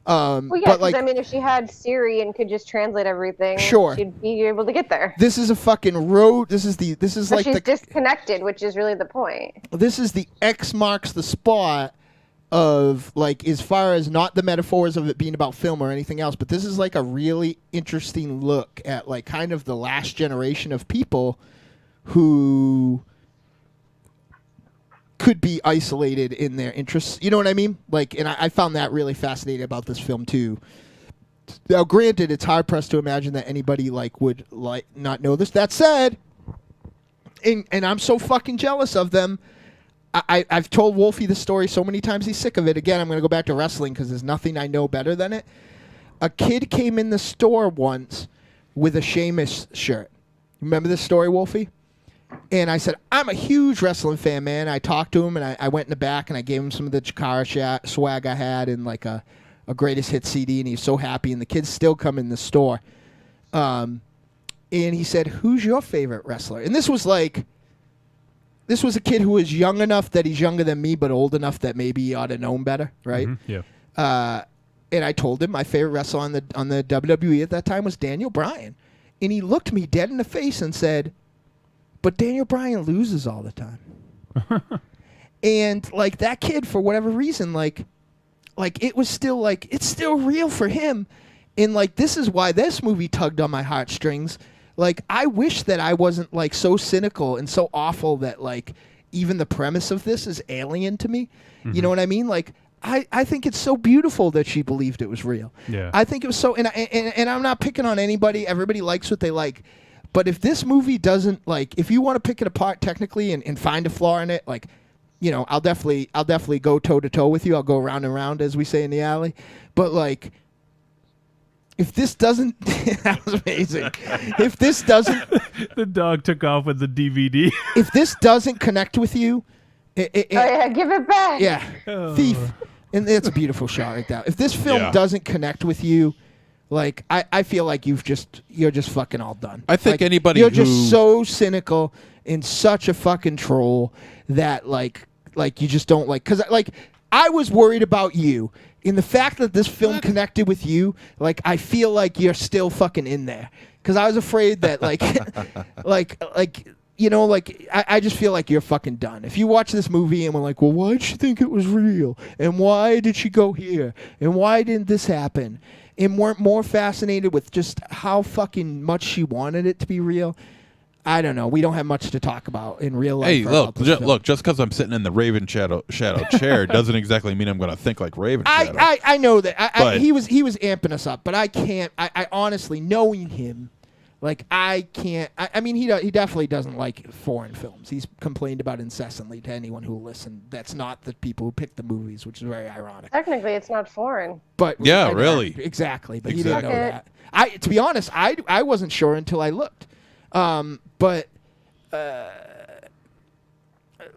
Well, yeah, but like, I mean, if she had Siri and could just translate everything, sure, she'd be able to get there. This is a fucking road. This is but like she's disconnected, which is really the point. This is the X marks the spot of like, as far as not the metaphors of it being about film or anything else, but this is like a really interesting look at like kind of the last generation of people who could be isolated in their interests. You know what I mean? Like, and I found that really fascinating about this film too. Now, granted, it's hard pressed to imagine that anybody like would like not know this. That said, and I'm so fucking jealous of them. I've told Wolfie the story so many times he's sick of it. Again, I'm going to go back to wrestling because there's nothing I know better than it. A kid came in the store once with a Sheamus shirt. Remember this story, Wolfie? And I said, I'm a huge wrestling fan, man. I talked to him, and I went in the back, and I gave him some of the Chikara swag I had and like a greatest hit CD, and he was so happy. And the kids still come in the store. And he said, who's your favorite wrestler? And this was a kid who was young enough that he's younger than me, but old enough that maybe he ought to know him better, right? Mm-hmm. Yeah. And I told him my favorite wrestler on the WWE at that time was Daniel Bryan. And he looked me dead in the face and said, but Daniel Bryan loses all the time. And like that kid, for whatever reason, like it was still like, it's still real for him. And like, this is why this movie tugged on my heartstrings. Like, I wish that I wasn't like so cynical and so awful that like even the premise of this is alien to me. Mm-hmm. You know what I mean? Like, I think it's so beautiful that she believed it was real. Yeah. I think it was so, and I'm not picking on anybody. Everybody likes what they like. But if this movie doesn't, like, if you want to pick it apart technically and find a flaw in it, like, you know, I'll definitely go toe to toe with you. I'll go round and round, as we say in the alley. But like, if this doesn't, that was amazing. If this doesn't, the dog took off with the DVD. If this doesn't connect with you, oh yeah, give it back. Yeah, thief, and it's a beautiful shot right there. If this film doesn't connect with you, like I feel like you're just fucking all done. I think like, anybody you're just so cynical and such a fucking troll that like you just don't like, because like I was worried about you. In the fact that this film connected with you, like I feel like you're still fucking in there, because I was afraid that like like you know, like I just feel like you're fucking done. If you watch this movie and we're like, well, why did she think it was real, and why did she go here, and why didn't this happen, and weren't more fascinated with just how fucking much she wanted it to be real, I don't know. We don't have much to talk about in real life. Hey, about this film. look! Just because I'm sitting in the Ravenshadow chair doesn't exactly mean I'm going to think like Ravenshadow. I know that. But- he was amping us up, but I can't. I honestly, knowing him, like I can't. I mean, he definitely doesn't like foreign films. He's complained about incessantly to anyone who will listen. That's not the people who pick the movies, which is very ironic. Technically, it's not foreign. But Yeah, really. exactly. But Exactly. he didn't know that. To be honest, I wasn't sure until I looked. But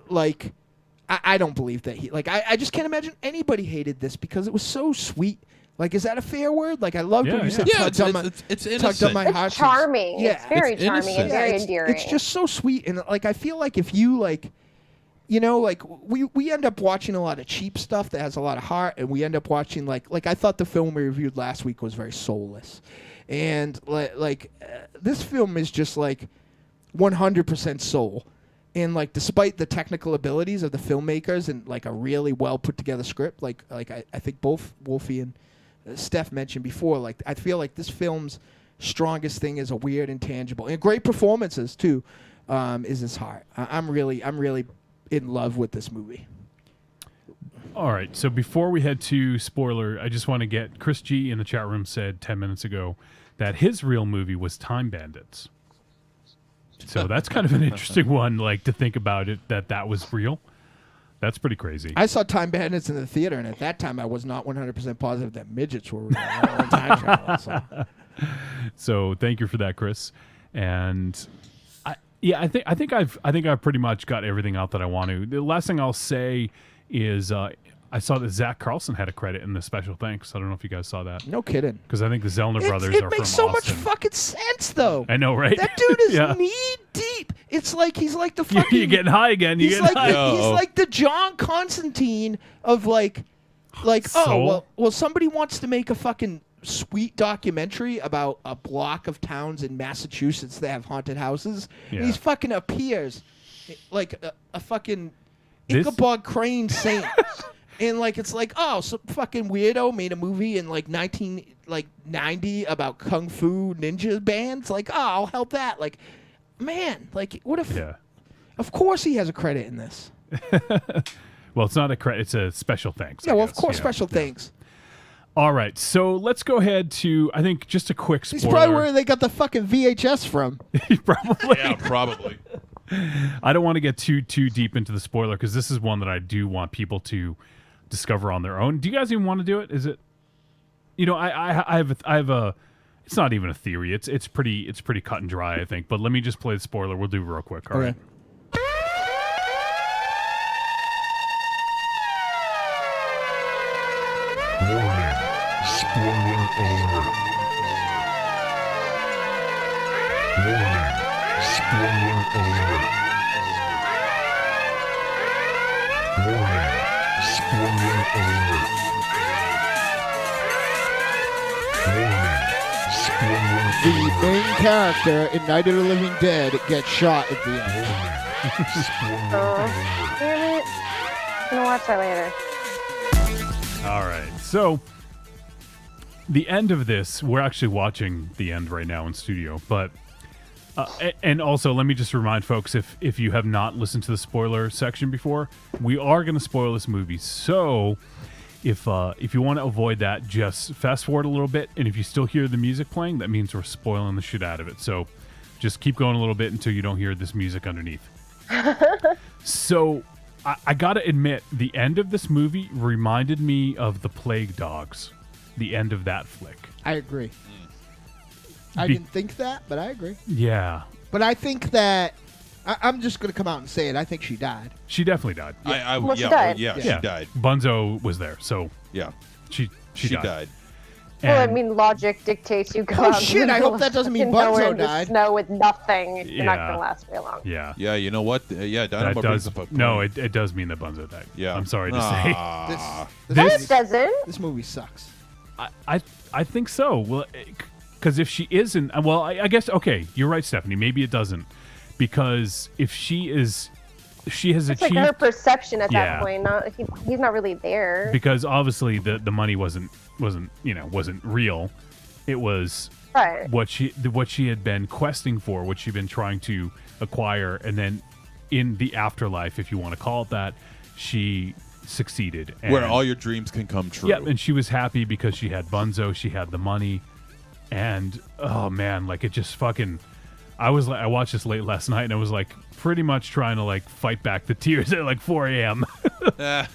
like, I don't believe that he like. I just can't imagine anybody hated this because it was so sweet. Like, is that a fair word? Like, I loved when you said tugged on my it's tugged on my It's heart. charming. Yeah, It's very it's charming and innocent. very it's, endearing. it's just so sweet, and like I feel like if you like, you know, like we end up watching a lot of cheap stuff that has a lot of heart, and we end up watching like I thought the film we reviewed last week was very soulless, and this film is just like 100% soul. And like, despite the technical abilities of the filmmakers and like a really well put together script, like I think both Wolfie and Steph mentioned before, like I feel like this film's strongest thing is a weird intangible and great performances too. Is his heart. I'm really in love with this movie. All right, so before we head to spoiler, I just want to get Chris G in the chat room said 10 minutes ago that his real movie was Time Bandits. So that's kind of an interesting one, like to think about it, that was real. That's pretty crazy. I saw Time Bandits in the theater, and at that time I was not 100% positive that midgets were real. Time travel, so thank you for that, Chris. And I think I've pretty much got everything out that I want to. The last thing I'll say is I saw that Zach Carlson had a credit in the special thanks. I don't know if you guys saw that. No kidding. Because I think the Zellner Brothers it are makes from so much Austin. fucking sense, though. I know, right? That dude is Yeah. knee deep. It's like he's like the fucking. You're getting high again. He's like the John Constantine of like Soul? well somebody wants to make a fucking sweet documentary about a block of towns in Massachusetts that have haunted houses. Yeah. And he fucking appears like a fucking This- Ichabod Crane saint. And like it's like, oh, some fucking weirdo made a movie in like 1990 about kung fu ninja bands. Like, oh, I'll help that. Like, man, like what if? Yeah. Of course he has a credit in this. Well, it's not a credit. It's a special thanks. Yeah, I well, guess. of course, Yeah. special thanks. All right, so let's go ahead to, I think, just a quick spoiler. He's probably where they got the fucking VHS from. Probably. Yeah, probably. I don't want to get too deep into the spoiler because this is one that I do want people to discover on their own. Do you guys even want to do it? Is it? You know, I have a. It's not even a theory. It's pretty cut and dry, I think. But let me just play the spoiler. We'll do it real quick. All right. Warning. Spoiler alert. Warning. Spoiler alert. Warning. Spoiler alert. Warning. Spoiler The alert. main character in Night of the Living Dead gets shot at the end. Damn it. I'm gonna watch that later. All right. So the end of this, we're actually watching the end right now in studio, but and also let me just remind folks, if you have not listened to the spoiler section before, we are going to spoil this movie. So if you want to avoid that, just fast forward a little bit, and if you still hear the music playing, that means we're spoiling the shit out of it. So just keep going a little bit until you don't hear this music underneath. So I gotta admit, the end of this movie reminded me of The Plague Dogs, the end of that flick. I agree. I didn't think that, but I agree. Yeah. But I think that I'm just going to come out and say it. I think she died. She definitely died. Well, she died. She died. Bunzo was there, so Yeah. she died. Well, I And- mean, logic dictates you go Oh, out shit, in I the hope that doesn't mean fucking nowhere Bunzo in the died. snow with nothing. You're not Yeah. gonna last very long. Yeah. Yeah, you know what? Yeah, That Dynamo does. brings up a No, point. it does mean that Bunzo died. Yeah. I'm sorry to Ah. No, it doesn't. say. This movie sucks. I think so. Well, because if she isn't, well, I guess okay. You're right, Stephanie. Maybe it doesn't, because if she is, she has It's achieved. like her perception at Yeah. that point. Not he's not really there. Because obviously the money wasn't real. It was Right. what she had been questing for, what she'd been trying to acquire, and then in the afterlife, if you want to call it that, she succeeded. And, Where all your dreams can come true. Yeah, and she was happy because she had Bunzo, she had the money, and oh man, like it just fucking. I watched this late last night, and I was like pretty much trying to like fight back the tears at like 4 a.m. I'm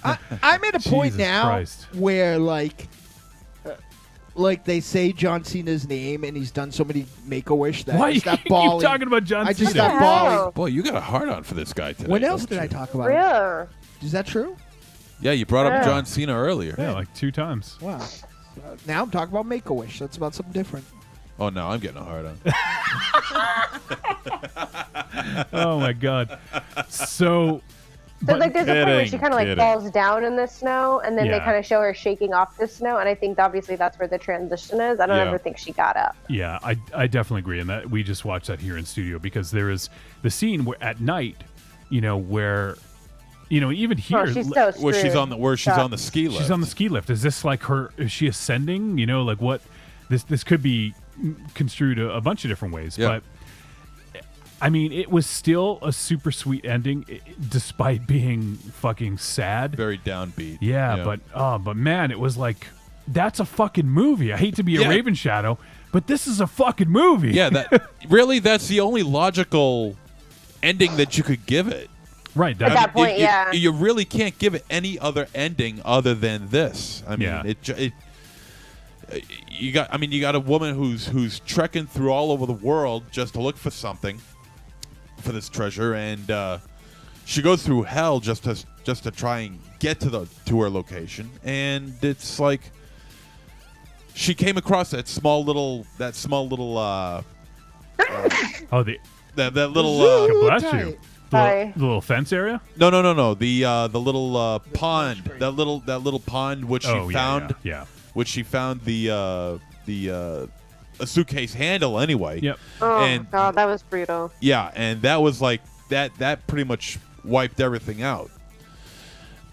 at a point Jesus now Christ. where like they say John Cena's name, and he's done so many Make-A-Wish that Why I you just stop keep bawling. talking about John I just Cena? stop bawling. Boy, you got a hard on for this guy today. When else don't did I you? talk about it? Yeah. Is that true? Yeah, you brought up Yeah. John Cena earlier. Yeah, like 2 times. Wow. Now I'm talking about Make-A-Wish. That's about something different. Oh, no, I'm getting a hard on. Oh my god. So So like there's a point where she Kidding, kind of like kidding. falls down in the snow, and then they Yeah. kind of show her shaking off the snow, and I think obviously that's where the transition is. I don't Yeah. ever think she got up. yeah, I definitely agree, and that we just watched that here in studio because there is the scene where at night, where even here Oh, she's so Where she's screwed. on the ski lift. she's on the ski lift. Is this like her? Is she ascending? Like what? This could be construed a bunch of different ways, Yeah. but I mean, it was still a super sweet ending, despite being fucking sad. Very downbeat. Yeah, but man, it was like that's a fucking movie. I hate to be a Yeah. Ravenshadow, but this is a fucking movie. Yeah, that's the only logical ending that you could give it. right. At that point, you, yeah. you really can't give it any other ending other than this. I mean, Yeah. you got a woman who's trekking through all over the world just to look for something, for this treasure, and she goes through hell just to try and get to her location, and it's like she came across that small little oh, the that little God bless you. tight. Sorry. The little fence area. no the little pond, that little pond which Oh, she yeah, found yeah. which she found a suitcase handle anyway. Yep. Oh And- god, that was brutal. Yeah, and that was like that pretty much wiped everything out.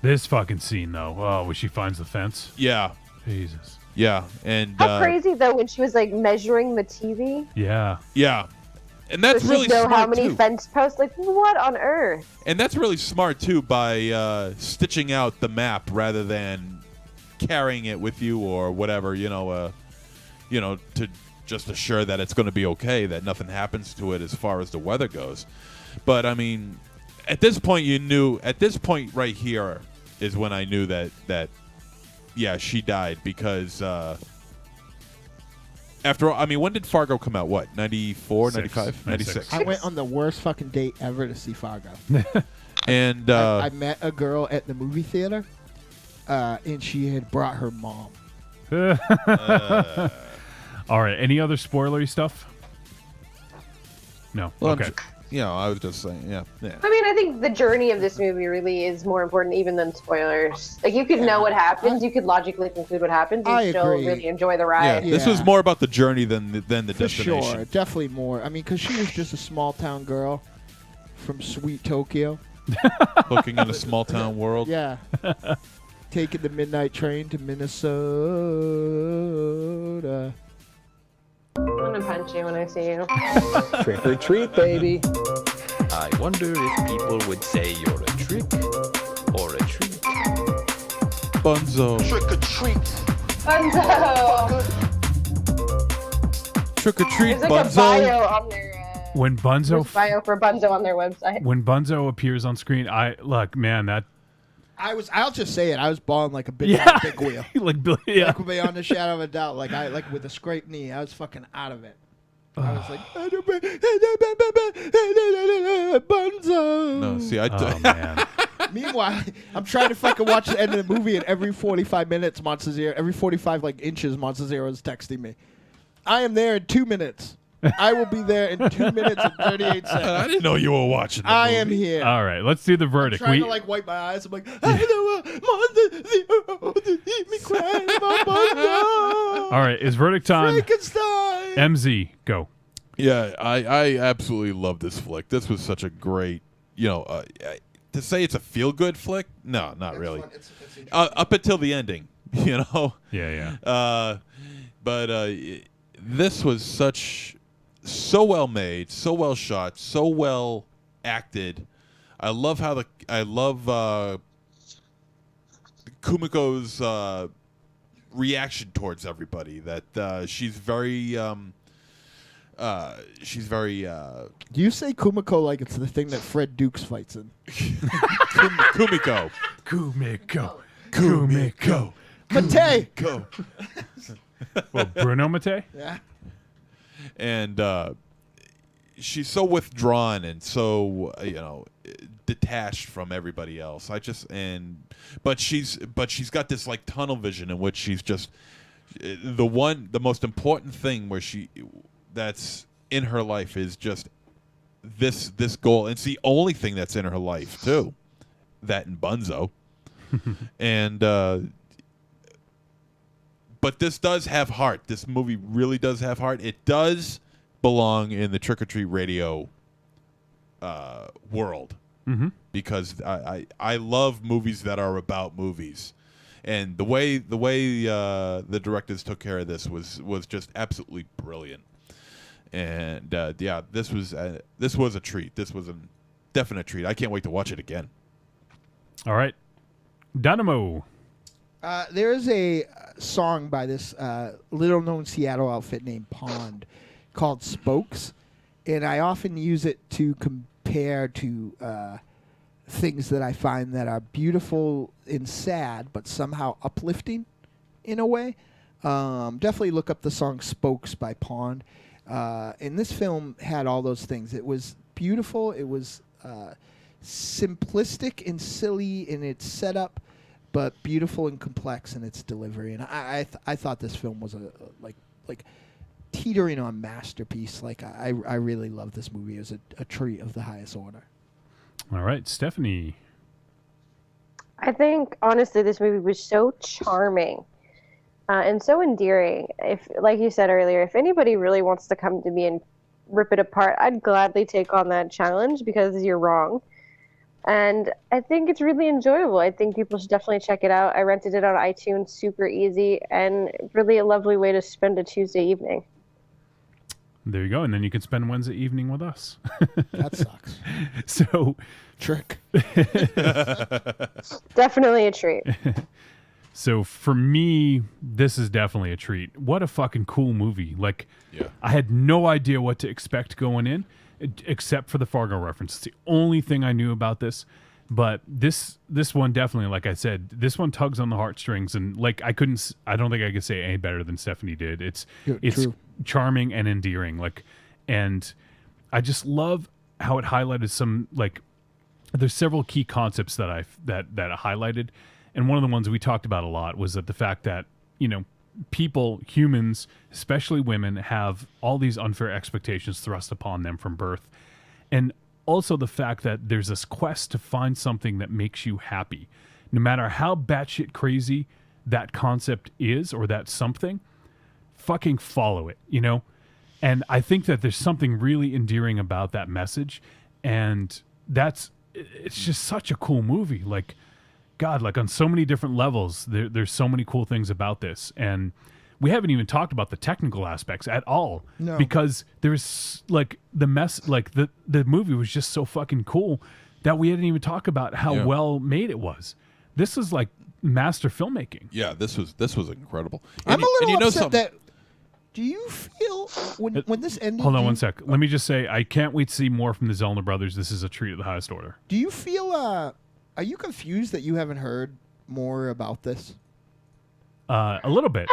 This fucking scene though. Oh, when she finds the fence. Yeah, Jesus. yeah, and How crazy though when she was like measuring the TV. Yeah. yeah, and that's So really she'd know smart how many too. fence posts. Like what on earth? And that's really smart too by stitching out the map rather than carrying it with you or whatever. To just assure that it's going to be okay, that nothing happens to it as far as the weather goes. But I mean, at this point, you knew. At this point, right here is when I knew that yeah, she died because. After all, I mean, when did Fargo come out? What, 94, 95, 96? I went on the worst fucking date ever to see Fargo. And I met a girl at the movie theater, and she had brought her mom. All right. Any other spoilery stuff? No. well, okay. I was just saying, yeah. I mean, I think the journey of this movie really is more important even than spoilers. Like you could know what happens, you could logically conclude what happens, and I still agree. really enjoy the Yeah, ride. this was more about the journey than the For destination. sure, definitely more. I mean, because she was just a small town girl from sweet Tokyo. Looking in a small town world. Yeah. Taking the midnight train to Minnesota. I'm gonna punch you when I see you. Trick or treat, baby. I wonder if people would say you're a trick or a treat. Bunzo. Trick or treat. Bunzo! Trick or treat, There's like a bio on their When Bunzo there's bio for Bunzo on their website. when Bunzo appears on screen, I'll just say it. I was balling like a big, Yeah. big wheel. like yeah. Like beyond a shadow of a doubt. Like with a scraped knee. I was fucking out of it. I was like, Bunzo. No, see, Oh man. Meanwhile, I'm trying to fucking watch the end of the movie, and every 45 minutes, Monster Zero, every 45 inches, Monster Zero is texting me. I am there in 2 minutes. I will be there in 2 minutes and 38 seconds. I didn't know you were watching. The I movie. am here. All right, let's do the verdict. Trying to wipe my eyes. I'm like, I know Monster Zero to keep me crying about Bunzo. All right, is verdict time? Frankenstein. MZ, go. Yeah, I absolutely love this flick. This was such a great, to say it's a feel good flick. No, not really. Up until the ending, Yeah, yeah. But this was so well made, so well shot, so well acted. I love Kumiko's reaction towards everybody. That she's very Do you say Kumiko like it's the thing that Fred Dukes fights in? Kumiko. Mate! Well, Bruno Mate? Yeah. And she's so withdrawn and so detached from everybody else. But she's got this like tunnel vision in which she's just the most important thing that's in her life is just this goal. And it's the only thing that's in her life too. That and Bunzo. And but this does have heart. This movie really does have heart. It does belong in the Trick or Treat Radio world. Mm-hmm. Because I love movies that are about movies. And the way the directors took care of this was just absolutely brilliant. And this was a treat. This was a definite treat. I can't wait to watch it again. All right, Dynamo. There is a song by this little-known Seattle outfit named Pond called Spokes, and I often use it to compare to things that I find that are beautiful and sad, but somehow uplifting in a way. Definitely look up the song Spokes by Pond. And this film had all those things. It was beautiful. It was simplistic and silly in its setup, but beautiful and complex in its delivery. And I thought this film was like teetering on masterpiece. Like I really love this movie. It was a treat of the highest order. All right, Stephanie. I think honestly, this movie was so charming. And so endearing. If, like you said earlier, if anybody really wants to come to me and rip it apart, I'd gladly take on that challenge because you're wrong. And I think it's really enjoyable. I think people should definitely check it out. I rented it on iTunes, super easy, and really a lovely way to spend a Tuesday evening. There you go. And then you can spend Wednesday evening with us. That sucks. So, trick. Definitely a treat. So for me, this is definitely a treat. What a fucking cool movie. Like, I had no idea what to expect going in, except for the Fargo reference. It's the only thing I knew about this. But this one definitely, like I said, this one tugs on the heartstrings. And like, I don't think I could say any better than Stephanie did. It's true. Charming and endearing. Like, and I just love how it highlighted some, like, there's several key concepts that I highlighted. And one of the ones we talked about a lot was that the fact that, people, humans, especially women, have all these unfair expectations thrust upon them from birth. And also the fact that there's this quest to find something that makes you happy. No matter how batshit crazy that concept is or that something, fucking follow it, And I think that there's something really endearing about that message. And it's just such a cool movie. Like, God, like on so many different levels, there's so many cool things about this. And we haven't even talked about the technical aspects at all. No. Because there's like the movie was just so fucking cool that we didn't even talk about how well made it was. This is like master filmmaking. Yeah, this was incredible. I'm a little upset that. Do you feel when this ended? Hold on one sec. Let me just say, I can't wait to see more from the Zellner Brothers. This is a treat of the highest order. Do you feel? Are you confused that you haven't heard more about this? A little bit.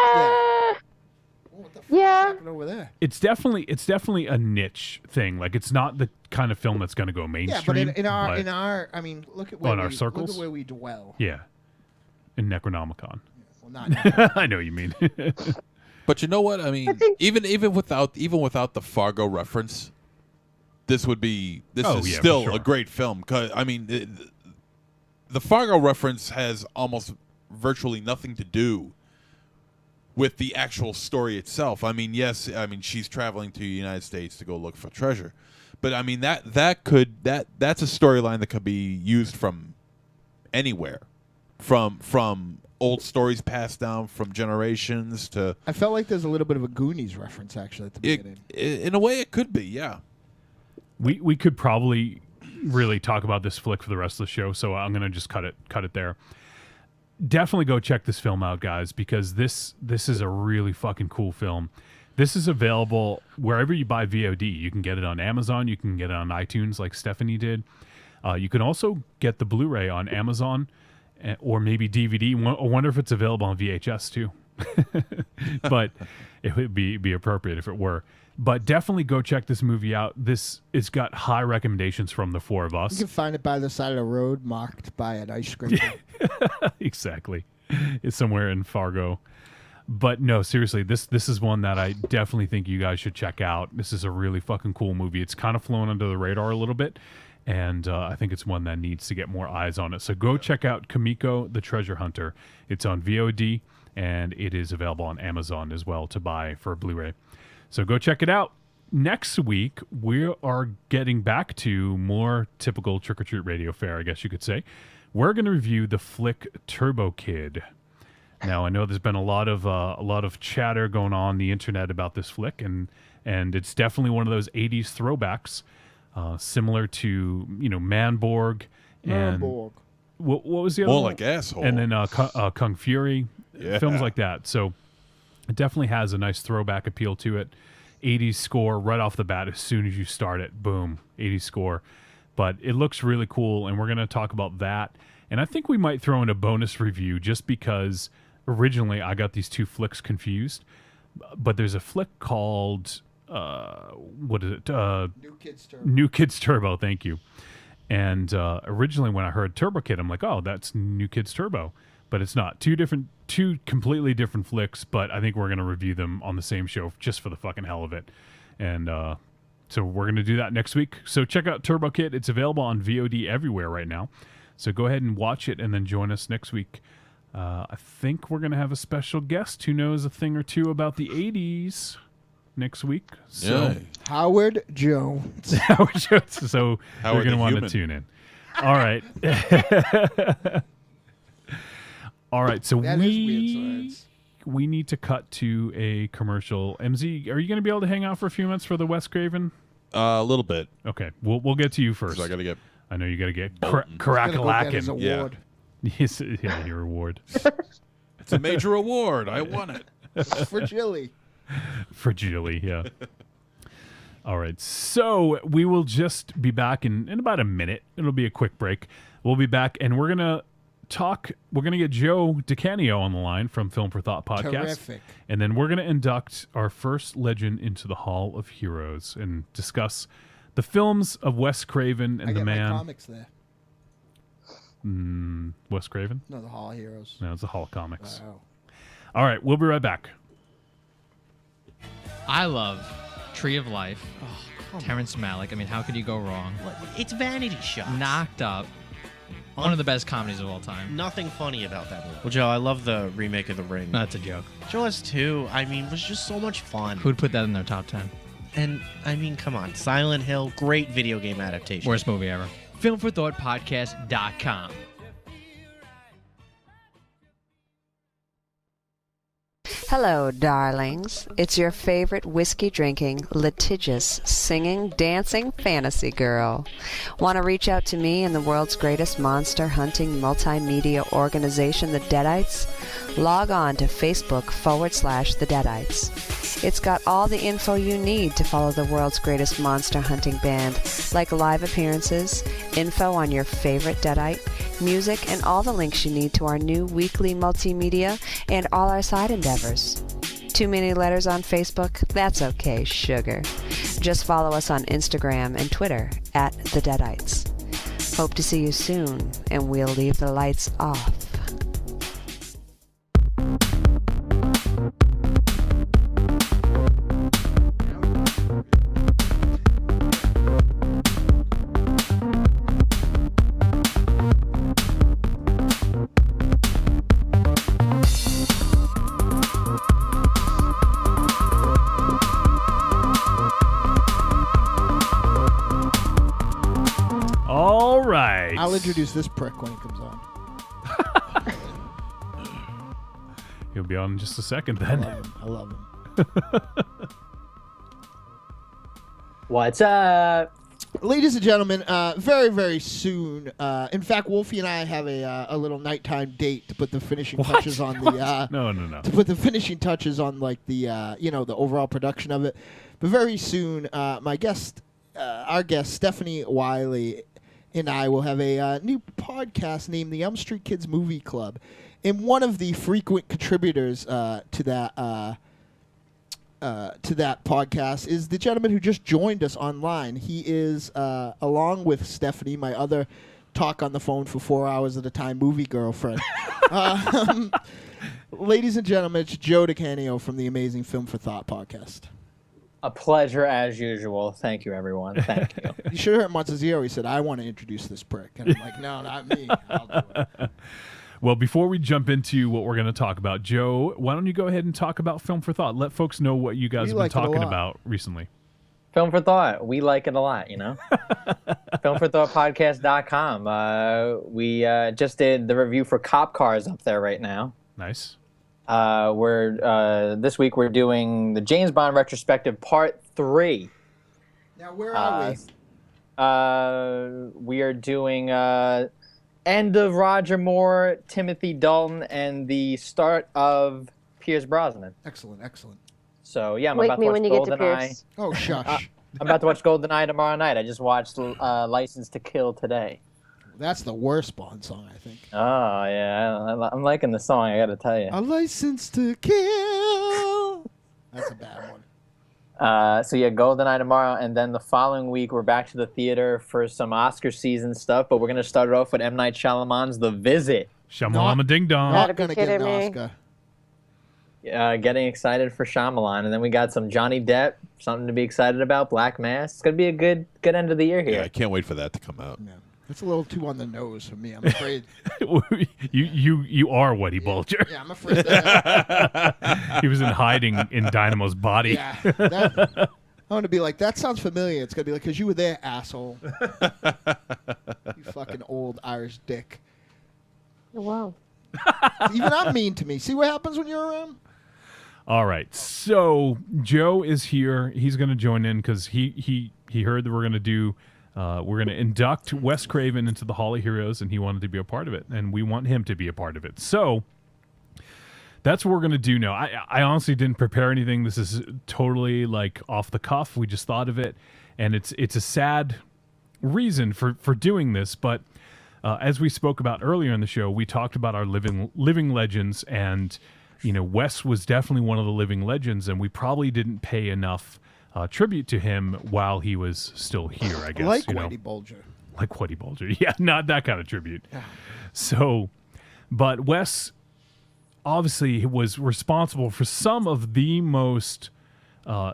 Yeah. Over there. It's definitely a niche thing. Like, it's not the kind of film that's going to go mainstream. Yeah, but in our, I mean, look at where our circles. Look at where we dwell. Yeah. In Necronomicon. Well, not. I know what you mean. But you know what? I mean, even without the Fargo reference, this is still a great film. 'Cause I mean, the Fargo reference has almost virtually nothing to do with the actual story itself. I mean, yes, she's traveling to the United States to go look for treasure, but I mean that's a storyline that could be used from anywhere, from old stories passed down from generations to. I felt like there's a little bit of a Goonies reference actually at the beginning. In a way, it could be, yeah. We could probably really talk about this flick for the rest of the show, so I'm gonna just cut it there. Definitely go check this film out, guys, because this is a really fucking cool film. This is available wherever you buy VOD. You can get it on Amazon. You can get it on iTunes like Stephanie did. You can also get the Blu-ray on Amazon or maybe DVD. I wonder if it's available on VHS too. But it would be appropriate if it were. But definitely go check this movie out. It's got high recommendations from the four of us. You can find it by the side of the road, marked by an ice cream. Exactly. It's somewhere in Fargo. But no, seriously, this is one that I definitely think you guys should check out. This is a really fucking cool movie. It's kind of flown under the radar a little bit, and I think it's one that needs to get more eyes on it. So go check out Kumiko the Treasure Hunter. It's on VOD, and it is available on Amazon as well to buy for Blu-ray. So go check it out. Next week, we are getting back to more typical Trick or Treat radio fare, I guess you could say. We're going to review the flick Turbo Kid. Now, I know there's been a lot of chatter going on the internet about this flick, and it's definitely one of those 80s throwbacks, similar to, Manborg. And Manborg. What was the other More one? like Asshole. And then Kung Fury, Yeah. films like that. So it definitely has a nice throwback appeal to it. 80s score right off the bat as soon as you start it. Boom, 80s score. But it looks really cool, and we're going to talk about that. And I think we might throw in a bonus review just because originally I got these two flicks confused. But there's a flick called, what is it? New Kids Turbo. New Kids Turbo, thank you. And originally when I heard Turbo Kid, I'm like, oh, that's New Kids Turbo. But it's not. Two completely different flicks, but I think we're going to review them on the same show just for the fucking hell of it. And so we're going to do that next week. So check out Turbo Kid. It's available on VOD everywhere right now. So go ahead and watch it and then join us next week. I think we're going to have a special guest who knows a thing or two about the 80s next week. So Howard Jones. Howard Jones. So Howard you're going to the want human. to tune in. All right. All right. So That is weird science. we need to cut to a commercial. MZ, are you going to be able to hang out for a few minutes for the Wes Craven? A little bit. Okay. We'll get to you first. So I got to get. I know you got to get He's gonna go get his crack-a-lackin'. Yeah. award. Yes, yeah, your award. It's a major award. I won it. For Jilly. For Julie, yeah. All right, so we will just be back in about a minute. It'll be a quick break. We'll be back, and we're going to talk. We're going to get Joe DiCanio on the line from Film for Thought podcast. Terrific. And then we're going to induct our first legend into the Hall of Heroes and discuss the films of Wes Craven and I the get man. my comics there. Wes Craven? No, the Hall of Heroes. No, it's the Hall of Comics. Wow. All right, we'll be right back. I love Tree of Life. Terrence Malick. I mean, how could you go wrong? It's vanity shots. Knocked Up. One of the best comedies of all time. Nothing funny about that movie. Well, Joe, I love the remake of The Ring. No, that's a joke. Jaws 2, I mean, was just so much fun. Who'd put that in their top 10? And, I mean, come on. Silent Hill, great video game adaptation. Worst movie ever. FilmForThoughtPodcast.com. Hello, darlings. It's your favorite whiskey-drinking, litigious, singing, dancing fantasy girl. Want to reach out to me and the world's greatest monster-hunting multimedia organization, the Deadites? Log on to Facebook.com/The Deadites. It's got all the info you need to follow the world's greatest monster hunting band, like live appearances, info on your favorite Deadite, music, and all the links you need to our new weekly multimedia and all our side endeavors. Too many letters on Facebook? That's okay, sugar. Just follow us on Instagram and Twitter @The Deadites. Hope to see you soon, and we'll leave the lights off. All right. I'll introduce this prick when he comes on. He'll be on in just a second then. I love him. What's up? Ladies and gentlemen, very, very soon. In fact, Wolfie and I have a little nighttime date to put the finishing touches on the. No. To put the finishing touches on like the the overall production of it. But very soon, our guest Stephanie Wiley and I will have a new podcast named the Elm Street Kids Movie Club, and one of the frequent contributors to that podcast is the gentleman who just joined us online. He is, along with Stephanie, my other talk on the phone for 4 hours at a time movie girlfriend. Ladies and gentlemen, it's Joe DiCanio from the Amazing Film for Thought podcast. A pleasure as usual. Thank you, everyone. Thank you. You should have heard Montezio. He said, I want to introduce this prick. And I'm like, no, not me. I'll do it. Well, before we jump into what we're going to talk about, Joe, why don't you go ahead and talk about Film for Thought? Let folks know what you guys have been talking about recently. Film for Thought. We like it a lot, you know? Filmforthoughtpodcast.com. We just did the review for Cop Cars up there right now. Nice. This week we're doing the James Bond retrospective part 3. Now, where are we? We are doing end of Roger Moore, Timothy Dalton, and the start of Pierce Brosnan. Excellent. So yeah, I'm Wake about to me watch when you get to GoldenEye. Pierce. Oh, shush. I'm about to watch GoldenEye tomorrow night. I just watched License to Kill today. That's the worst Bond song, I think. Oh yeah, I'm liking the song. I got to tell you. A License to Kill. That's a bad one. So yeah, GoldenEye tomorrow, and then the following week we're back to the theater for some Oscar season stuff. But we're gonna start it off with M. Night Shyamalan's The Visit. Shyamalan Ding Dong. Not gonna get an Oscar. Getting excited for Shyamalan, and then we got some Johnny Depp, something to be excited about. Black Mass. It's gonna be a good end of the year here. Yeah, I can't wait for that to come out. Yeah. It's a little too on the nose for me. I'm afraid. you are Whitey Bulger. Yeah, I'm afraid that. He was in hiding in Dynamo's body. Yeah. I'm going to be like, that sounds familiar. It's going to be like, because you were there, asshole. You fucking old Irish dick. Wow. Even I'm mean to me. See what happens when you're around? All right. So Joe is here. He's going to join in because he heard that we're going to do... we're going to induct Wes Craven into the Hall of Heroes, and he wanted to be a part of it, and we want him to be a part of it. So that's what we're going to do now. I honestly didn't prepare anything. This is totally like off the cuff. We just thought of it, and it's a sad reason for doing this. But as we spoke about earlier in the show, we talked about our living legends, and Wes was definitely one of the living legends, and we probably didn't pay enough tribute to him while he was still here, I guess. Like Whitey Bulger. Like Whitey Bulger. Yeah, not that kind of tribute. So, but Wes obviously was responsible for some of the most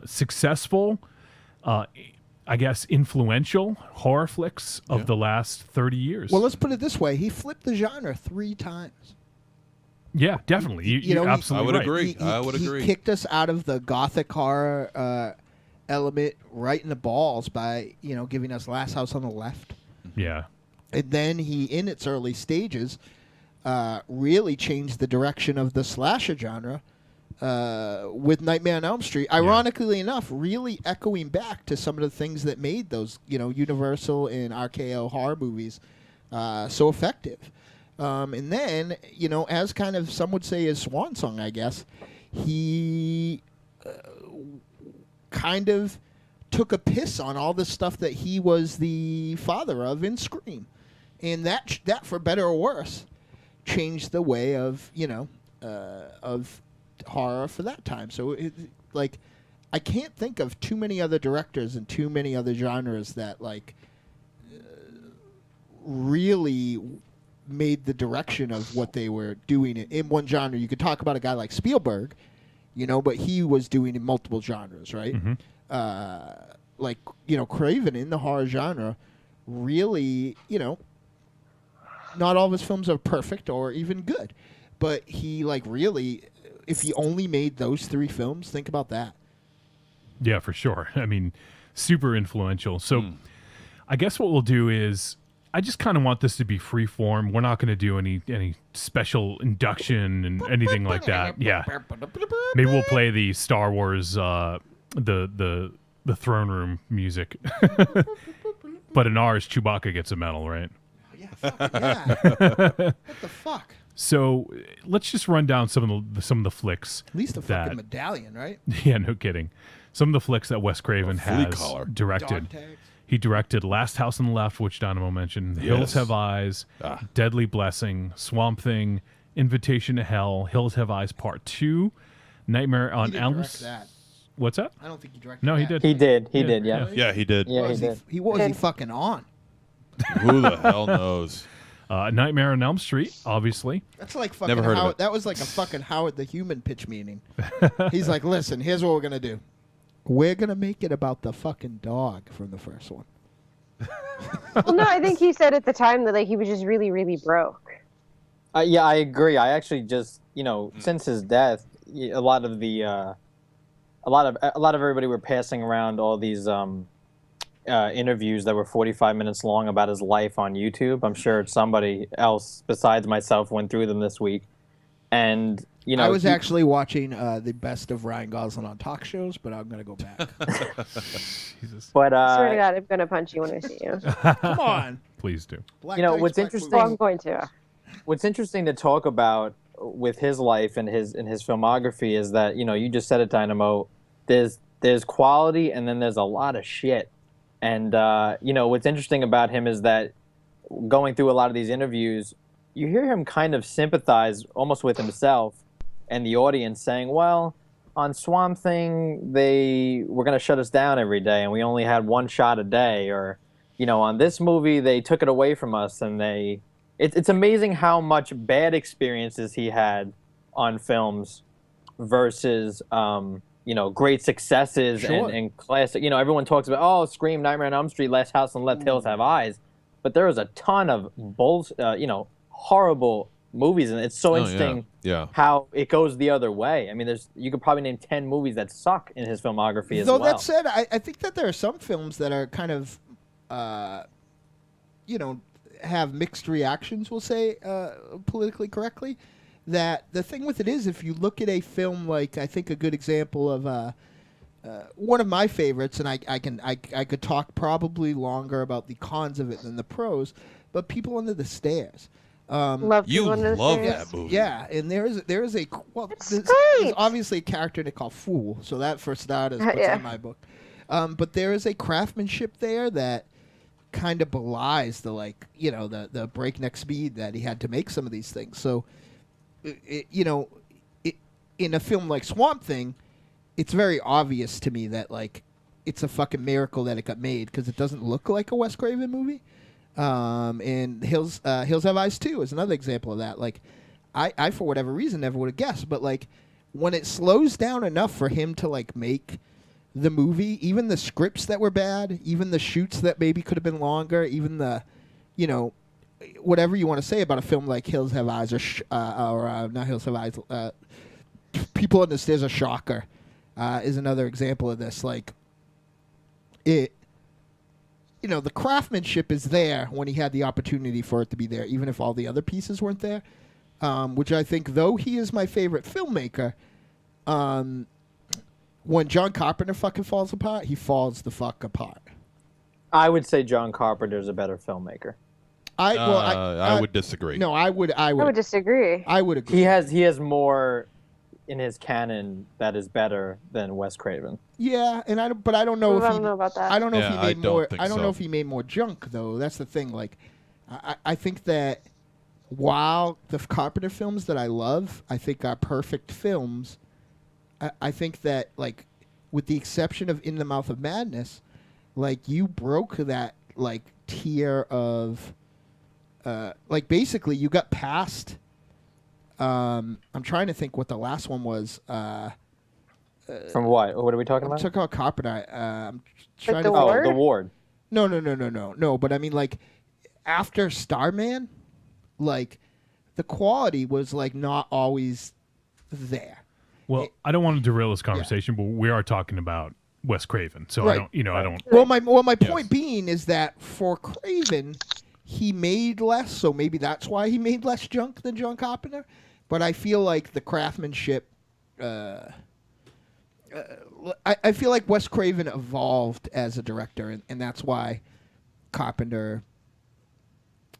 successful, I guess, influential horror flicks of the last 30 years. Well, let's put it this way. He flipped the genre 3 times. Yeah, definitely. You're absolutely I would agree. He kicked us out of the gothic horror element right in the balls by giving us Last House on the Left. Yeah. And then he, in its early stages, really changed the direction of the slasher genre with Nightmare on Elm Street. Ironically enough, really echoing back to some of the things that made those Universal and RKO horror movies so effective. And then as kind of some would say his swan song, I guess, he kind of took a piss on all the stuff that he was the father of in Scream, and that for better or worse changed the way of of horror for that time. So I can't think of too many other directors and too many other genres that really made the direction of what they were doing in one genre. You could talk about a guy like Spielberg, but he was doing in multiple genres, right? Mm-hmm. Craven in the horror genre really, not all of his films are perfect or even good, but he really, if he only made those 3 films, think about that. Yeah, for sure. I mean, super influential. So I guess what we'll do is I just kind of want this to be free form. We're not going to do any special induction and anything like that. Yeah, maybe we'll play the Star Wars the throne room music, but in ours, Chewbacca gets a medal, right? Yeah. What the fuck? So let's just run down some of the flicks. At least a fucking medallion, right? Yeah, no kidding. Some of the flicks that Wes Craven has directed. He directed Last House on the Left, which Dynamo mentioned, Hills Have Eyes, Deadly Blessing, Swamp Thing, Invitation to Hell, Hills Have Eyes Part 2, Nightmare on Elm Street. What's that? I don't think he directed No, that. he did. He did. He did. Yeah. Yeah, he did. Yeah, he did. What was he fucking on? Who the hell knows? Nightmare on Elm Street, obviously. That's like fucking Never heard of Howard. it. That was like a fucking Howard the Human pitch meeting. He's like, listen, here's what we're going to do. We're going to make it about the fucking dog from the first one. Well, no, I think he said at the time that like he was just really, really broke. Yeah, I agree. I actually just, since his death, a lot of everybody were passing around all these interviews that were 45 minutes long about his life on YouTube. I'm sure somebody else besides myself went through them this week. And, I was actually watching the best of Ryan Gosling on talk shows, but I'm going to go back. But I swear to God, I'm gonna punch you when I see you. Come on. Please do. What's interesting? I'm going to. What's interesting to talk about with his life and his filmography is that you just said it, Dynamo. There's quality and then there's a lot of shit. And what's interesting about him is that going through a lot of these interviews, you hear him kind of sympathize almost with himself and the audience, saying, "Well, on Swamp Thing, they were going to shut us down every day, and we only had one shot a day." Or, on this movie, they took it away from us, and it's amazing how much bad experiences he had on films versus, great successes and classic. Everyone talks about, Scream, Nightmare on Elm Street, Last House on the Left, Hills Have Eyes, but there was a ton of horrible movies, and it's so interesting how it goes the other way. I mean, you could probably name 10 movies that suck in his filmography as well. Though that said, I think that there are some films that are kind of, have mixed reactions, we'll say, politically correctly. That the thing with it is, if you look at a film like, I think a good example of one of my favorites, and I could talk probably longer about the cons of it than the pros, but People Under the Stairs. You love that movie. Yeah, and there is a there's obviously a character in it called Fool, so that for starters puts in my book. But there is a craftsmanship there that kind of belies the breakneck speed that he had to make some of these things. So, in a film like Swamp Thing, it's very obvious to me that it's a fucking miracle that it got made because it doesn't look like a Wes Craven movie. And Hills Have Eyes 2 is another example of that. I for whatever reason never would have guessed, but when it slows down enough for him to make the movie, even the scripts that were bad, even the shoots that maybe could have been longer, even the, whatever you want to say about a film like Hills Have Eyes or not Hills Have Eyes, People on the Stairs, a shocker, is another example of this. The craftsmanship is there when he had the opportunity for it to be there, even if all the other pieces weren't there. Which I think, though he is my favorite filmmaker, when John Carpenter fucking falls apart, he falls the fuck apart. I would say John Carpenter's a better filmmaker. I would disagree. No, I would disagree. I would agree. He has more in his canon that is better than Wes Craven. Yeah, and I don't know if I don't know about that. I don't know if he made more. I don't so. know if he made more junk though. That's the thing. I think that while the Carpenter films that I love, I think are perfect films. I think that with the exception of In the Mouth of Madness, you broke that tier of basically you got past. I'm trying to think what the last one was. From what? What are we talking about? I'm talking about Carpenter. I'm trying The to. Ward? The Ward. No. But I mean, after Starman, the quality was not always there. Well, I don't want to derail this conversation, but we are talking about Wes Craven, so Right. I don't. Well, my point being is that for Craven, he made less, so maybe that's why he made less junk than John Carpenter. But I feel like the craftsmanship. I feel like Wes Craven evolved as a director, and that's why Carpenter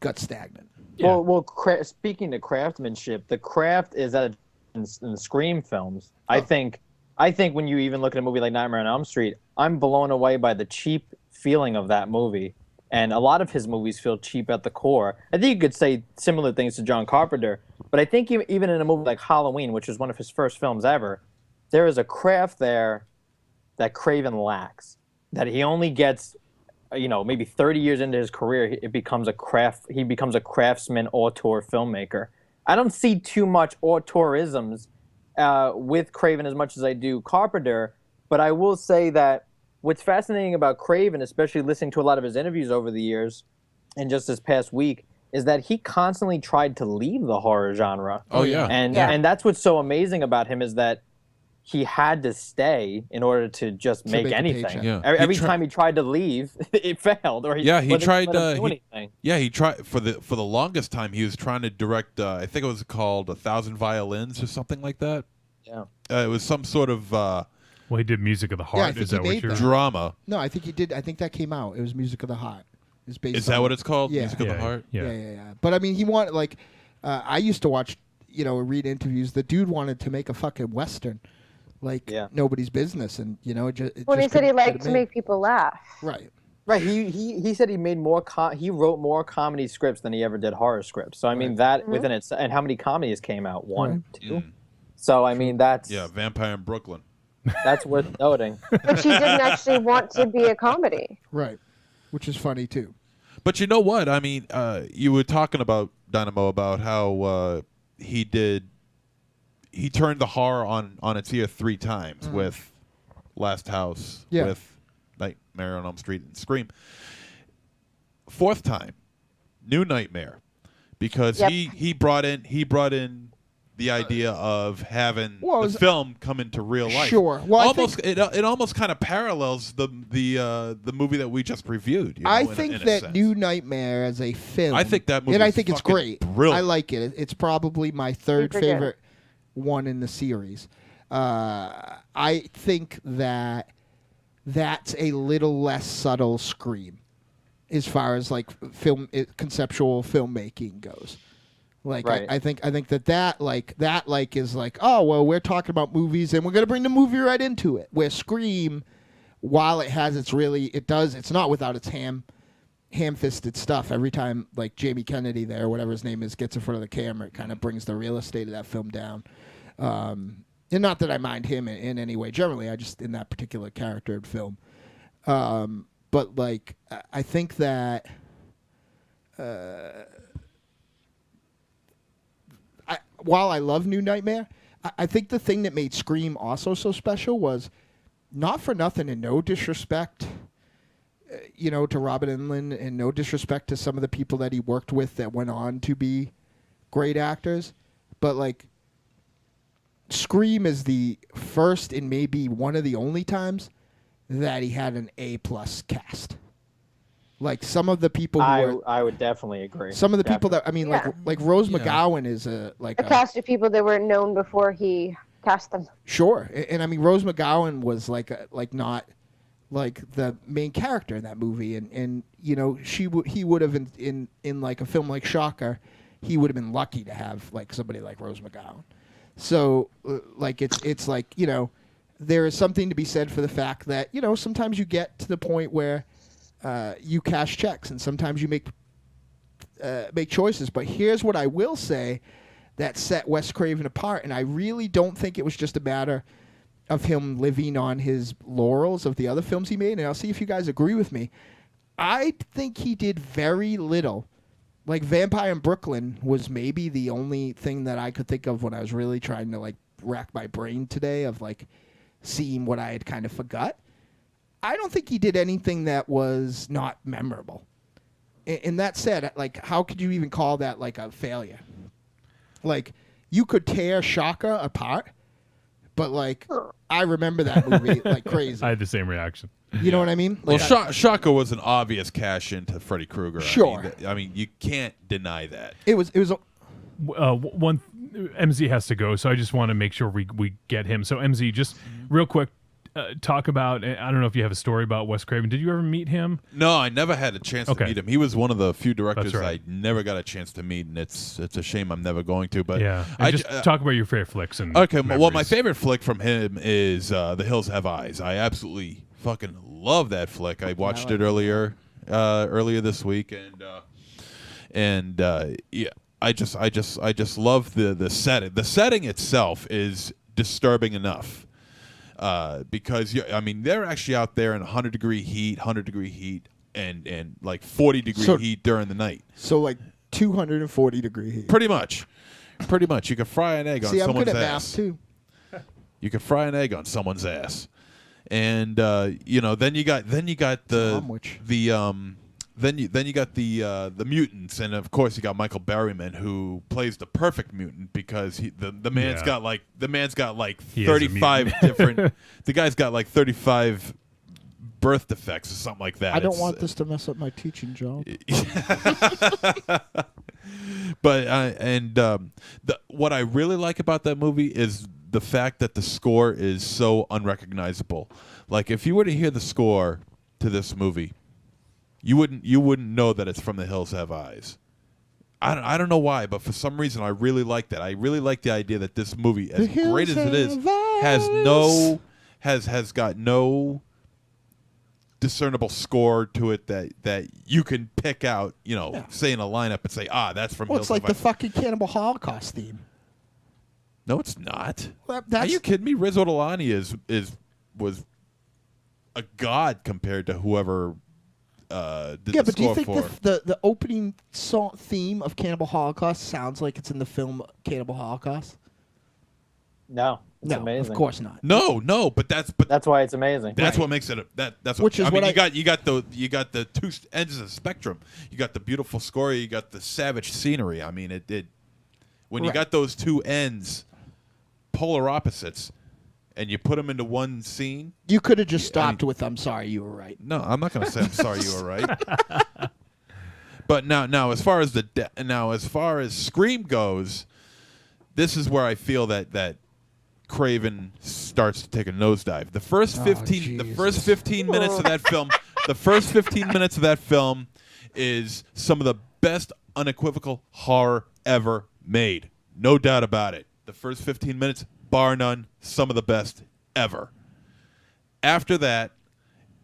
got stagnant. Yeah. Well, speaking of craftsmanship, the craft is in the Scream films. I think when you even look at a movie like Nightmare on Elm Street, I'm blown away by the cheap feeling of that movie. And a lot of his movies feel cheap at the core. I think you could say similar things to John Carpenter, but I think even in a movie like Halloween, which was one of his first films ever, there is a craft there that Craven lacks. That he only gets, maybe 30 years into his career, he becomes a craftsman, auteur filmmaker. I don't see too much auteurisms with Craven as much as I do Carpenter, but I will say that what's fascinating about Craven, especially listening to a lot of his interviews over the years, and just this past week, is that he constantly tried to leave the horror genre. Oh, yeah. And that's what's so amazing about him is that he had to stay in order to just make anything. Yeah. Every time he tried to leave, it failed. Or he tried. Do anything. He tried for the longest time. He was trying to direct. I think it was called 1,000 Violins or something like that. Yeah. It was some sort of. Well, he did Music of the Yeah, I Heart. think Is he that what made you're? that. Drama. No, I think he did. I think that came out. It was Music of the Heart. It's based. Is that on, what it's called? Yeah. Music of the Heart. Yeah. But I mean, he wanted I used to watch, read interviews. The dude wanted to make a fucking Western. Nobody's business, and he said he liked to make people laugh. Right. He said he made he wrote more comedy scripts than he ever did horror scripts. So I mean that within it, and how many comedies came out? One, two. So I mean that's Vampire in Brooklyn. That's worth noting. But she didn't actually want to be a comedy. Right. Which is funny too. But you know what? I mean, you were talking about Dynamo about how he turned the horror on its ear 3 times with Last House, with Nightmare on Elm Street, and Scream. 4th time, New Nightmare, because he brought in the idea of having the film come into real life. Sure. Well, it almost kind of parallels the movie that we just reviewed. I think that New Nightmare as a film. I think that movie, and I think it's great. Brilliant. I like it. It's probably my 3rd favorite one in the series. I think that that's a little less subtle Scream, as far as conceptual filmmaking goes. I think that is oh well, we're talking about movies and we're gonna bring the movie right into it. Where Scream, while it has it's not without its ham-fisted stuff. Every time Jamie Kennedy there, whatever his name is, gets in front of the camera, it kind of brings the real estate of that film down. And not that I mind him in any way. Generally, I just in that particular character in film. But I think that. While I love New Nightmare, I think the thing that made Scream also so special was, not for nothing and no disrespect, to Robert Englund, and no disrespect to some of the people that he worked with that went on to be great actors, but Scream is the first and maybe one of the only times that he had an A+ cast. Some of the people I would definitely agree. Some of the people that like Rose McGowan is a cast of people that were known before he cast them. Sure, and I mean Rose McGowan was not the main character in that movie, and he would have in a film like Shocker, he would have been lucky to have somebody like Rose McGowan. So it's there is something to be said for the fact that sometimes you get to the point where you cash checks, and sometimes you make choices. But here's what I will say that set Wes Craven apart, and I really don't think it was just a matter of him living on his laurels of the other films he made, and I'll see if you guys agree with me. I think he did very little. Vampire in Brooklyn was maybe the only thing that I could think of when I was really trying to rack my brain today of seeing what I had kind of forgot. I don't think he did anything that was not memorable. And that said, how could you even call that a failure? You could tear Shocker apart, but I remember that movie like crazy. I had the same reaction. You know what I mean? Well, Like, Shaka was an obvious cash into Freddy Krueger. Sure. I mean, you can't deny that. It was. One MZ has to go, so I just want to make sure we get him. So MZ, just real quick, talk about. I don't know if you have a story about Wes Craven. Did you ever meet him? No, I never had a chance to meet him. He was one of the few directors That's right. I never got a chance to meet, and it's a shame I'm never going to. But Yeah, I just talk about your favorite flicks and okay. Well, my memories. favorite flick from him is The Hills Have Eyes. I absolutely fucking love that flick. I watched it earlier this week, and yeah. I just love the setting. The setting itself is disturbing enough because I mean they're actually out there in 100-degree heat, and like 40-degree heat during the night. So like 240-degree heat. Pretty much. You can fry an egg on See, I'm someone's good at ass. math too. You can fry an egg on someone's ass, and then you got the mutants, and of course you got Michael Berryman, who plays the perfect mutant because the man's got like 35 different. The guy's got like 35 birth defects or something like that. I don't want this to mess up my teaching job. But what I really like about that movie is the fact that the score is so unrecognizable. Like if you were to hear the score to this movie, you wouldn't know that it's from The Hills Have Eyes. I don't know why, but for some reason I really like that. I really like the idea that this movie, as great as it is, has got no discernible score to it that you can pick out, say in a lineup and say, that's from Well, Hills it's like Have the Eyes. fucking Cannibal Holocaust theme. No, it's not. Well, Are you kidding me? Riz Ortolani was a god compared to whoever did the But do you score think for. the opening song theme of Cannibal Holocaust sounds like it's in the film Cannibal Holocaust? No, it's No, amazing. of course not. No, but that's why it's amazing. That's what makes it. That's what. Which is I mean, what you got the two ends of the spectrum. You got the beautiful score. You got the savage scenery. I mean, it did. When you Right. got those two ends, polar opposites, and you put them into one scene. You could have just stopped with "I'm sorry, you were right." No, I'm not going to say I'm sorry you were right. But now as far as Scream goes, this is where I feel that Craven starts to take a nosedive. The first 15 minutes of that film, is some of the best unequivocal horror ever made. No doubt about it. The first 15 minutes, bar none, some of the best ever. After that,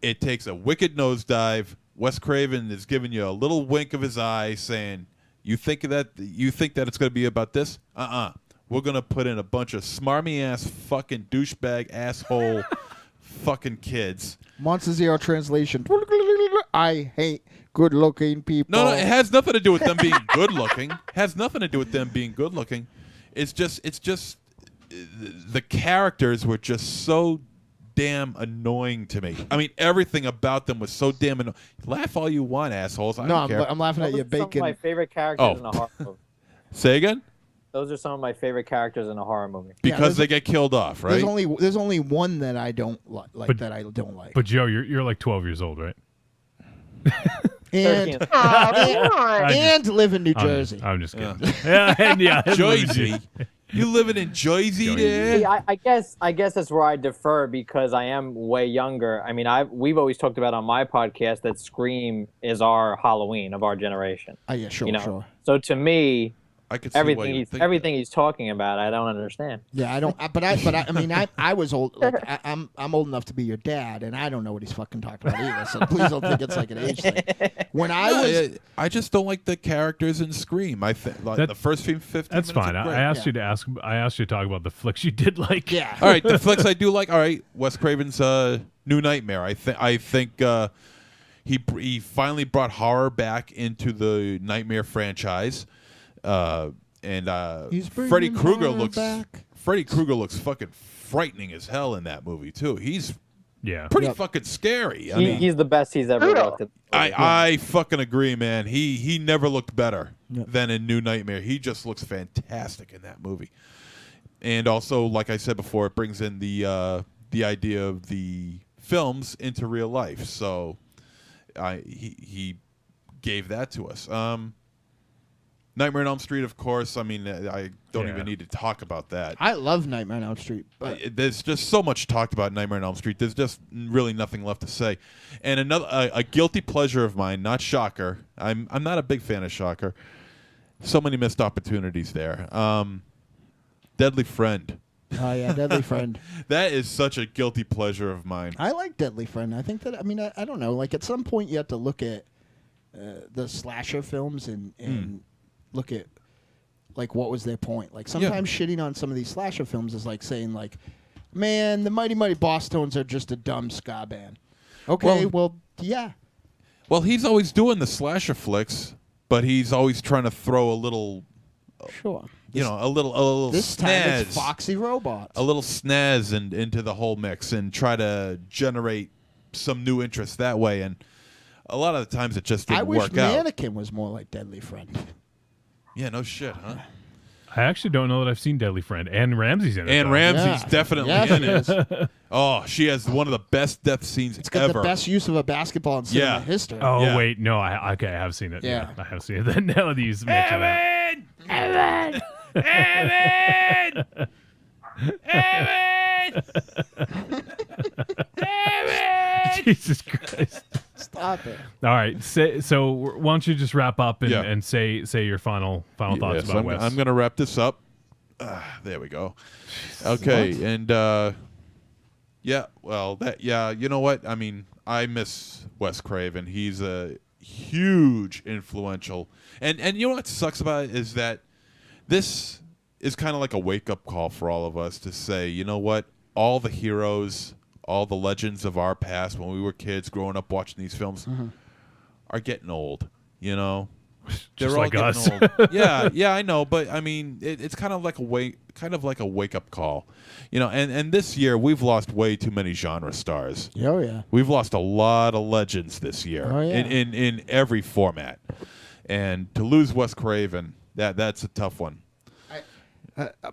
it takes a wicked nosedive. Wes Craven is giving you a little wink of his eye saying, you think that it's going to be about this? We're going to put in a bunch of smarmy-ass fucking douchebag asshole fucking kids. Monster Zero translation. I hate good-looking people. No, it has nothing to do with them being good-looking. It's just the characters were just so damn annoying to me. I mean, everything about them was so damn annoying. Laugh all you want, assholes. I don't care. I'm laughing at your Those are some of bacon. my favorite characters in a horror movie. Say again? Those are some of my favorite characters in a horror movie. Because they get killed off, right? There's only one that I don't like. But Joe, you're like 12 years old, right? And live in New Jersey. I'm just kidding. Yeah, Jersey. You living in Jersey there? See, I guess that's where I defer because I am way younger. I mean, we've always talked about on my podcast that Scream is our Halloween of our generation. Yeah, sure, sure. So to me, I could see everything he's talking about, I don't understand. Yeah, I don't. But I mean, I was old. Like, I'm old enough to be your dad, and I don't know what he's fucking talking about either. So please don't think it's like an age thing. When I just don't like the characters in Scream. I think the first 15 That's minutes fine. are great. I asked you to talk about the flicks you did like. Yeah. All right, the flicks I do like. All right, Wes Craven's New Nightmare. I think he finally brought horror back into the Nightmare franchise. And Freddy Krueger looks fucking frightening as hell in that movie too. He's pretty fucking scary. He's the best he's ever looked. I fucking agree, man. He never looked better than in New Nightmare. He just looks fantastic in that movie. And also, like I said before, it brings in the the idea of the films into real life. So he gave that to us. Nightmare on Elm Street, of course. I mean, I don't even need to talk about that. I love Nightmare on Elm Street. But There's just so much talked about Nightmare on Elm Street. There's just really nothing left to say. And another a guilty pleasure of mine, not Shocker. I'm not a big fan of Shocker. So many missed opportunities there. Deadly Friend. Oh yeah, Deadly Friend. That is such a guilty pleasure of mine. I like Deadly Friend. I think that I don't know. Like at some point you have to look at the slasher films and look at like what was their point. Like sometimes shitting on some of these slasher films is like saying like, man, the Mighty Mighty Boss Tones are just a dumb ska band. Okay, well yeah. Well, he's always doing the slasher flicks, but he's always trying to throw a little. Sure. A little this snazz. time it's Foxy Robots. A little snazz into the whole mix and try to generate some new interest that way. And a lot of the times it just didn't work out. Mannequin was more like Deadly Friend. Yeah, no shit, huh? I actually don't know that I've seen Deadly Friend. Anne Ramsey's in it. Anne Ramsey's definitely in it. Is. Oh, she has one of the best death scenes It's got ever. the best use of a basketball in cinema history. Oh, wait. No, I have seen it. Yeah. I have seen it. Now that you mention that. Evan! Evan! Jesus Christ. Stop it. All right. So why don't you just wrap up and say your final thoughts about Wes? I'm going to wrap this up. There we go. Okay. What? And, you know what? I mean, I miss Wes Craven. He's a huge influential. And you know what sucks about it is that this is kind of like a wake-up call for all of us to say, you know what? All the heroes, all the legends of our past when we were kids growing up watching these films are getting old, you know? Just all like getting us. old. Yeah, I know, but I mean, it's kind of like a wake-up call. You know, and this year we've lost way too many genre stars. Oh yeah. We've lost a lot of legends this year in every format. And to lose Wes Craven, that's a tough one.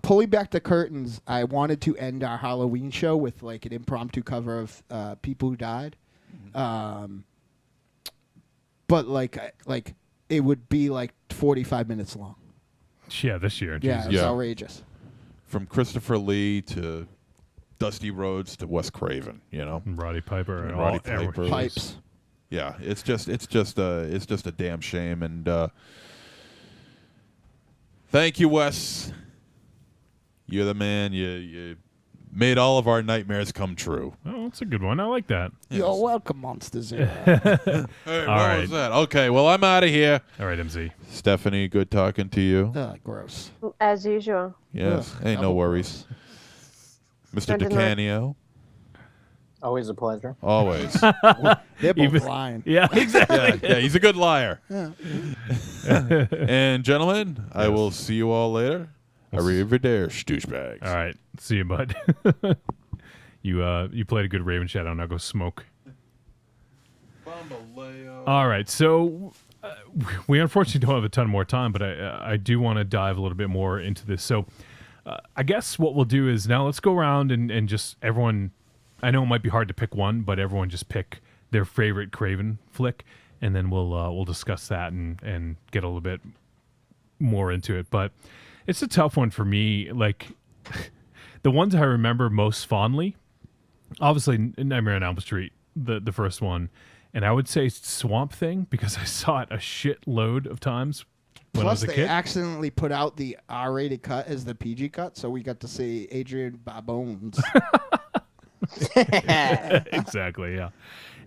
Pulling back the curtains, I wanted to end our Halloween show with like an impromptu cover of People Who Died. But like it would be like 45 minutes long. Yeah, this year. Yeah, Jesus. it's outrageous. From Christopher Lee to Dusty Rhodes to Wes Craven, you know, And Roddy Piper and Roddy all Piper. Pipes. Yeah, it's just a damn shame. And thank you, Wes. You're the man. You made all of our nightmares come true. Oh, that's a good one. I like that. You're welcome, Monster Zero. Hey, what was that? Okay, well, I'm out of here. All right, MZ. Stephanie, good talking to you. Gross. As usual. Yes, Ugh, ain't no worries. Mr. DiCanio, Always a pleasure. always. They're both lying. Yeah, exactly. yeah, he's a good liar. Yeah. And gentlemen, I will see you all later. Arrivederci, douchebags. All right. See you, bud. You played a good Ravenshadow. Now go smoke. All right. So we unfortunately don't have a ton more time, but I do want to dive a little bit more into this. So I guess what we'll do is now let's go around and just everyone. I know it might be hard to pick one, but everyone just pick their favorite Craven flick, and then we'll discuss that and get a little bit more into it. But it's a tough one for me. Like the ones I remember most fondly, obviously Nightmare on Elm Street, the first one, and I would say Swamp Thing because I saw it a shitload of times when I was Plus, a they kid. accidentally put out the R-rated cut as the PG cut, so we got to see Adrian Babones. Exactly, yeah.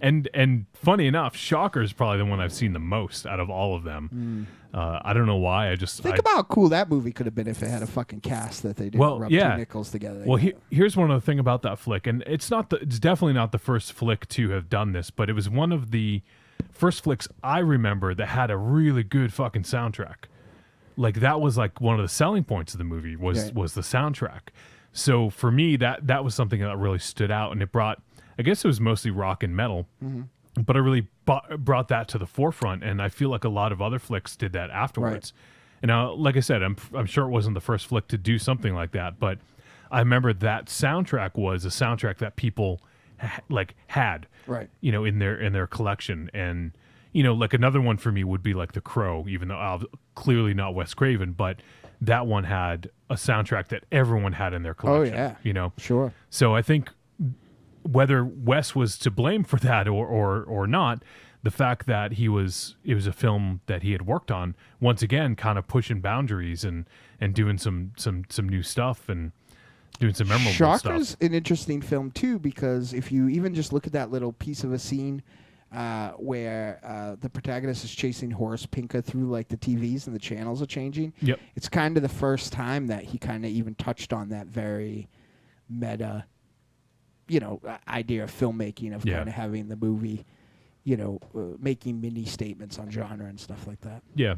And funny enough, Shocker is probably the one I've seen the most out of all of them. I don't know why. Think about how cool that movie could have been if it had a fucking cast that they didn't rub two nickels together. Well, here's one other thing about that flick, and it's definitely not the first flick to have done this, but it was one of the first flicks I remember that had a really good fucking soundtrack. Like that was like one of the selling points of the movie was the soundtrack. So for me, that was something that really stood out, and it brought. I guess it was mostly rock and metal, but it really brought that to the forefront, and I feel like a lot of other flicks did that afterwards. And now, like I said, I'm sure it wasn't the first flick to do something like that, but I remember that soundtrack was a soundtrack that people had, right, in their collection. And like another one for me would be like The Crow, even though clearly not Wes Craven, but that one had a soundtrack that everyone had in their collection. Oh yeah, sure. So I think whether Wes was to blame for that or not, the fact that it was a film that he had worked on, once again, kind of pushing boundaries and doing some new stuff and doing some memorable stuff. Shocker's an interesting film too, because if you even just look at that little piece of a scene where the protagonist is chasing Horace Pinker through like the TVs and the channels are changing. Yep. It's kind of the first time that he kind of even touched on that very meta, idea of filmmaking, of kind of having the movie, making mini statements on genre and stuff like that. Yeah.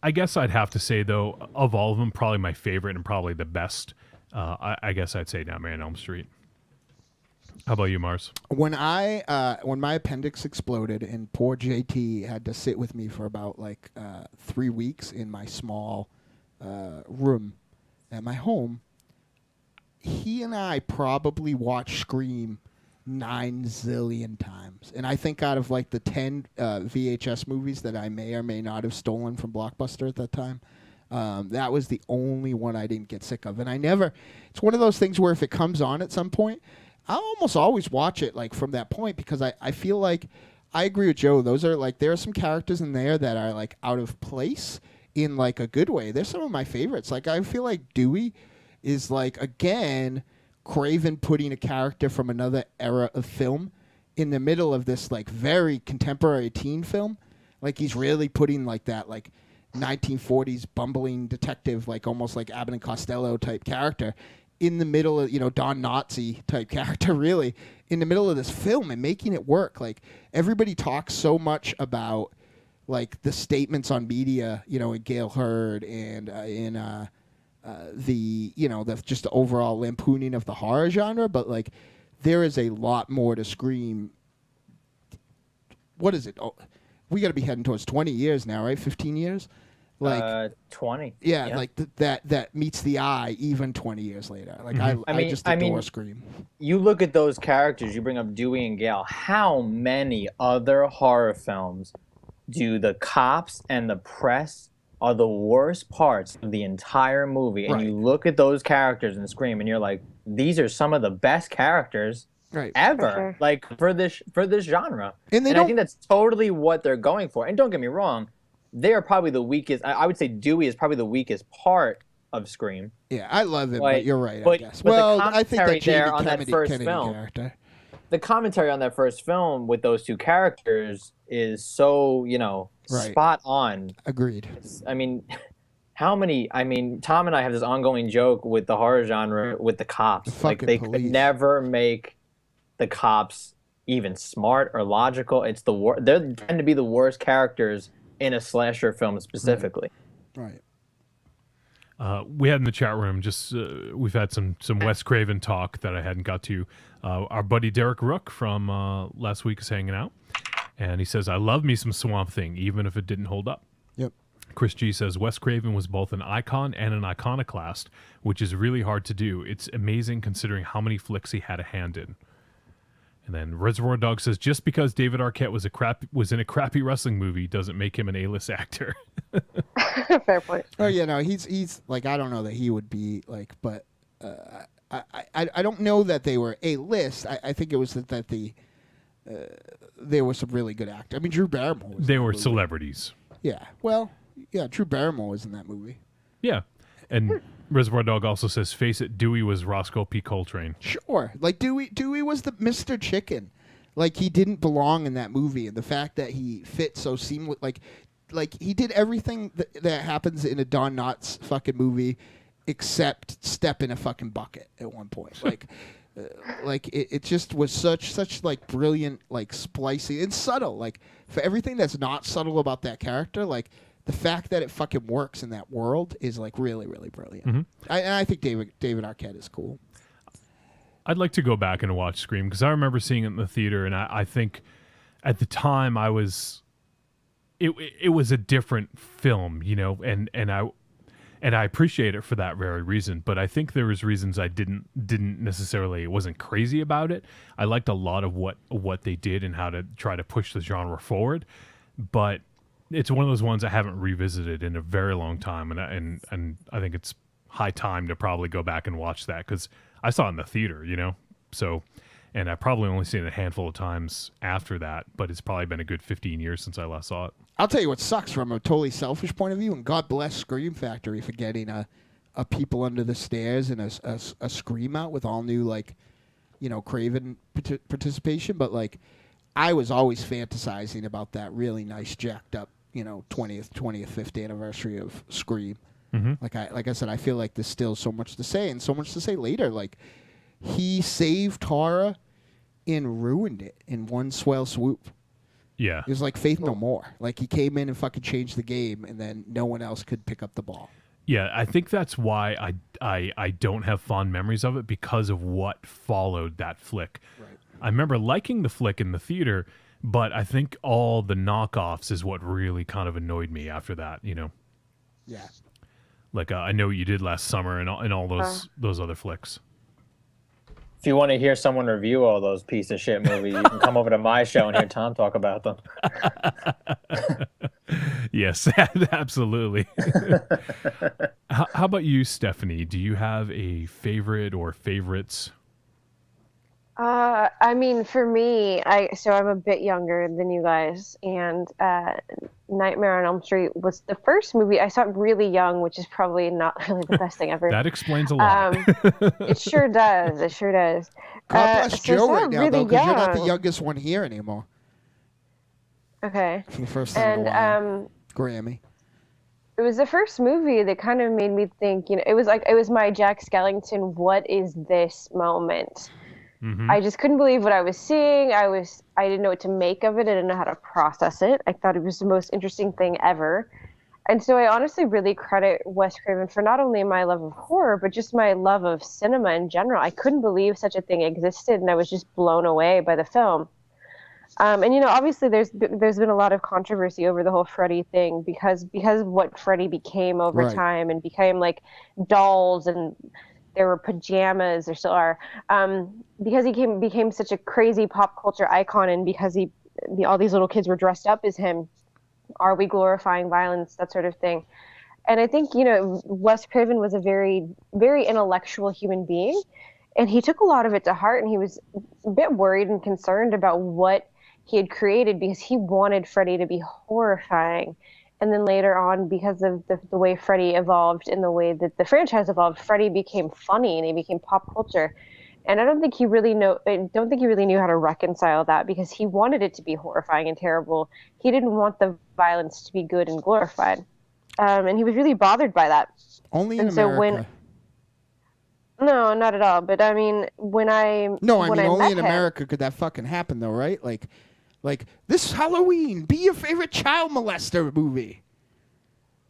I guess I'd have to say, though, of all of them, probably my favorite and probably the best, I guess I'd say Nightmare on Elm Street. How about you, Mars? When my appendix exploded and poor JT had to sit with me for about 3 weeks in my small room at my home, he and I probably watched Scream 9 zillion times. And I think out of the 10 VHS movies that I may or may not have stolen from Blockbuster at that time, that was the only one I didn't get sick of. And it's one of those things where if it comes on at some point, I'll almost always watch it from that point, because I feel like I agree with Joe. Those are there are some characters in there that are out of place in a good way. They're some of my favorites. I feel like Dewey is again Craven putting a character from another era of film in the middle of this very contemporary teen film. He's really putting that 1940s bumbling detective, almost like Abbott and Costello type character in the middle of, Don Nazi type character, really, in the middle of this film and making it work. Everybody talks so much about, the statements on media, in Gail Hurd and in the just the overall lampooning of the horror genre, but, there is a lot more to Scream. What is it? Oh, we got to be heading towards 20 years now, right? 15 years? 20. Yeah, that meets the eye even 20 years later. I just adore Scream. You look at those characters, you bring up Dewey and Gale. How many other horror films do the cops and the press are the worst parts of the entire movie? And you look at those characters in Scream and you're like, these are some of the best characters ever, for this genre. And I think that's totally what they're going for. And don't get me wrong, they are probably the weakest. I would say Dewey is probably the weakest part of Scream. Yeah, I love him, but you're right, I guess. But I think that there on that first film, the commentary on that first film with those two characters is so, spot on. Agreed. Tom and I have this ongoing joke with the horror genre with the cops. They could never make the cops even smart or logical. It's they tend to be the worst characters in a slasher film specifically. Right. We had in the chat room we've had some Wes Craven talk that I hadn't got to. Our buddy Derek Rook from last week is hanging out, and he says, "I love me some Swamp Thing, even if it didn't hold up." Yep. Chris G says Wes Craven was both an icon and an iconoclast, which is really hard to do. It's amazing considering how many flicks he had a hand in. And then Reservoir Dog says, just because David Arquette was in a crappy wrestling movie doesn't make him an A-list actor. Fair point. Oh yeah, no, he's I don't know that he would be but I don't know that they were A-list. I think it was that there were some really good actors. Drew Barrymore was. They were celebrities. Yeah, well, yeah, Drew Barrymore was in that movie. Yeah, and Reservoir Dog also says, face it, Dewey was Roscoe P. Coltrane. Sure. Dewey was the Mr. Chicken. He didn't belong in that movie. And the fact that he fit so seamless, he did everything that happens in a Don Knotts fucking movie except step in a fucking bucket at one point. It just was such brilliant, splicing and subtle. For everything that's not subtle about that character, the fact that it fucking works in that world is really, really brilliant. Mm-hmm. I think David Arquette is cool. I'd like to go back and watch Scream because I remember seeing it in the theater, and I think at the time it was a different film, and and I appreciate it for that very reason. But I think there was reasons I didn't necessarily wasn't crazy about it. I liked a lot of what they did and how to try to push the genre forward. But it's one of those ones I haven't revisited in a very long time, and I think it's high time to probably go back and watch that because I saw it in the theater, So, and I've probably only seen it a handful of times after that, but it's probably been a good 15 years since I last saw it. I'll tell you what sucks from a totally selfish point of view, and God bless Scream Factory for getting a People Under the Stairs and a Scream out with all new, Craven participation. But, I was always fantasizing about that really nice, jacked up, 25th anniversary of Scream. Mm-hmm. Like I said, I feel like there's still so much to say, and so much to say later. He saved horror and ruined it in one swell swoop. Yeah. It was like Faith No More. He came in and fucking changed the game, and then no one else could pick up the ball. Yeah, I think that's why I don't have fond memories of it, because of what followed that flick. Right. I remember liking the flick in the theater, but I think all the knockoffs is what really kind of annoyed me after that, Yeah. I Know What You Did Last Summer and all those other flicks. If you want to hear someone review all those piece of shit movies, you can come over to my show and hear Tom talk about them. Yes, absolutely. How about you, Stephanie? Do you have a favorite or favorites? For me, I'm a bit younger than you guys, and Nightmare on Elm Street was the first movie I saw really young, which is probably not really the best thing ever. That explains a lot. It sure does. It sure does. God bless Joe right now, though, because you're not the young. youngest one here anymore. Okay. For the first time in a while. Grammy. It was the first movie that kind of made me think, it was my Jack Skellington, what is this moment? Mm-hmm. I just couldn't believe what I was seeing. I didn't know what to make of it. I didn't know how to process it. I thought it was the most interesting thing ever. And so I honestly really credit Wes Craven for not only my love of horror, but just my love of cinema in general. I couldn't believe such a thing existed, and I was just blown away by the film. Obviously there's been a lot of controversy over the whole Freddy thing because of what Freddy became over time, and became dolls, and there were pajamas, there still are, because he became such a crazy pop culture icon, and because all these little kids were dressed up as him. Are we glorifying violence, that sort of thing? And I think, Wes Craven was a very, very intellectual human being, and he took a lot of it to heart, and he was a bit worried and concerned about what he had created, because he wanted Freddy to be horrifying. And then later on, because of the way Freddy evolved and the way that the franchise evolved, Freddy became funny and he became pop culture. And I don't think he really knew how to reconcile that, because he wanted it to be horrifying and terrible. He didn't want the violence to be good and glorified. And he was really bothered by that. Only in America. No, not at all. But only in America could that fucking happen, though, right? Like this Halloween, be your favorite child molester movie.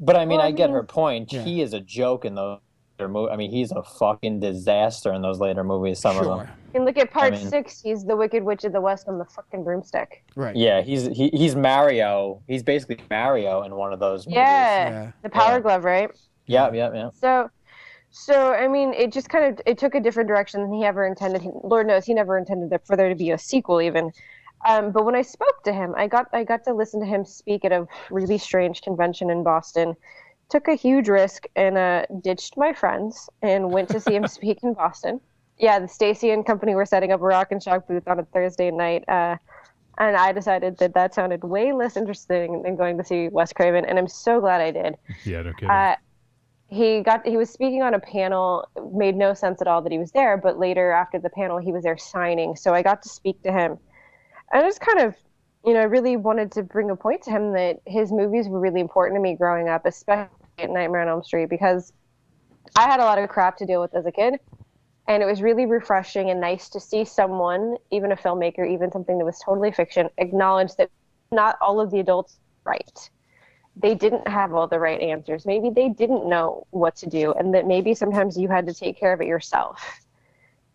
But I get her point. Yeah. He is a joke in those later movies. He's a fucking disaster in those later movies. Some of them. And look at part 6. He's the Wicked Witch of the West on the fucking broomstick. Right. Yeah, he's Mario. He's basically Mario in one of those movies. Yeah. The Power Glove, right? Yeah. So it just it took a different direction than he ever intended. Lord knows he never intended for there to be a sequel even. But when I spoke to him, I got to listen to him speak at a really strange convention in Boston. Took a huge risk and ditched my friends and went to see him speak in Boston. Yeah, the Stacy and company were setting up a Rock and Shock booth on a Thursday night, and I decided that sounded way less interesting than going to see Wes Craven, and I'm so glad I did. Yeah, no kidding. He was speaking on a panel. It made no sense at all that he was there, but later after the panel, he was there signing, so I got to speak to him. I just kind of, really wanted to bring a point to him that his movies were really important to me growing up, especially at Nightmare on Elm Street, because I had a lot of crap to deal with as a kid, and it was really refreshing and nice to see someone, even a filmmaker, even something that was totally fiction, acknowledge that not all of the adults were right. They didn't have all the right answers. Maybe they didn't know what to do, and that maybe sometimes you had to take care of it yourself.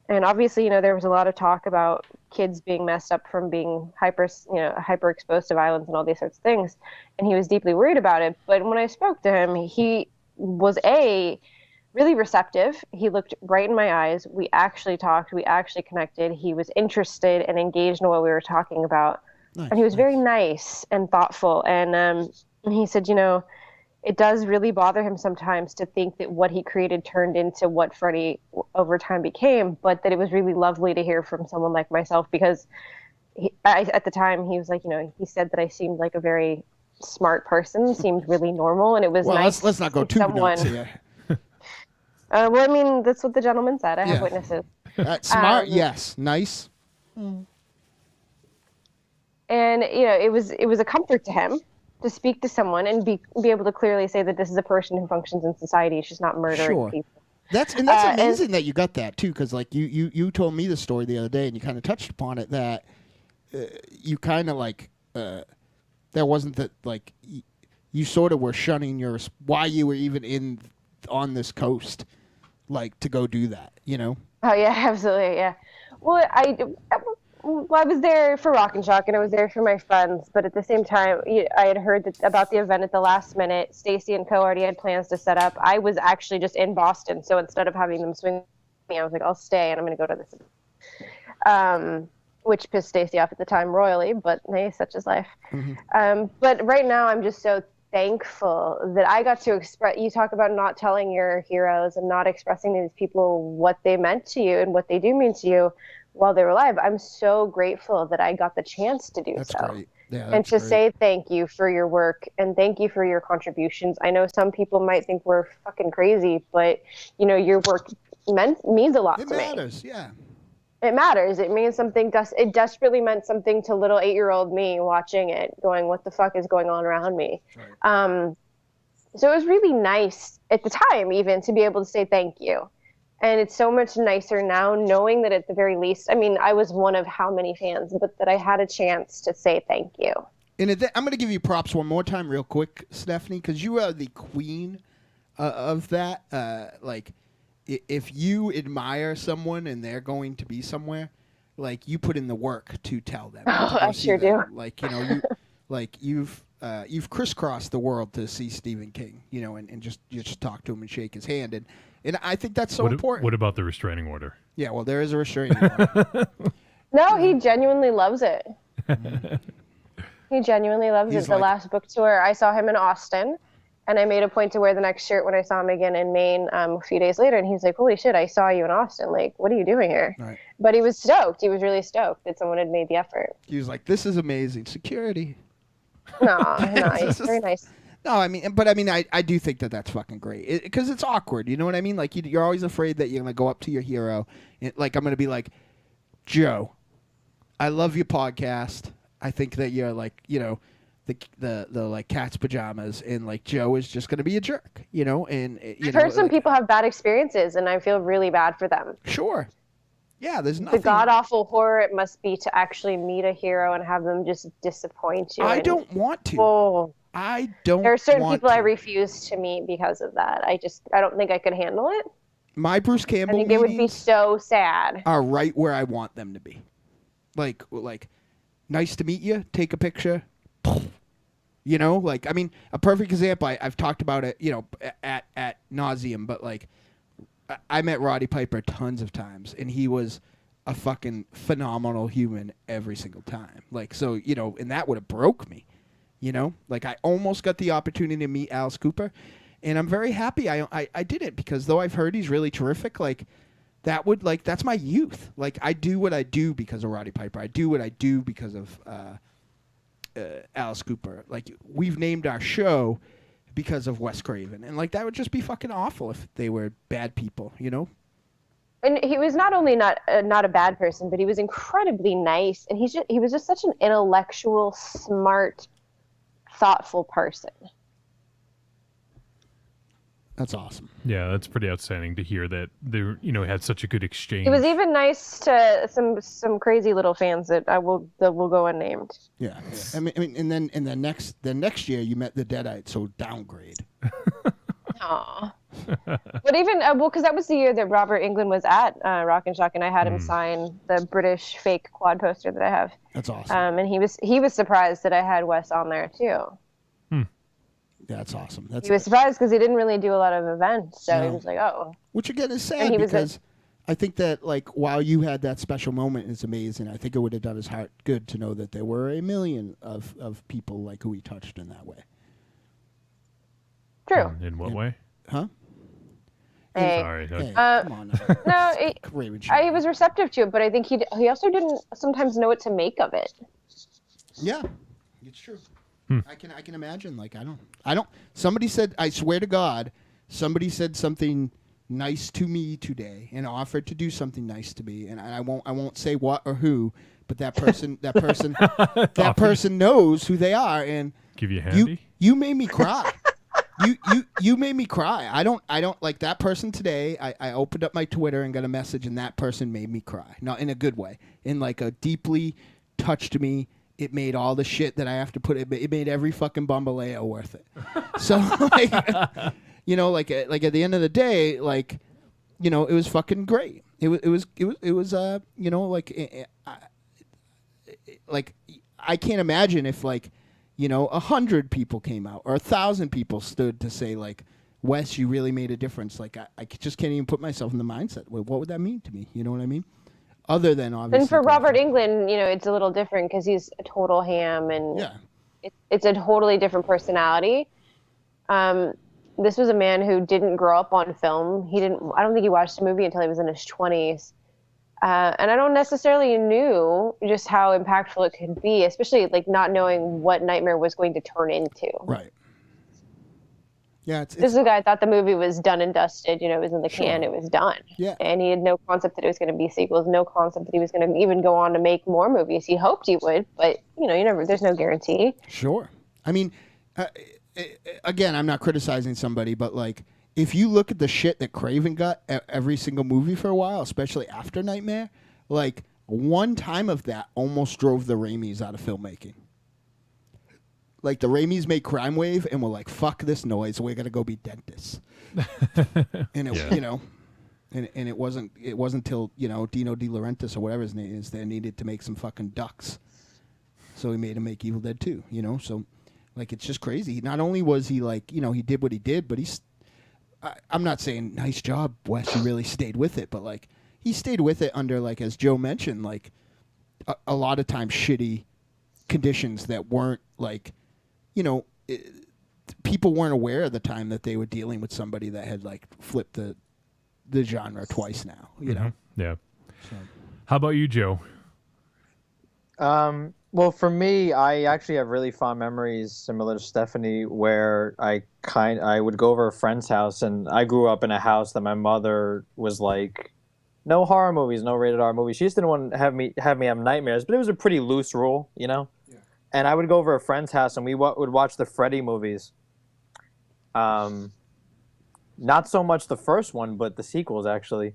And obviously, there was a lot of talk about kids being messed up from being hyper exposed to violence and all these sorts of things. And he was deeply worried about it. But when I spoke to him, he was really receptive. He looked right in my eyes. We actually talked. We actually connected. He was interested and engaged in what we were talking about. Nice, and he was very nice and thoughtful. And he said, it does really bother him sometimes to think that what he created turned into what Freddy over time became, but that it was really lovely to hear from someone like myself, because at the time he was like, he said that I seemed like a very smart person, seemed really normal, and it was nice. Let's not go too nuts here. Well, I mean, that's what the gentleman said. I have witnesses. Smart, yes. Nice. And it was a comfort to him to speak to someone and be able to clearly say that this is a person who functions in society. She's not murdering people. That's amazing that you got that too, because like you told me the story the other day, and you kind of touched upon it, that you kind of like that wasn't that like you sort of were shunning why you were even on this coast, like to go do that, Oh yeah, absolutely, yeah. Well, I was there for Rock and Shock, and I was there for my friends, but at the same time, I had heard about the event at the last minute. Stacy and Co already had plans to set up. I was actually just in Boston, so instead of having them swing me, I was like, I'll stay, and I'm going to go to this. Which pissed Stacy off at the time royally, but hey, such is life. Mm-hmm. But right now, I'm just so thankful that I got to express. You talk about not telling your heroes and not expressing to these people what they meant to you and what they do mean to you while they were alive. I'm so grateful that I got the chance to do so. Great. Yeah, and to say thank you for your work and thank you for your contributions. I know some people might think we're fucking crazy, but your work means a lot to me. It matters, yeah. It matters. It means something. It desperately meant something to little 8-year-old me watching it, going, "What the fuck is going on around me?" Right. So it was really nice at the time, even to be able to say thank you. And it's so much nicer now, knowing that at the very least, I mean, I was one of how many fans, but that I had a chance to say thank you. And I'm going to give you props one more time, real quick, Stephanie, because you are the queen of that. If you admire someone and they're going to be somewhere, like you put in the work to tell them. Oh, I sure do. Like you've crisscrossed the world to see Stephen King, and just talk to him and shake his hand, and I think that's so important. What about the restraining order? Yeah, well, there is a restraining order. No, he genuinely loves it. He genuinely loves it. The last book tour, I saw him in Austin. And I made a point to wear the next shirt when I saw him again in Maine a few days later. And he's like, "Holy shit, I saw you in Austin. Like, what are you doing here?" Right. But he was stoked. He was really stoked that someone had made the effort. He was like, "This is amazing. Security." No, he's very nice. No, I do think that that's fucking great. Because it's awkward. You know what I mean? Like, you're always afraid that you're going to go up to your hero. Like, I'm going to be like, "Joe, I love your podcast. I think that you're like, the like cat's pajamas, and like Joe is just going to be a jerk, and I've heard some people have bad experiences, and I feel really bad for them. Sure. Yeah, there's nothing. The god-awful horror it must be to actually meet a hero and have them just disappoint you. I don't want to. Oh, I don't. There are certain people I refuse to meet because of that. I don't think I could handle it. My Bruce Campbell I think it would be so sad. Are right where I want them to be. Like, nice to meet you. Take a picture. A perfect example, I've talked about it, at nauseum, but like, I met Roddy Piper tons of times, and he was a fucking phenomenal human every single time. Like, so, and that would have broke me, Like, I almost got the opportunity to meet Alice Cooper, and I'm very happy I didn't, because though I've heard he's really terrific, like, that's my youth. Like, I do what I do because of Roddy Piper. I do what I do because of Alice Cooper. Like, we've named our show because of Wes Craven, and like that would just be fucking awful if they were bad people, And he was not only not a bad person, but he was incredibly nice, and he was just such an intellectual, smart, thoughtful person. That's awesome. Yeah, that's pretty outstanding to hear that they had such a good exchange. It was even nice to some crazy little fans that will go unnamed. Yeah. I mean, and then next year you met the Deadites, so downgrade. Aw. But even because that was the year that Robert Englund was at Rock and Shock, and I had him sign the British fake quad poster that I have. That's awesome. And he was surprised that I had Wes on there too. That's awesome. That's He was surprised because he didn't really do a lot of events, so he was like, "Oh." Which again is And sad he was because I think that like while you had that special moment, it's amazing. I think it would have done his heart good to know that there were a million of people like who he touched in that way. True. In what way? Huh? Hey. Sorry. Come on. No, Ravenshadow. he was receptive to it, but I think he also didn't sometimes know what to make of it. Yeah, it's true. I can imagine. Like I don't. Somebody said, I swear to God, somebody said something nice to me today and offered to do something nice to me, and I won't say what or who, but that person knows who they are, and give you a handy. You made me cry. You made me cry. I don't like that person today. I opened up my Twitter and got a message, and that person made me cry. Not in a good way, in like a deeply touched me. It made all the shit that I have to put. It made every fucking Bambaleo worth it. So like, like at the end of the day, like, it was fucking great. It was like I can't imagine if like 100 people came out or 1,000 people stood to say like, Wes, you really made a difference. Like I just can't even put myself in the mindset. What would that mean to me? You know what I mean? Other than obviously. And for Robert Englund, it's a little different because he's a total ham, and it's a totally different personality. This was a man who didn't grow up on film. I don't think he watched a movie until he was in his 20s. And I don't necessarily knew just how impactful it could be, especially like not knowing what Nightmare was going to turn into. Right. Yeah, this is a guy thought the movie was done and dusted. It was in the Sure. can. It was done. Yeah. And he had no concept that it was going to be sequels. No concept that he was going to even go on to make more movies. He hoped he would, but you never. There's no guarantee. Sure. I mean, again, I'm not criticizing somebody, but like, if you look at the shit that Craven got at every single movie for a while, especially after Nightmare, like one time of that almost drove the Raimis out of filmmaking. Like the Raimis made Crime Wave and were like, "Fuck this noise, we're gonna go be dentists." And it, and it wasn't till Dino De Laurentiis or whatever his name is, they needed to make some fucking ducks, so he made him make Evil Dead 2. So like it's just crazy. Not only was he like he did what he did, but I'm not saying nice job, Wes, you really stayed with it, but like he stayed with it under, like as Joe mentioned, like a lot of times shitty conditions that weren't like. People weren't aware at the time that they were dealing with somebody that had like flipped the genre twice now. You know. Yeah. So. How about you, Joe? Well, for me, I actually have really fond memories similar to Stephanie, where I would go over a friend's house, and I grew up in a house that my mother was like, no horror movies, no rated R movies. She just didn't want to have me have nightmares, but it was a pretty loose rule, And I would go over a friend's house, and we would watch the Freddy movies. Not so much the first one, but the sequels, actually.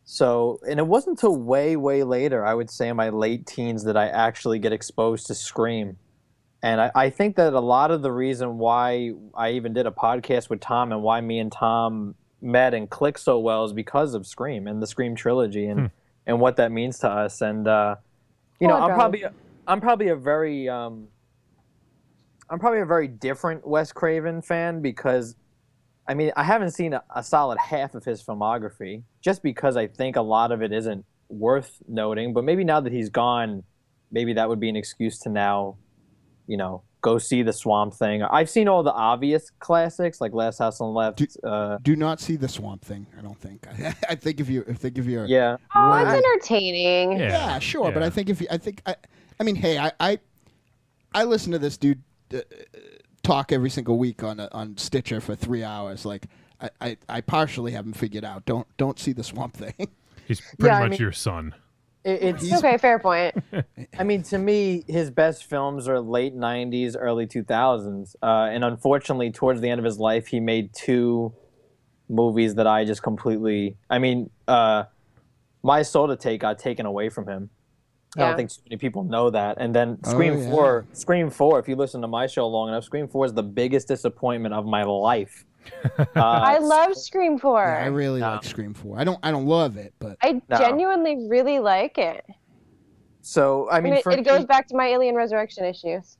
So, and it wasn't until way, way later, I would say in my late teens, that I actually get exposed to Scream. And I think that a lot of the reason why I even did a podcast with Tom and why me and Tom met and clicked so well is because of Scream and the Scream trilogy and what that means to us. And, I'm probably a very different Wes Craven fan because, I mean, I haven't seen a solid half of his filmography just because I think a lot of it isn't worth noting. But maybe now that he's gone, maybe that would be an excuse to now, go see the Swamp Thing. I've seen all the obvious classics like Last House on the Left. Do not see the Swamp Thing. I don't think. I think if you're yeah. Oh, it's entertaining. Yeah, sure. Yeah. But I think I mean, hey, I listen to this dude talk every single week on Stitcher for 3 hours. Like, I partially haven't figured out. Don't see the Swamp Thing. He's pretty much your son. It's okay, fair point. I mean, to me, his best films are late 90s, early 2000s. And unfortunately, towards the end of his life, he made 2 movies that I just completely... I mean, My Soul to Take got taken away from him. I don't think too many people know that. And then Scream 4, if you listen to my show long enough, Scream 4 is the biggest disappointment of my life. I love Scream 4. Yeah, I really like Scream 4. I don't love it, but I genuinely really like it. So, I mean, it goes back to my Alien Resurrection issues.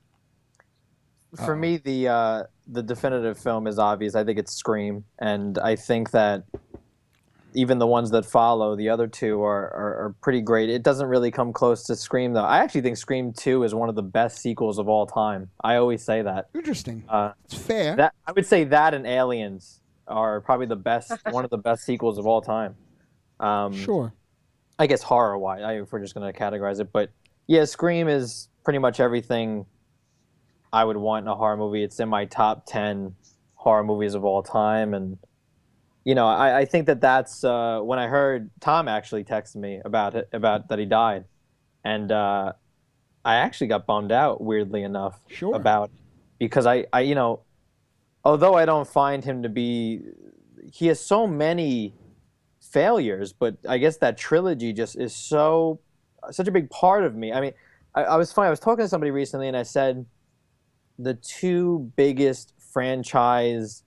For me, the definitive film is obvious. I think it's Scream, and I think that even the ones that follow, the other two are pretty great. It doesn't really come close to Scream, though. I actually think Scream 2 is one of the best sequels of all time. I always say that. Interesting. It's fair. That I would say that and Aliens are probably the best, one of the best sequels of all time. Sure. I guess horror-wise, if we're just going to categorize it. But yeah, Scream is pretty much everything I would want in a horror movie. It's in my top 10 horror movies of all time, and you know, I think that's when I heard Tom actually texted me about that he died, and I actually got bummed out, weirdly enough, about because I you know, although I don't find him to be, he has so many failures, but I guess that trilogy just is such a big part of me. I mean, I was funny. I was talking to somebody recently, and I said the two biggest franchise.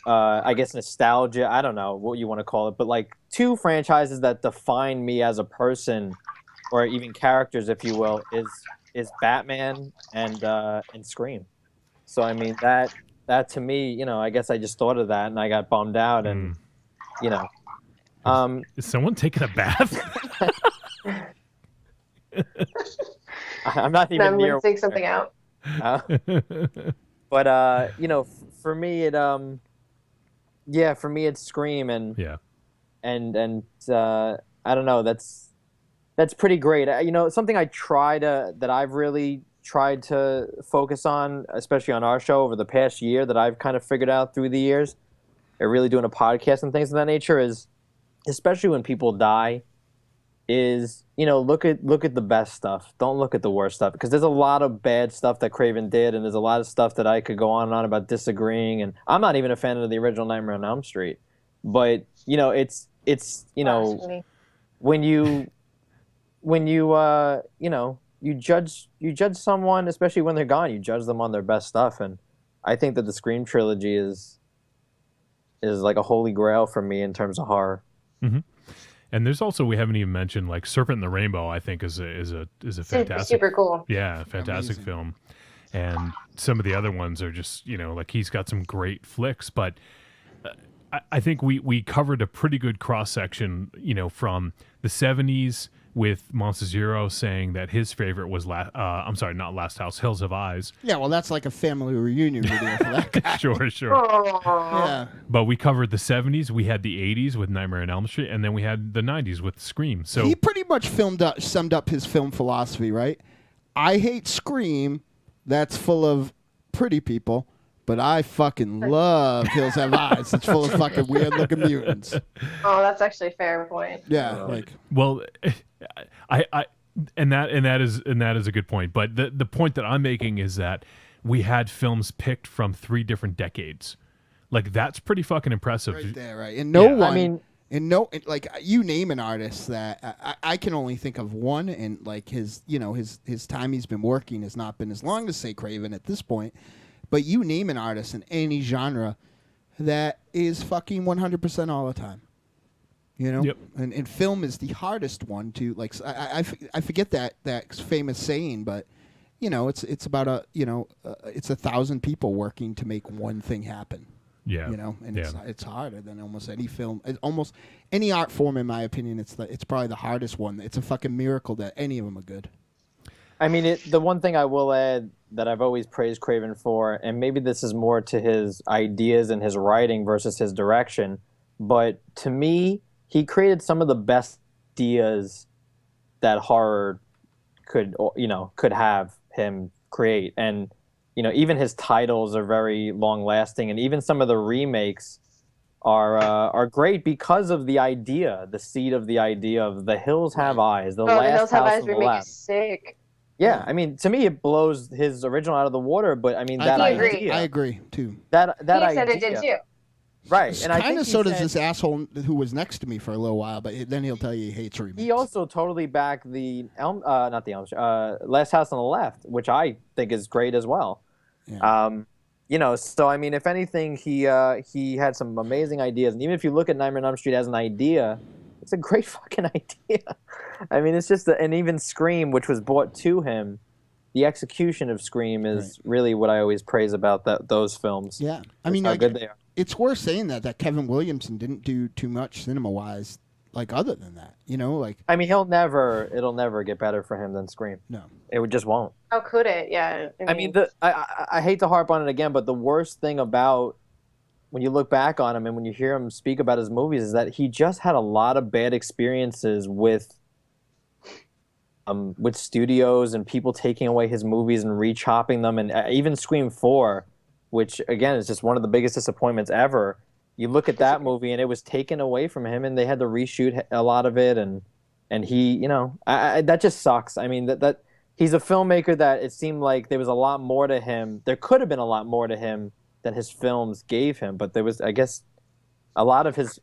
I guess nostalgia, I don't know what you want to call it, but like two franchises that define me as a person, or even characters, if you will, is Batman and Scream. So I mean that to me, you know, I guess I just thought of that and I got bummed out, and you know, is someone taking a bath? I'm not even near. Take something out. But you know, for me it yeah, for me it's Scream, and and I don't know, that's pretty great. You know, something that I've really tried to focus on, especially on our show over the past year, that I've kind of figured out through the years, or really doing a podcast and things of that nature, is especially when people die, is, you know, look at the best stuff. Don't look at the worst stuff, because there's a lot of bad stuff that Craven did, and there's a lot of stuff that I could go on and on about disagreeing. And I'm not even a fan of the original Nightmare on Elm Street, but you know, it's you know, when you you know, you judge someone, especially when they're gone, you judge them on their best stuff. And I think that the Scream trilogy is like a holy grail for me in terms of horror. Mm-hmm. And there's also, we haven't even mentioned, like Serpent in the Rainbow. I think is a fantastic, super cool. Yeah, fantastic film. And some of the other ones are just, you know, like he's got some great flicks. But I think we covered a pretty good cross section, you know, from the 70s with Monster Zero saying that his favorite was I'm sorry, not Last House, Hills of Eyes. Yeah, well, that's like a family reunion video for that guy. Sure. Yeah. But we covered the 70s, we had the 80s with Nightmare on Elm Street, and then we had the 90s with Scream. So he pretty much summed up his film philosophy, right? I hate Scream, that's full of pretty people, but I fucking love Hills Have Eyes. It's full of fucking weird-looking mutants. Oh, that's actually a fair point. Yeah, like, well, I that is a good point. But the point that I'm making is that we had films picked from 3 different decades. Like, that's pretty fucking impressive. Right there, right? And no one, I mean, like, you name an artist that I can only think of one, and like his time he's been working has not been as long as, say, Craven at this point. But you name an artist in any genre that is fucking 100% all the time. You know? Yep. And film is the hardest one to, like, I forget that famous saying, but, you know, it's about it's 1,000 people working to make one thing happen. Yeah. You know, and it's harder than almost any film. Almost any art form, in my opinion, it's probably the hardest one. It's a fucking miracle that any of them are good. I mean, the one thing I will add that I've always praised Craven for, and maybe this is more to his ideas and his writing versus his direction, but to me, he created some of the best ideas that horror could have him create. And, you know, even his titles are very long lasting, and even some of the remakes are great because of the idea, the seed of the idea of The Hills Have Eyes, The Last House on the Left. Sick. Yeah, I mean, to me, it blows his original out of the water. But I mean, that idea. I agree too. That He idea. said it did too. Right, and I kind think of so does this asshole who was next to me for a little while, but then he'll tell you he hates remakes. He also totally backed the Last House on the Left, which I think is great as well. Yeah. You know, so I mean, if anything, he had some amazing ideas, and even if you look at Nightmare on Elm Street as an idea, it's a great fucking idea. I mean, it's just and even Scream, which was brought to him, the execution of Scream is really what I always praise about those films. Yeah, I mean, how good they are. It's worth saying that Kevin Williamson didn't do too much cinema-wise, like other than that. You know, like I mean, it'll never get better for him than Scream. No, it just won't. How could it? Yeah. I mean, I hate to harp on it again, but the worst thing about when you look back on him and when you hear him speak about his movies is that he just had a lot of bad experiences with studios and people taking away his movies and rechopping them, and even Scream 4, which again is just one of the biggest disappointments ever. You look at that movie and it was taken away from him, and they had to reshoot a lot of it, and he, you know, that just sucks. I mean, that he's a filmmaker that it seemed like there was a lot more to him. There could have been a lot more to him than his films gave him, but there was, I guess, a lot of his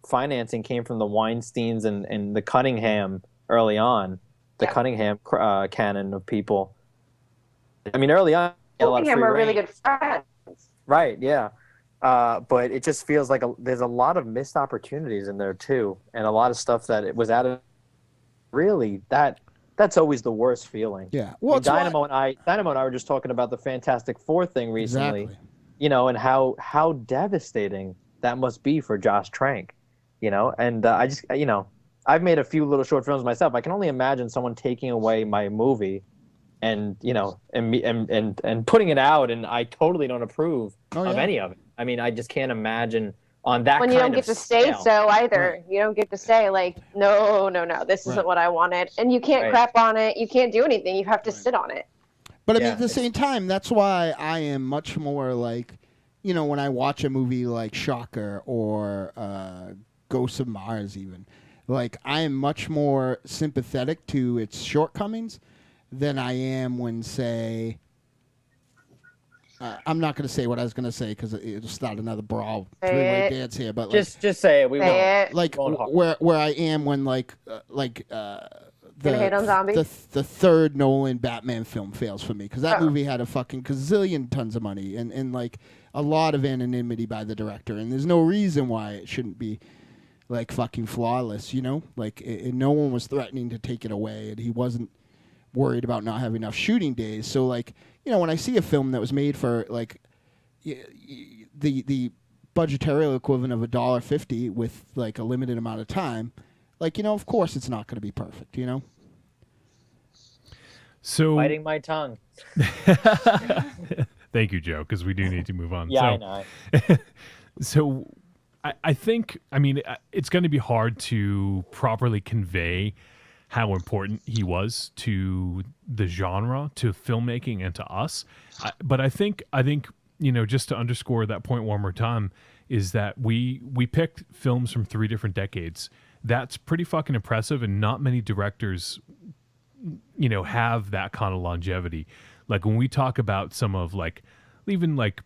financing came from the Weinsteins and the Cunningham early on, the Cunningham canon of people. I mean, early on, he had a lot of free Cunningham were reign. really good friends. Right, yeah. But it just feels like there's a lot of missed opportunities in there too, and a lot of stuff that it was out of. Really, that's always the worst feeling. Yeah. Well, Dynamo and I were just talking about the Fantastic Four thing recently. Exactly. You know, and how devastating that must be for Josh Trank. You know, and I just, you know, I've made a few little short films myself. I can only imagine someone taking away my movie, and you know, and putting it out, and I totally don't approve of any of it. I mean, I just can't imagine on that. When you don't get to say scale. so either. Right. You don't get to say like, no, this isn't what I wanted, and you can't crap on it. You can't do anything. You have to sit on it. But I mean, at the same time, that's why I am much more like, you know, when I watch a movie like Shocker or Ghosts of Mars, even, like I am much more sympathetic to its shortcomings than I am when, say, I'm not going to say what I was going to say because it'll start another brawl, three-way dance here. But just say it. We won't. Like where I am when Gonna hate on zombies? the third Nolan Batman film fails for me because that movie had a fucking gazillion tons of money and like a lot of anonymity by the director, and there's no reason why it shouldn't be like fucking flawless, you know? Like no one was threatening to take it away, and he wasn't worried about not having enough shooting days. So like, you know, when I see a film that was made for like the budgetary equivalent of $1.50 with like a limited amount of time, like, you know, of course it's not going to be perfect, you know? So biting my tongue. Thank you, Joe, because we do need to move on. Yeah, so, I know. So I think, I mean, it's going to be hard to properly convey how important he was to the genre, to filmmaking, and to us. But I think, you know, just to underscore that point one more time, is that we picked films from 3 different decades. That's pretty fucking impressive, and not many directors, you know, have that kind of longevity. Like when we talk about some of like, even like,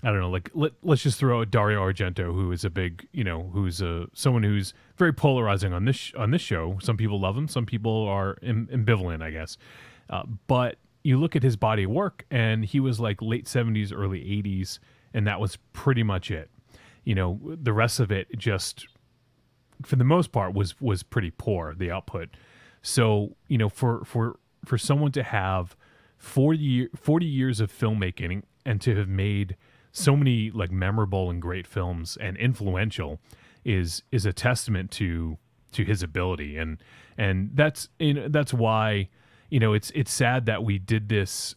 I don't know, like let's just throw out Dario Argento, who is a big, you know, who's someone who's very polarizing on this show. Some people love him, some people are ambivalent, I guess. But you look at his body of work, and he was like late 70s, early 80s, and that was pretty much it. You know, the rest of it just, for the most part, was pretty poor, the output. So, you know, for someone to have 40 years of filmmaking and to have made so many like memorable and great films and influential is a testament to his ability, and that's, you know, that's why, you know, it's sad that we did this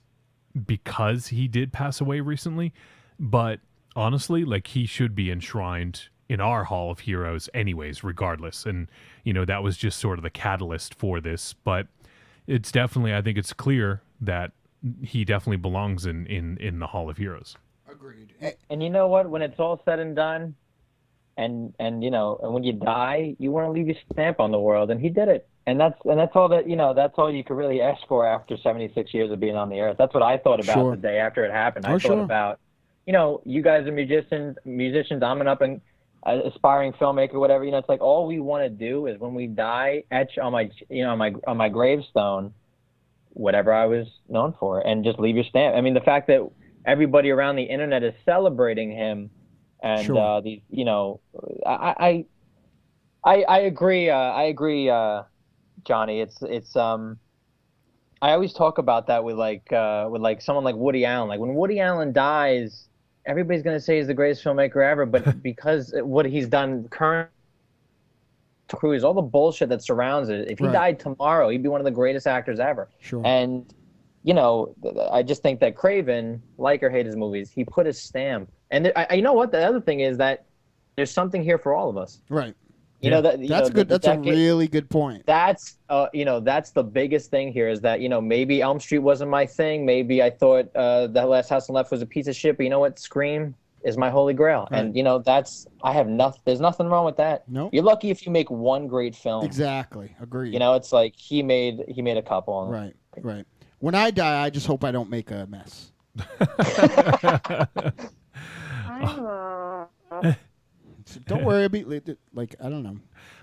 because he did pass away recently, but honestly, like, he should be enshrined in our Hall of Heroes anyways, regardless. And, you know, that was just sort of the catalyst for this, but it's definitely, I think it's clear that he definitely belongs in the Hall of Heroes. Agreed. And you know what? When it's all said and done, and you know, and when you die, you want to leave your stamp on the world, and he did it. And that's all that, you know, that's all you could really ask for after 76 years of being on the earth. That's what I thought about the day after it happened. I thought about, you know, you guys are musicians. I'm an up and aspiring filmmaker, whatever. You know, it's like all we want to do is when we die, etch on my, you know, on my gravestone, whatever I was known for, and just leave your stamp. I mean, the fact that everybody around the internet is celebrating him, and these, you know, I agree. I agree, Johnny. It's I always talk about that with someone like Woody Allen. Like when Woody Allen dies, everybody's gonna say he's the greatest filmmaker ever, but because what he's done current Cruise, all the bullshit that surrounds it. If he died tomorrow, he'd be one of the greatest actors ever. Sure. And I just think that Craven, like or hate his movies, he put his stamp. And you know what? The other thing is that there's something here for all of us. Right. That's good. That's a really good point. That's that's the biggest thing here is that maybe Elm Street wasn't my thing. Maybe I thought That Last House on the Left was a piece of shit. But you know what? Scream is my holy grail, right. And I have nothing. There's nothing wrong with that. No, you're lucky if you make one great film. Exactly, agreed. It's like he made a couple. Right. When I die, I just hope I don't make a mess. Don't worry, I'll be like I don't know.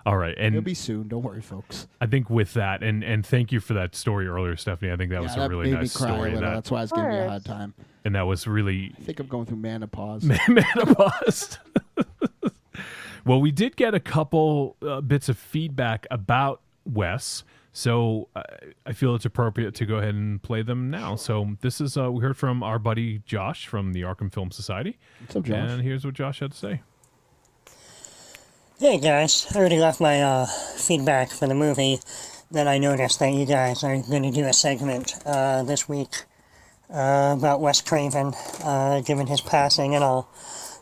All right, and it'll be soon. Don't worry, folks. I think with that, and thank you for that story earlier, Stephanie. I think that was a really nice story. That's why I was giving you a hard time. And that was really. I think I'm going through menopause. Menopause. Well, we did get a couple bits of feedback about Wes, so I feel it's appropriate to go ahead and play them now. So this is we heard from our buddy Josh from the Arkham Film Society. What's up, Josh? And here's what Josh had to say. Hey guys, I already left my feedback for the movie. Then I noticed that you guys are going to do a segment this week about Wes Craven, given his passing and all.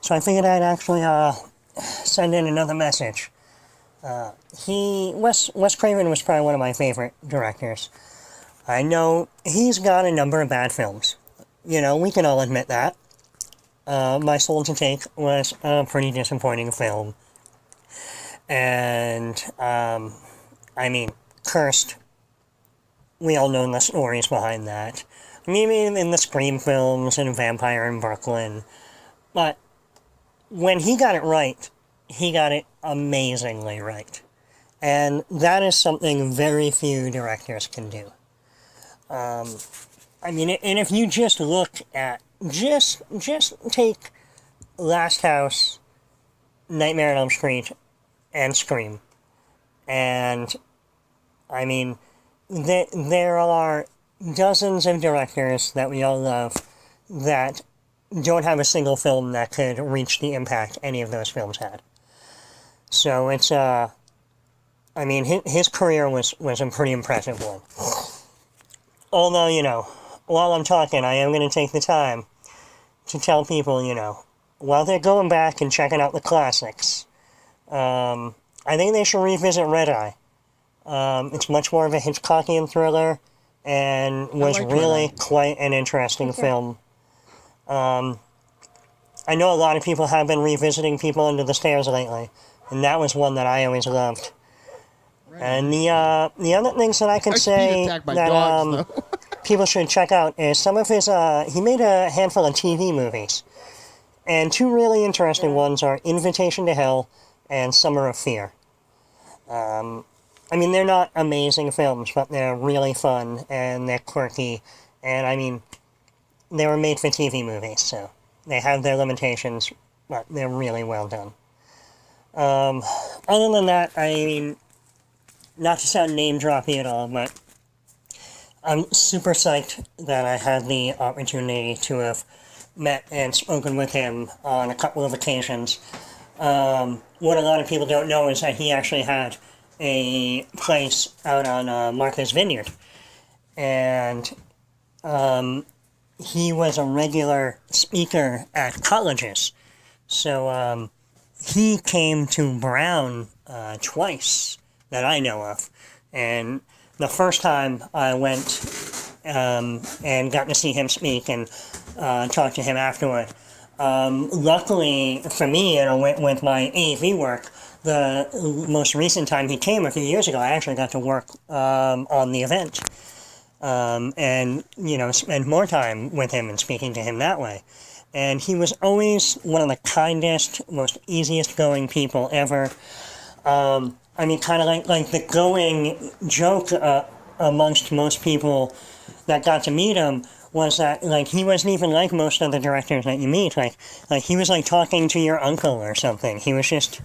So I figured I'd actually send in another message. Wes Craven was probably one of my favorite directors. I know he's got a number of bad films. We can all admit that. My Soul to Take was a pretty disappointing film. And, Cursed, we all know the stories behind that. Even in the Scream films and Vampire in Brooklyn. But when he got it right, he got it amazingly right. And that is something very few directors can do. And if you just look at, just take Last House, Nightmare on Elm Street, and Scream. And, there are dozens of directors that we all love that don't have a single film that could reach the impact any of those films had. So it's, his career was a pretty impressive one. Although, while I'm talking, I am going to take the time to tell people, while they're going back and checking out the classics, I think they should revisit Red Eye. It's much more of a Hitchcockian thriller and was really quite an interesting film. I know a lot of people have been revisiting People Under the Stairs lately, and that was one that I always loved. And the other things that I can say that people should check out is some of his, he made a handful of TV movies. And two really interesting ones are Invitation to Hell and Summer of Fear. They're not amazing films, but they're really fun, and they're quirky, and they were made for TV movies, so they have their limitations, but they're really well done. Other than that, not to sound name-droppy at all, but I'm super psyched that I had the opportunity to have met and spoken with him on a couple of occasions. What a lot of people don't know is that he actually had a place out on Martha's Vineyard. And he was a regular speaker at colleges. So he came to Brown twice that I know of. And the first time I went and got to see him speak and talk to him afterward, luckily for me, with my AV work, the most recent time he came a few years ago, I actually got to work on the event and, spend more time with him and speaking to him that way. And he was always one of the kindest, most easiest going people ever. Kind of like the going joke amongst most people that got to meet him was that, he wasn't even like most of the directors that you meet. He was like talking to your uncle or something. He was just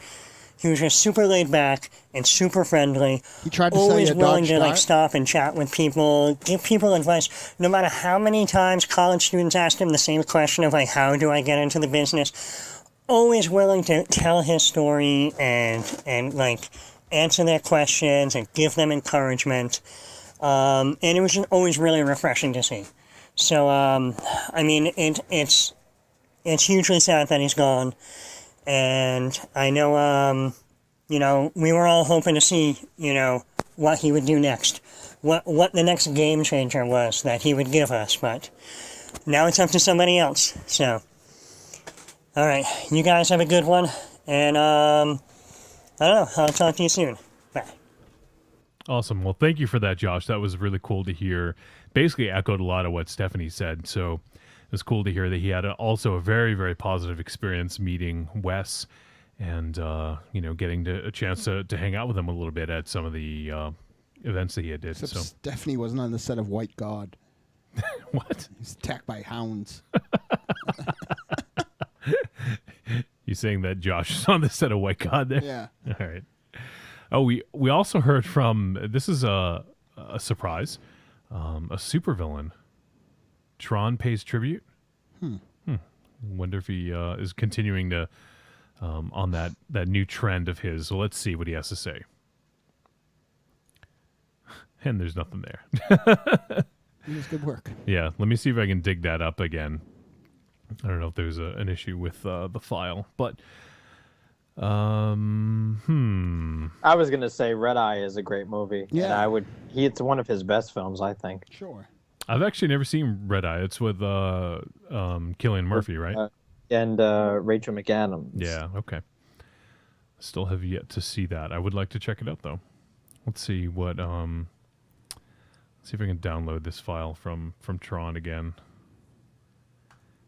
He was just super laid back and super friendly. He tried to sell always you a willing Dodge to like Start? stop and chat with people, give people advice. No matter how many times college students asked him the same question of like, how do I get into the business? Always willing to tell his story and like answer their questions and give them encouragement. And it was just always really refreshing to see. So, I mean, it's hugely sad that he's gone. And I know, you know, we were all hoping to see, you know, what he would do next. What the next game changer was that he would give us. But now it's up to somebody else. So, all right. You guys have a good one. And, I don't know. I'll talk to you soon. Bye. Awesome. Well, thank you for that, Josh. That was really cool to hear. Basically echoed a lot of what Stephanie said. So it was cool to hear that he had also a very, very positive experience meeting Wes and, you know, getting a chance to hang out with him a little bit at some of the events that he had did. Except So Stephanie wasn't on the set of White God. What? He's attacked by hounds. You saying that Josh is on the set of White God there? Yeah. All right. Oh, we also heard from, this is a surprise, a supervillain. Tron pays tribute. Wonder if he is continuing to on that new trend of his. So let's see what he has to say. And there's nothing there. He does good work. Yeah, let me see if I can dig that up again. I don't know if there's an issue with the file, but I was gonna say Red Eye is a great movie. Yeah. And it's one of his best films, I think. Sure. I've actually never seen Red Eye. It's with Cillian Murphy, right? And Rachel McAdams. Yeah, okay. Still have yet to see that. I would like to check it out though. Let's see what see if I can download this file from Tron again.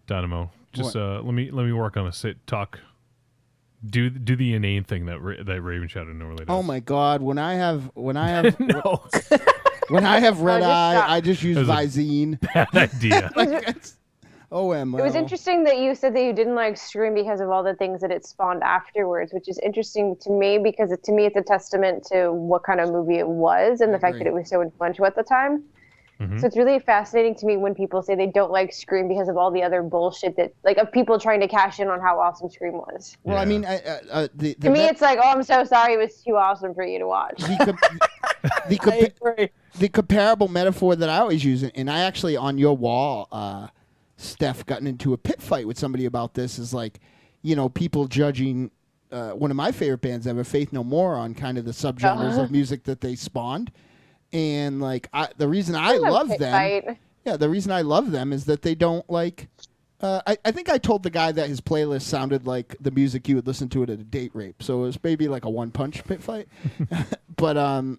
Dynamo, just let me work on a talk. Do the inane thing that Ravenshadow normally does. Oh my God! When I have No. when I have red just eye, stop. I just use That was a Visine. bad idea. OMO. It was interesting that you said that you didn't like Scream because of all the things that it spawned afterwards, which is interesting to me because to me it's a testament to what kind of movie it was and the fact that it was so influential at the time. Mm-hmm. So it's really fascinating to me when people say they don't like Scream because of all the other bullshit that, like, of people trying to cash in on how awesome Scream was. Well, I mean, To me, it's like, oh, I'm so sorry, it was too awesome for you to watch. The comparable metaphor that I always use, and I actually on your wall, Steph, gotten into a pit fight with somebody about this, is like, you know, people judging one of my favorite bands ever, Faith No More, on kind of the subgenres of music that they spawned. And like the reason I love them, the reason I love them is that they don't like. I think I told the guy that his playlist sounded like the music you would listen to it at a date rape, so it was maybe like a one punch pit fight. But I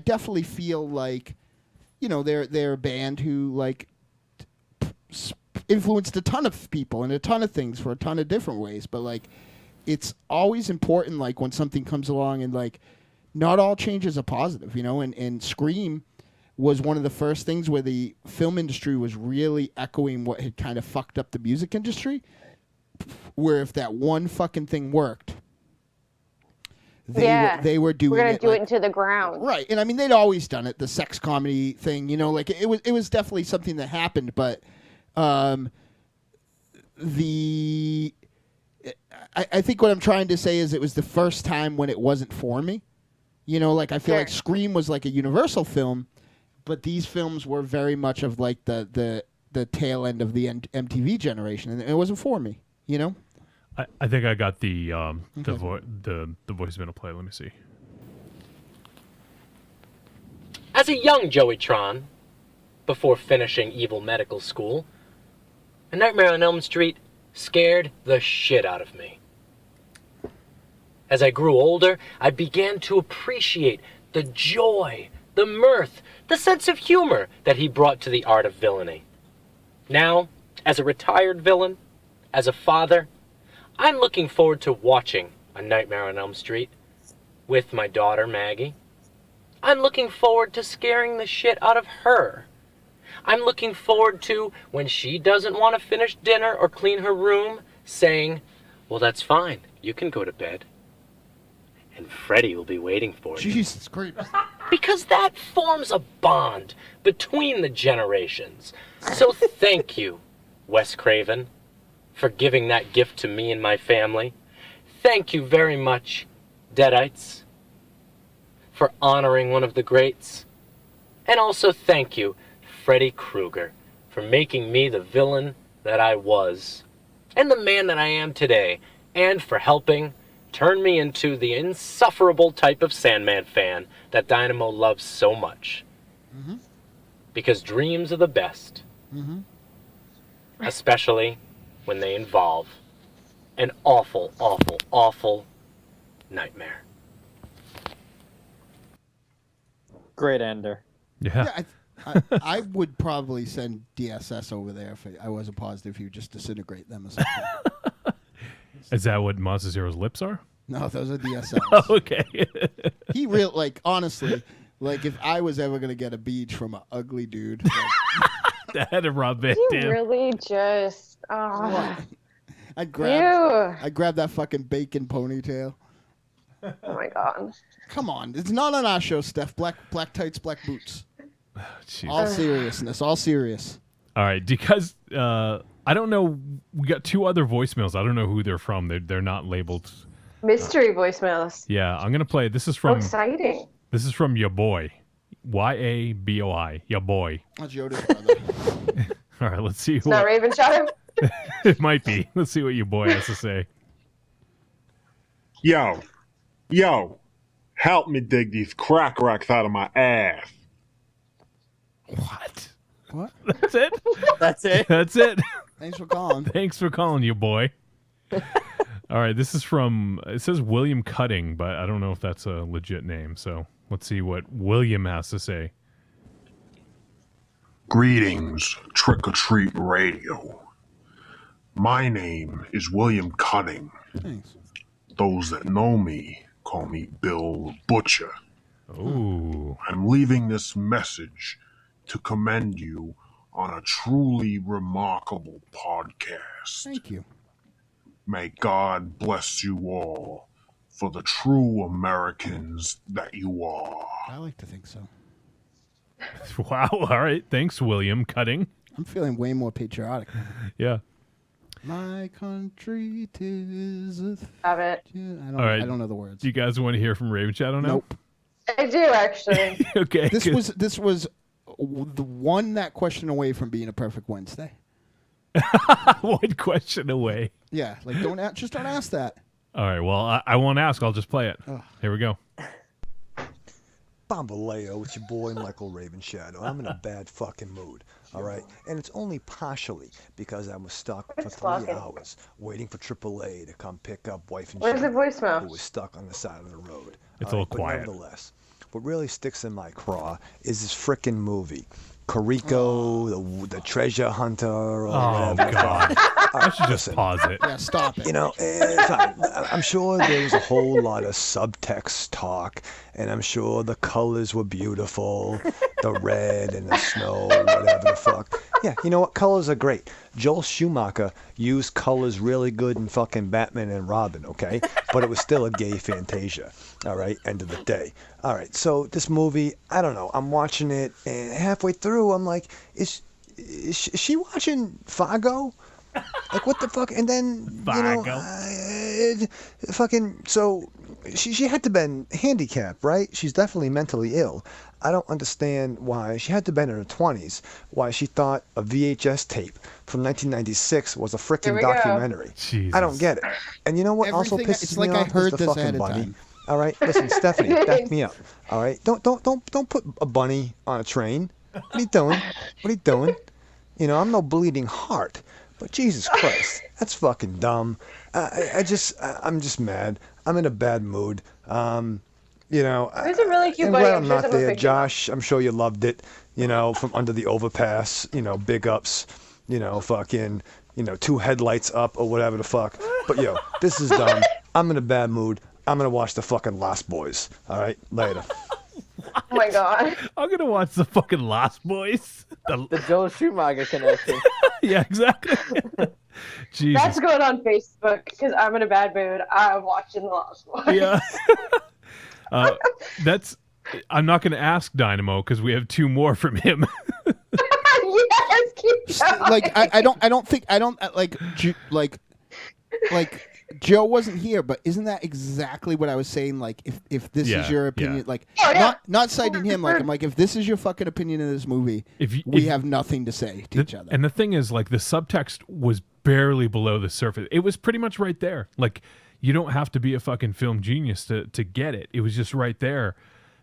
definitely feel like, you know, they're a band who like influenced a ton of people and a ton of things for a ton of different ways, but like. It's always important, like, when something comes along and, like, not all changes are positive, you know, and Scream was one of the first things where the film industry was really echoing what had kind of fucked up the music industry, where if that one fucking thing worked, they were doing it. We're going to do it into the ground. Right, and I mean, they'd always done it, the sex comedy thing, you know, like, it was definitely something that happened, but I think what I'm trying to say is it was the first time when it wasn't for me. You know, like I feel like Scream was like a Universal film, but these films were very much of like the tail end of the MTV generation, and it wasn't for me. You know. I think I got the voicemail play. Let me see. As a young Joey Tron, before finishing Evil Medical School, A Nightmare on Elm Street scared the shit out of me. As I grew older, I began to appreciate the joy, the mirth, the sense of humor that he brought to the art of villainy. Now, as a retired villain, as a father, I'm looking forward to watching A Nightmare on Elm Street with my daughter Maggie. I'm looking forward to scaring the shit out of her. I'm looking forward to, when she doesn't want to finish dinner or clean her room, saying, Well, that's fine. You can go to bed. And Freddy will be waiting for you. Jesus Christ. Because that forms a bond between the generations. So thank you, Wes Craven, for giving that gift to me and my family. Thank you very much, Deadites, for honoring one of the greats. And also thank you, Freddy Krueger, for making me the villain that I was, and the man that I am today, and for helping turn me into the insufferable type of Sandman fan that Dynamo loves so much. Mm-hmm. Because dreams are the best. Mm-hmm. Especially when they involve an awful, awful, awful nightmare. Great ender. Yeah. I would probably send DSS over there if I wasn't positive. You just disintegrate them or something. Is that what Monster Zero's lips are? No, those are DSLs. Okay. He honestly, if I was ever gonna get a beach from an ugly dude, That had to rub it. You really just. Oh. I'd grab that fucking bacon ponytail. Oh my god. Come on, it's not on our show, Steph. Black tights, black boots. All seriousness, all serious. All right, because I don't know. We got 2 other voicemails. I don't know who they're from. They're not labeled. Mystery voicemails. Yeah, I'm gonna play. This is So from. exciting. This is from your boy, YABOI. Your boy. That's Yoda's brother. All right, let's see. It's not Ravenshadow? It might be. Let's see what your boy has to say. Yo, help me dig these crack racks out of my ass. What? That's it? That's it? That's it. Thanks for calling. Thanks for calling, you boy. All right, this is from, it says William Cutting, but I don't know if that's a legit name. So let's see what William has to say. Greetings, Trick or Treat Radio. My name is William Cutting. Thanks. Those that know me call me Bill Butcher. Ooh. I'm leaving this message to commend you on a truly remarkable podcast. Thank you. May God bless you all for the true Americans that you are. I like to think so. Wow. All right. Thanks, William Cutting. I'm feeling way more patriotic. Yeah. My country 'tis a Have it. I All right. don't know the words. Do you guys want to hear from Ravenshadow now? Nope. I do, actually. Okay. This good. was the that question away from being a perfect Wednesday. One question away. Yeah, don't ask that. All right. Well, I won't ask. I'll just play it. Ugh. Here we go. Bambaleo, it's your boy Michael Ravenshadow. I'm in a bad fucking mood, all right? And it's only partially because I was stuck for 3 hours waiting for AAA to come pick up wife and Where's the child voicemail? who was stuck on the side of the road. It's all all right? But quiet. nevertheless, what really sticks in my craw is this frickin' movie. Kumiko, the treasure hunter, or whatever. God. I should just Listen. pause it. Yeah, stop it. You know, I'm sure there was a whole lot of subtext talk, and I'm sure the colors were beautiful, the red and the snow, whatever the fuck. Yeah, you know what? Colors are great. Joel Schumacher used colors really good in fucking Batman and Robin, okay? But it was still a gay Fantasia, all right? End of the day. All right, so this movie, I don't know. I'm watching it, and halfway through, I'm like, is she watching Fargo? Like, what the fuck? And then, fucking, so she had to been handicapped, right? She's definitely mentally ill. I don't understand why she had to been in her 20s, why she thought a VHS tape from 1996 was a freaking documentary. Jesus. I don't get it. And you know what also Everything- pisses it's me like I off heard is the this fucking ahead of bunny. time. All right, listen, Stephanie, back me up. All right, don't put a bunny on a train. What are you doing? What are you doing? You know, I'm no bleeding heart. But Jesus Christ, that's fucking dumb. I'm just mad. I'm in a bad mood. You know, There's a really cute I'm bunny. glad I'm I'm sure not someone there, picked him up. Josh. I'm sure you loved it. You know, from under the overpass. You know, big ups. You know, fucking. You know, 2 headlights up or whatever the fuck. But yo, this is dumb. I'm in a bad mood. I'm gonna watch the fucking Lost Boys. All right, later. Oh my god. I'm going to watch the fucking Lost Boys. The Joel Schumacher connection. Yeah, exactly. Jesus. That's going on Facebook because I'm in a bad mood. I'm watching the last one. Yeah. I'm not going to ask Dynamo because we have 2 more from him. Yes, keep going. Like I don't think Joe wasn't here, but isn't that exactly what I was saying? Like, if this is your opinion, like, not citing him, like, I'm like, if this is your fucking opinion of this movie, we have nothing to say to each other. And the thing is, like, the subtext was barely below the surface. It was pretty much right there. Like, you don't have to be a fucking film genius to get it. It was just right there,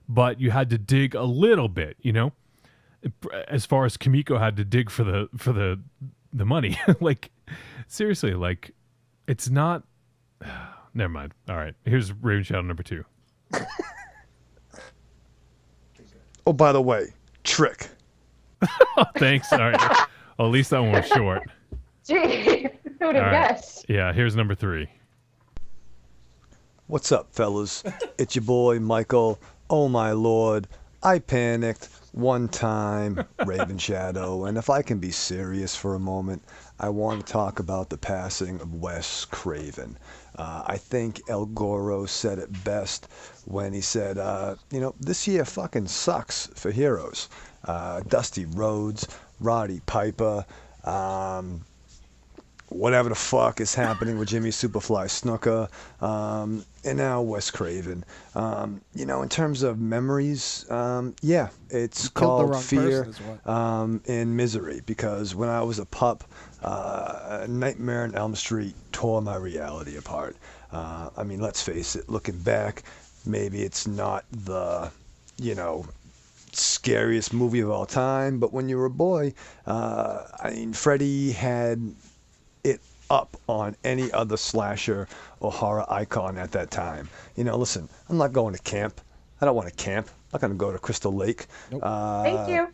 but you had to dig a little bit, you know. As far as Kumiko had to dig for the money, like, seriously, like, it's not. Never mind. All right, here's Ravenshadow number 2. Oh, by the way, trick. Oh, thanks. All right. Well, at least that one was short. Gee, who would have guessed? Yeah, here's number 3. What's up, fellas? It's your boy, Michael. Oh, my lord. I panicked one time, Ravenshadow, and if I can be serious for a moment, I want to talk about the passing of Wes Craven. I think El Goro said it best when he said, this year fucking sucks for heroes. Dusty Rhodes, Roddy Piper, whatever the fuck is happening with Jimmy Superfly Snuka, and now Wes Craven. In terms of memories, it's called Fear and Misery, because when I was a pup, Nightmare on Elm Street tore my reality apart. Let's face it, looking back, maybe it's not the, scariest movie of all time, but when you were a boy, Freddy had it up on any other slasher or horror icon at that time. Listen, I'm not going to camp. I don't want to camp. I'm not going to go to Crystal Lake. Nope. Thank you.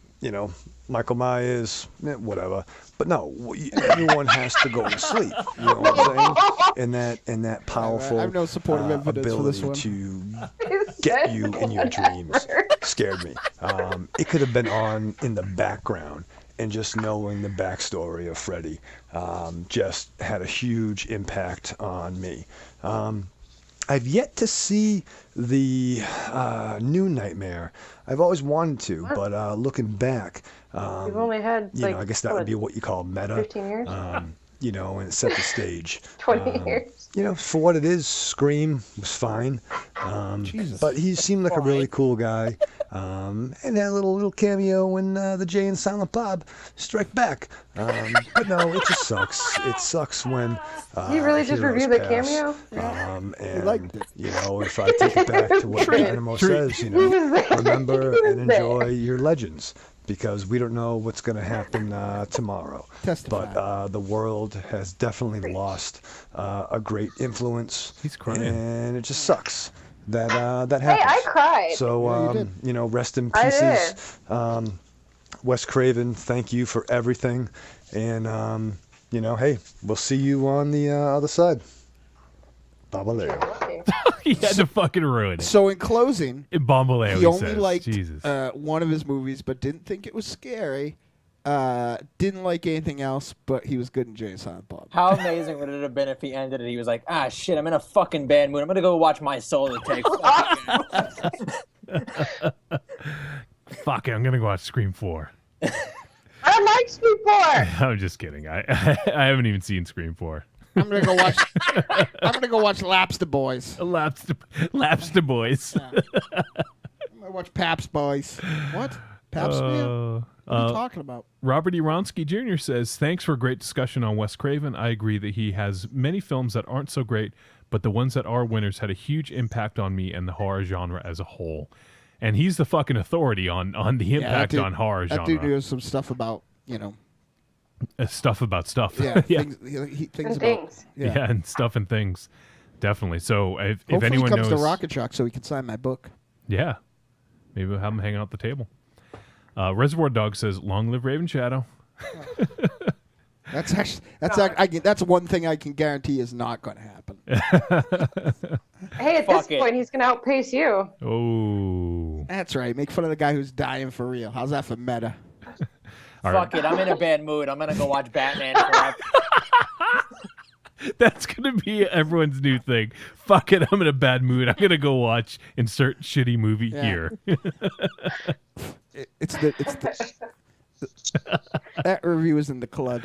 Michael Myers, whatever. But no, everyone has to go to sleep. You know what I'm saying? And that powerful I have no supportive evidence for this ability one. to get you in your dreams scared me. It could have been on in the background, and just knowing the backstory of Freddy just had a huge impact on me. I've yet to see the new Nightmare. I've always wanted to, but looking back, You've only had, I guess that would be what you call meta. 15 years? And it set the stage. 20 years. For what it is, Scream was fine. But he seemed like a really cool guy. And that little cameo in the Jay and Silent Bob Strike Back. But no, it just sucks. It sucks when You really just reviewed the cameo? And if I take it back to what Dynamo says, remember and enjoy your legends, because we don't know what's going to happen tomorrow. But the world has definitely lost a great influence. He's crying. And it just sucks that that happens. Hey, I cried. So, rest in I pieces. Wes Craven, thank you for everything. And, hey, we'll see you on the other side. Babaleo. He had to fucking ruin it. So in closing, Bombaleo, he only says. liked Jesus. one of his movies, but didn't think it was scary. Didn't like anything else, but he was good in Jay and Silent Bob. How amazing would it have been if he ended it? He was like, shit, I'm in a fucking bad mood. I'm going to go watch My Soul Take. Fuck it, I'm going to go watch Scream 4. I like Scream 4! I'm just kidding. I haven't even seen Scream 4. I'm gonna go watch. I'm gonna go watch Lapster Boys. Lapster Boys. Yeah. I'm gonna watch Paps Boys. What? Paps Man? What are you talking about? Robert E. Ronsky Jr. says, thanks for a great discussion on Wes Craven. I agree that he has many films that aren't so great, but the ones that are winners had a huge impact on me and the horror genre as a whole. And he's the fucking authority on the impact on horror genre. That dude knows some stuff about, stuff about stuff. Yeah, yeah. Things about things. Yeah. And stuff and things. Definitely. So if Hopefully anyone he comes knows, to Rocket Shock so he can sign my book. Yeah. Maybe we'll have him hang out at the table. Reservoir Dog says, long live Ravenshadow. That's one thing I can guarantee is not going to happen. Hey, at this point, he's going to outpace you. Oh. That's right. Make fun of the guy who's dying for real. How's that for meta? Fuck it, I'm in a bad mood. I'm gonna go watch Batman forever. That's gonna be everyone's new thing. Fuck it, I'm in a bad mood. I'm gonna go watch insert shitty movie here. It's the that review is in the club.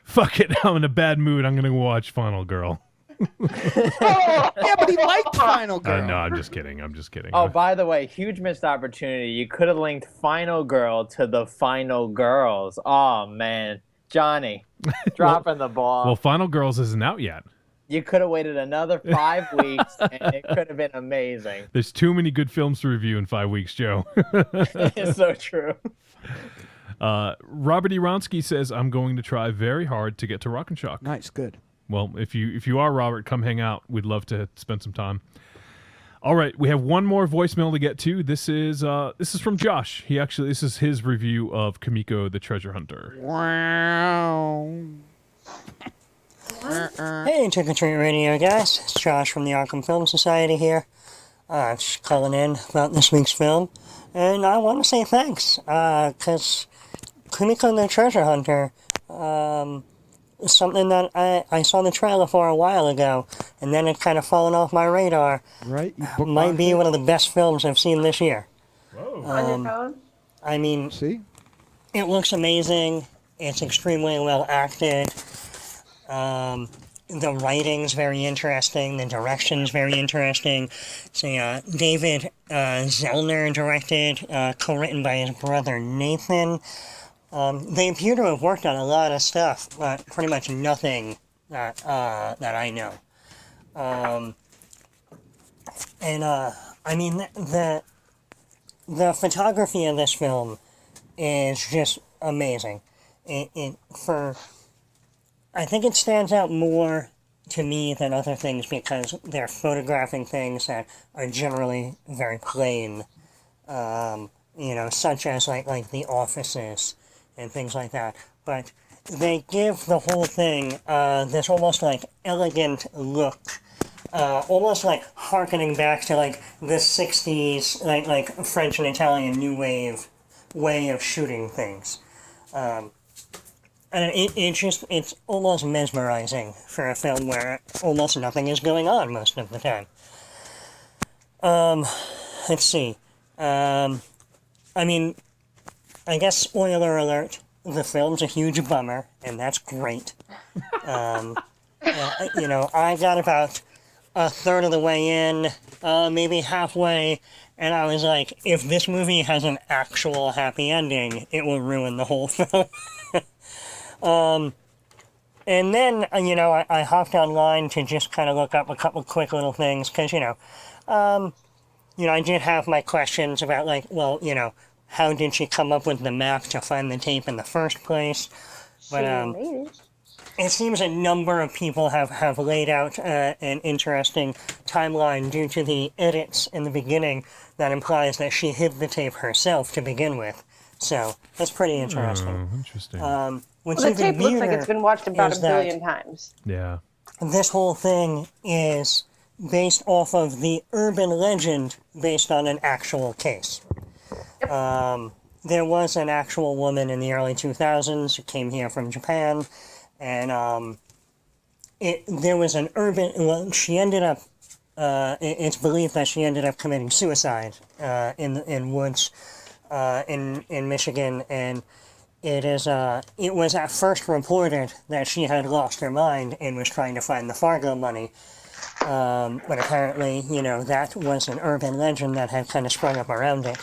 Fuck it, I'm in a bad mood. I'm gonna go watch Final Girl. Yeah, but he liked Final Girl. No, I'm just kidding. Oh, by the way, huge missed opportunity. You could have linked Final Girl to the Final Girls. Oh man, Johnny, dropping the ball. Well, Final Girls isn't out yet. You could have waited another 5 weeks, and it could have been amazing. There's too many good films to review in 5 weeks, Joe. It's so true. Robert Ironsky says, I'm going to try very hard to get to Rock and Shock. Nice, good. Well, if you are Robert, come hang out. We'd love to spend some time. All right, we have one more voicemail to get to. This is from Josh. This is his review of Kumiko the Treasure Hunter. Wow. Hey, Trick or Treat Radio guys. It's Josh from the Arkham Film Society here. Just calling in about this week's film. And I want to say thanks, because Kumiko the Treasure Hunter is something that I saw the trailer for a while ago, and then it kind of fallen off my radar. Right. Might be one of the best films I've seen this year. On your phone? I mean, see, it looks amazing. It's extremely well acted. The writing's very interesting. The direction's very interesting. So, David Zellner directed, co-written by his brother Nathan. They appear to have worked on a lot of stuff, but pretty much nothing that I know. I mean, the photography of this film is just amazing. I think it stands out more to me than other things because they're photographing things that are generally very plain, such as like the offices and things like that. But they give the whole thing this almost like elegant look, almost like harkening back to like the 60s, like French and Italian New Wave way of shooting things. And it's almost mesmerizing for a film where almost nothing is going on most of the time. Let's see. I mean, I guess spoiler alert, the film's a huge bummer, and that's great. I got about a third of the way in, maybe halfway, and I was like, if this movie has an actual happy ending, it will ruin the whole film. And then, I hopped online to just kind of look up a couple quick little things, because, I did have my questions about, how did she come up with the map to find the tape in the first place? But, it seems a number of people have laid out an interesting timeline due to the edits in the beginning that implies that she hid the tape herself to begin with. So, that's pretty interesting. Interesting. The tape looks like it's been watched about a billion times. Yeah. This whole thing is based off of the urban legend based on an actual case. There was an actual woman in the early 2000s who came here from Japan, and there was an urban... Well, she ended up... it's believed that she ended up committing suicide in woods in Michigan, and it was at first reported that she had lost her mind and was trying to find the Fargo money. But apparently, that was an urban legend that had kind of sprung up around it.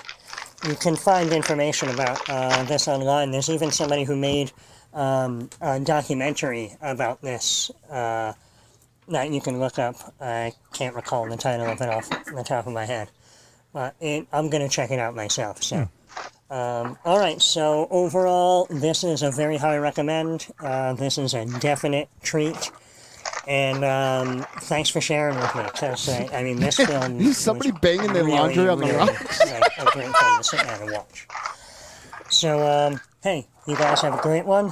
You can find information about this online. There's even somebody who made a documentary about this that you can look up. I can't recall the title of it off the top of my head. But I'm going to check it out myself, so... all right, so overall, this is a very high recommend. This is a definite treat. And thanks for sharing with me, because, this film... Is somebody banging their laundry on the rocks? A great film to sit down and watch. So, hey, you guys have a great one.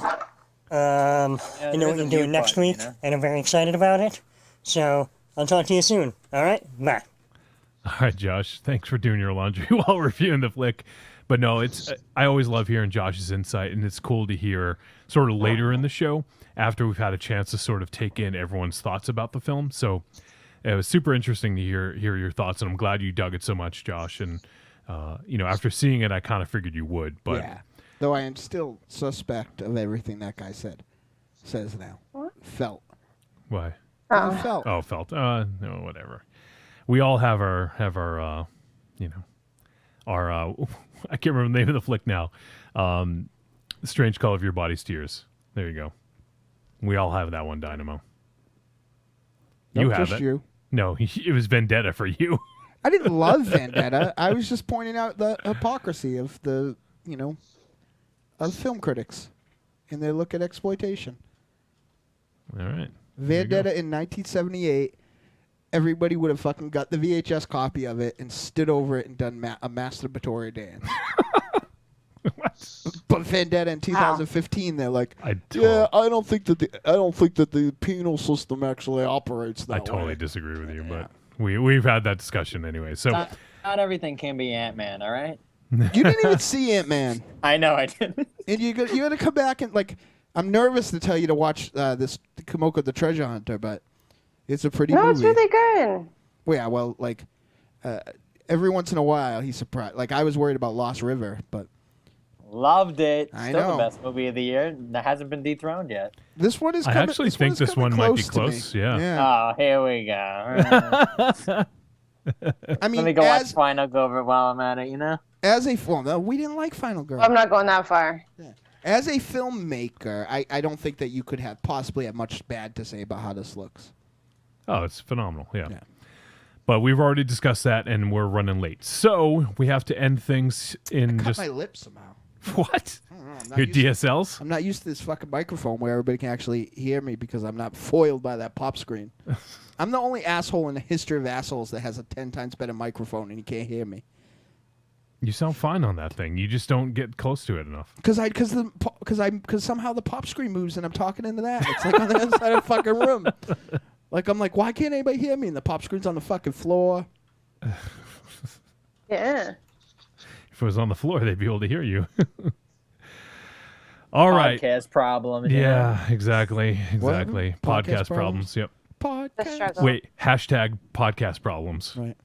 I know what you're doing next week, and I'm very excited about it. So, I'll talk to you soon. All right? Bye. All right, Josh, thanks for doing your laundry while reviewing the flick. But no, it's I always love hearing Josh's insight, and it's cool to hear sort of later in the show after we've had a chance to sort of take in everyone's thoughts about the film. So it was super interesting to hear your thoughts, and I'm glad you dug it so much, Josh. And after seeing it, I kind of figured you would. But yeah, though I am still suspect of everything that guy says now. What? Felt. Why? Felt. Oh, felt. No, whatever. We all have our I can't remember the name of the flick now. Strange Color of Your Body's Tears. There you go. We all have that one, Dynamo. You Nope, have just it. you. No, it was Vendetta for you. I didn't love Vendetta. I was just pointing out the hypocrisy of the film critics and their look at exploitation. All right. Vendetta in 1978. Everybody would have fucking got the VHS copy of it and stood over it and done a masturbatory dance. But Vendetta in 2015, they're like, I don't think that the penal system actually operates that way. I totally disagree with you, but we've had that discussion anyway. So Not everything can be Ant-Man, all right? You didn't even see Ant-Man. I know I didn't. And you got to come back and I'm nervous to tell you to watch this Kumiko the Treasure Hunter, but it's a pretty movie. No, it's really good. Well, yeah, well, every once in a while he's surprised. Like I was worried about Lost River, but loved it. I Still know. the best movie of the year. That hasn't been dethroned yet. This one is. I actually think this one might be close. Yeah. Oh, here we go. I mean, let me go watch Final Go over while I'm at it. As a no, we didn't like Final Girl. I'm not going that far. Yeah. As a filmmaker, I don't think that you could possibly have much bad to say about how this looks. Oh, it's phenomenal. Yeah. But we've already discussed that, and we're running late. So we have to end things in Cut just... my lips somehow. What? I don't know, I'm not Your used to- DSLs? I'm not used to this fucking microphone where everybody can actually hear me because I'm not foiled by that pop screen. I'm the only asshole in the history of assholes that has a 10 times better microphone and you can't hear me. You sound fine on that thing. You just don't get close to it enough. Because somehow the pop screen moves and I'm talking into that. It's like on the other side of the fucking room. Like I'm like, why can't anybody hear me? And the pop screen's on the fucking floor. Yeah. If it was on the floor, they'd be able to hear you. All right. Podcast problems. Yeah, exactly. What? Exactly. Podcast Podcast problems. Yep. The struggle. Wait, hashtag podcast problems. Right.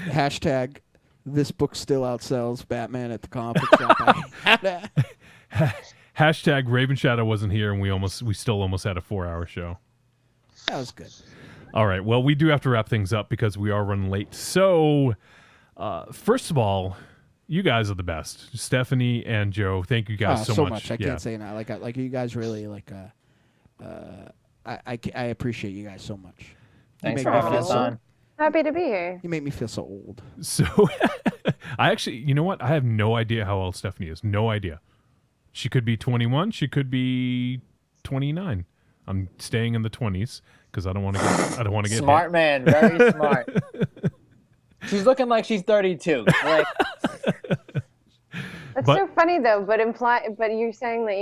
Hashtag this book still outsells Batman at the comic shop. Hashtag Ravenshadow wasn't here, and we still almost had a 4-hour show. That was good. All right. Well, we do have to wrap things up because we are running late. So, first of all, you guys are the best, Stephanie and Joe. Thank you guys so much. I can't say enough. Like you guys really I appreciate you guys so much. Thanks You for make me having feel us so- on. Happy to be here. You make me feel so old. So, I actually, you know what? I have no idea how old Stephanie is. No idea. She could be 21. She could be 29. I'm staying in the 20s because I don't want to get Smart hit. man, very smart. She's looking like she's 32. Like, That's But- so funny though, but you're saying that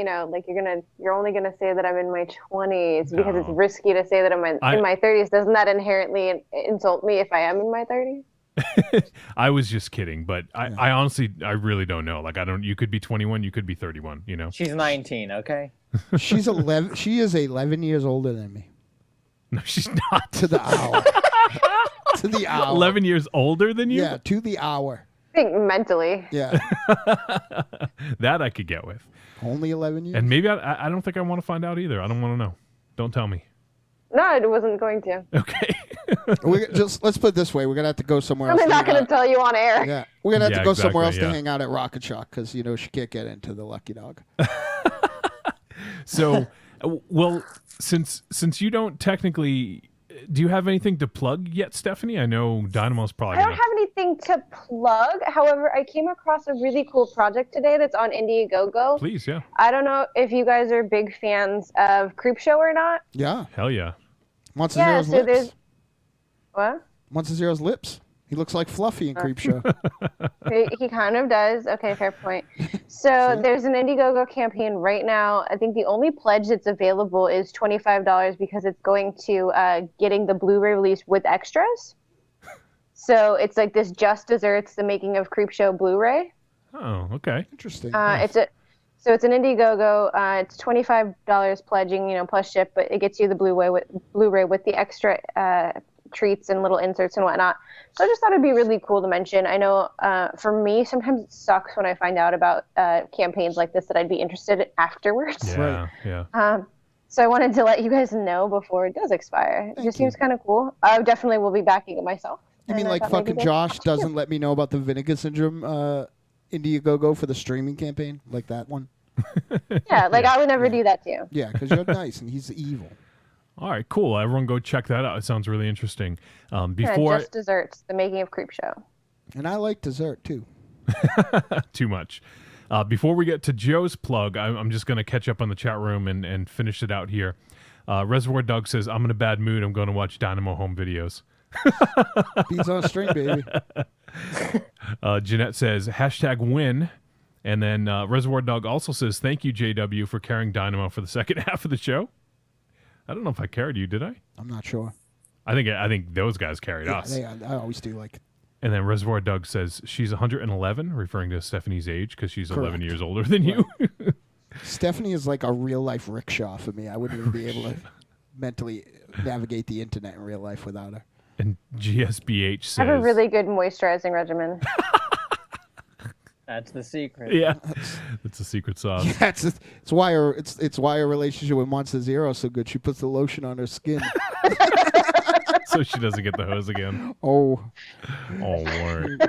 you're only gonna say that I'm in my 20s because it's risky to say that I'm in my 30s. Doesn't that inherently insult me if I am in my 30s? I was just kidding, but I honestly, I really don't know. Like, you could be 21, you could be 31, you know? she's 19, okay? She's 11. She is 11 years older than me. No, she's not. To the hour. To the hour. 11 years older than you? Yeah, to the hour. I think mentally. Yeah. That I could get with. Only 11 years? And maybe I don't think I want to find out either. I don't want to know. Don't tell me. No, I wasn't going to. Okay. Let's put it this way. We're going to have to go somewhere else. I'm not going to tell you on air. Yeah. We're going to have to go somewhere else exactly, to hang out at Rocket Shock because, she can't get into the Lucky Dog. So, well, since you don't technically, do you have anything to plug yet, Stephanie? I know Dynamo's probably I don't have anything to plug. However, I came across a really cool project today that's on Indiegogo. Please, yeah. I don't know if you guys are big fans of Creepshow or not. Yeah. Hell yeah. Monster Zero's lips. there's... What? Monster Zero's lips. He looks like Fluffy in Creepshow. He kind of does. Okay, fair point. So there's an Indiegogo campaign right now. I think the only pledge that's available is $25 because it's going to getting the Blu-ray release with extras. So it's like this Just Desserts, the making of Creepshow Blu-ray. Oh, okay. Interesting. It's an Indiegogo. It's $25 pledging, plus ship, but it gets you the Blu-ray with the extra treats and little inserts and whatnot. So I just thought it'd be really cool to mention. I know for me, sometimes it sucks when I find out about campaigns like this that I'd be interested in afterwards. Yeah. So I wanted to let you guys know before it does expire. It just seems kind of cool. I definitely will be backing it myself. You mean like fucking Josh doesn't let me know about the Vinegar Syndrome Indiegogo for the streaming campaign? Like that one? Yeah, I would never do that to you. Yeah, because you're nice and he's evil. All right, cool. Everyone go check that out. It sounds really interesting. Before Just Desserts, the making of Creepshow. And I like dessert, too. Too much. Before we get to Joe's plug, I'm just going to catch up on the chat room and finish it out here. Reservoir Doug says, I'm in a bad mood. I'm going to watch Dynamo home videos. Beats on a string, baby. Jeanette says, #win. And then Reservoir Doug also says, thank you, JW, for carrying Dynamo for the second half of the show. I don't know if I carried you, did I? I'm not sure. I think those guys carried us. I always do. And then Reservoir Doug says she's 111, referring to Stephanie's age because she's Correct. 11 years older than you. Stephanie is like a real life rickshaw for me. I wouldn't even be able to mentally navigate the internet in real life without her. And GSBH says, I have a really good moisturizing regimen. That's the secret. Yeah, that's a secret sauce. Yeah, it's why her relationship with Monster Zero is so good. She puts the lotion on her skin. So she doesn't get the hose again. Oh, word.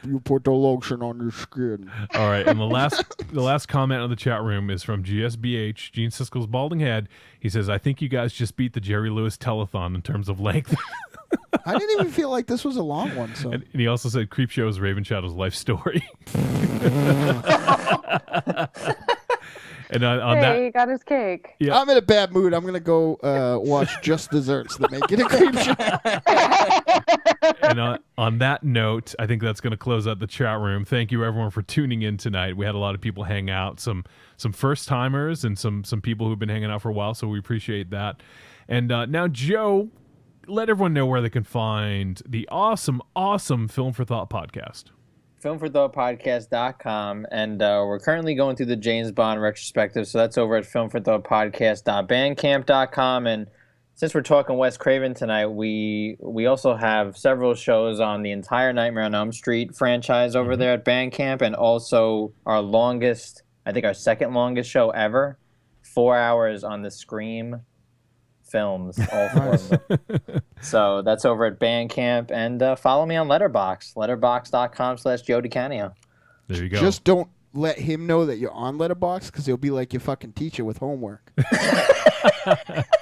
You put the lotion on your skin. All right, and the last comment on the chat room is from GSBH, Gene Siskel's balding head. He says, I think you guys just beat the Jerry Lewis telethon in terms of length. I didn't even feel like this was a long one. So. And he also said Creepshow is Ravenshadow's life story. And he got his cake. Yeah. I'm in a bad mood. I'm going to go watch Just Desserts, the Make It a Creepshow. And on that note, I think that's going to close out the chat room. Thank you, everyone, for tuning in tonight. We had a lot of people hang out, some first-timers and some people who've been hanging out for a while, so we appreciate that. And now, Joe, let everyone know where they can find the awesome Film for Thought podcast. filmforthoughtpodcast.com, and we're currently going through the James Bond retrospective, so that's over at filmforthoughtpodcast.bandcamp.com. And since we're talking Wes Craven tonight, we also have several shows on the entire Nightmare on Elm Street franchise over there at Bandcamp, and also our longest, I think our second longest show ever, 4 hours on the Scream films, all four of them. So that's over at Bandcamp, and follow me on Letterboxd, letterboxd.com/Joe DiCanio. There you go. Just don't let him know that you're on Letterboxd, because he'll be like your fucking teacher with homework.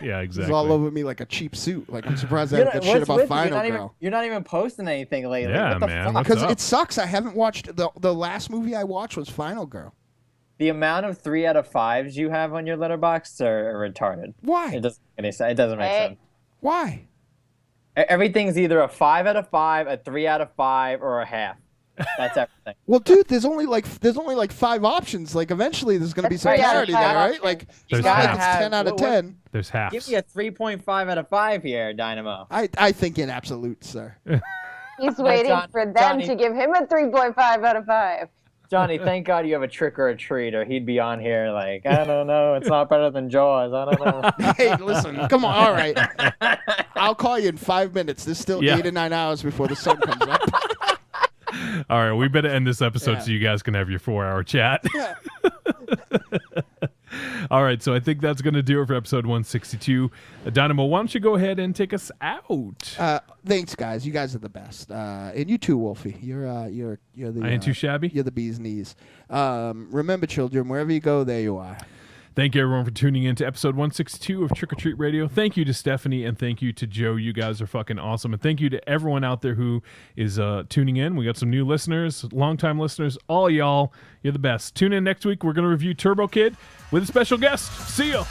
Yeah, exactly. He's all over me like a cheap suit. Like, I'm surprised I haven't got shit about Final Girl. You're not even posting anything lately. Yeah, what the man. fuck? Because it sucks. I haven't watched the last movie I watched was Final Girl. The amount of 3 out of 5s you have on your Letterboxd are retarded. Why? It doesn't make sense. Why? Everything's either a 5 out of 5, a 3 out of 5, or a half. That's everything. Well, dude, there's only like 5 options. Like, eventually there's gonna be some parity there, right? Like, There's it's not like halves. it's 10 out of 10. There's halves. Give me a 3.5 out of 5 here, Dynamo. I think in absolute, sir. He's waiting for them to give him a 3.5 out of 5. Johnny, thank God you have a trick or a treat, or he'd be on here like, I don't know, it's not better than Jaws. I don't know. Hey, listen, come on, all right. I'll call you in 5 minutes. There's still 8 to 9 hours before the sun comes up. All right, we better end this episode so you guys can have your 4-hour chat. Yeah. All right, so I think that's going to do it for episode 162. Dynamo, why don't you go ahead and take us out? Thanks, guys. You guys are the best. And you too, Wolfie. You're the. I ain't too shabby. You're the bee's knees. Remember, children, wherever you go, there you are. Thank you, everyone, for tuning in to episode 162 of Trick or Treat Radio. Thank you to Stephanie, and thank you to Joe. You guys are fucking awesome. And thank you to everyone out there who is tuning in. We got some new listeners, longtime listeners. All y'all, you're the best. Tune in next week. We're going to review Turbo Kid with a special guest. See ya.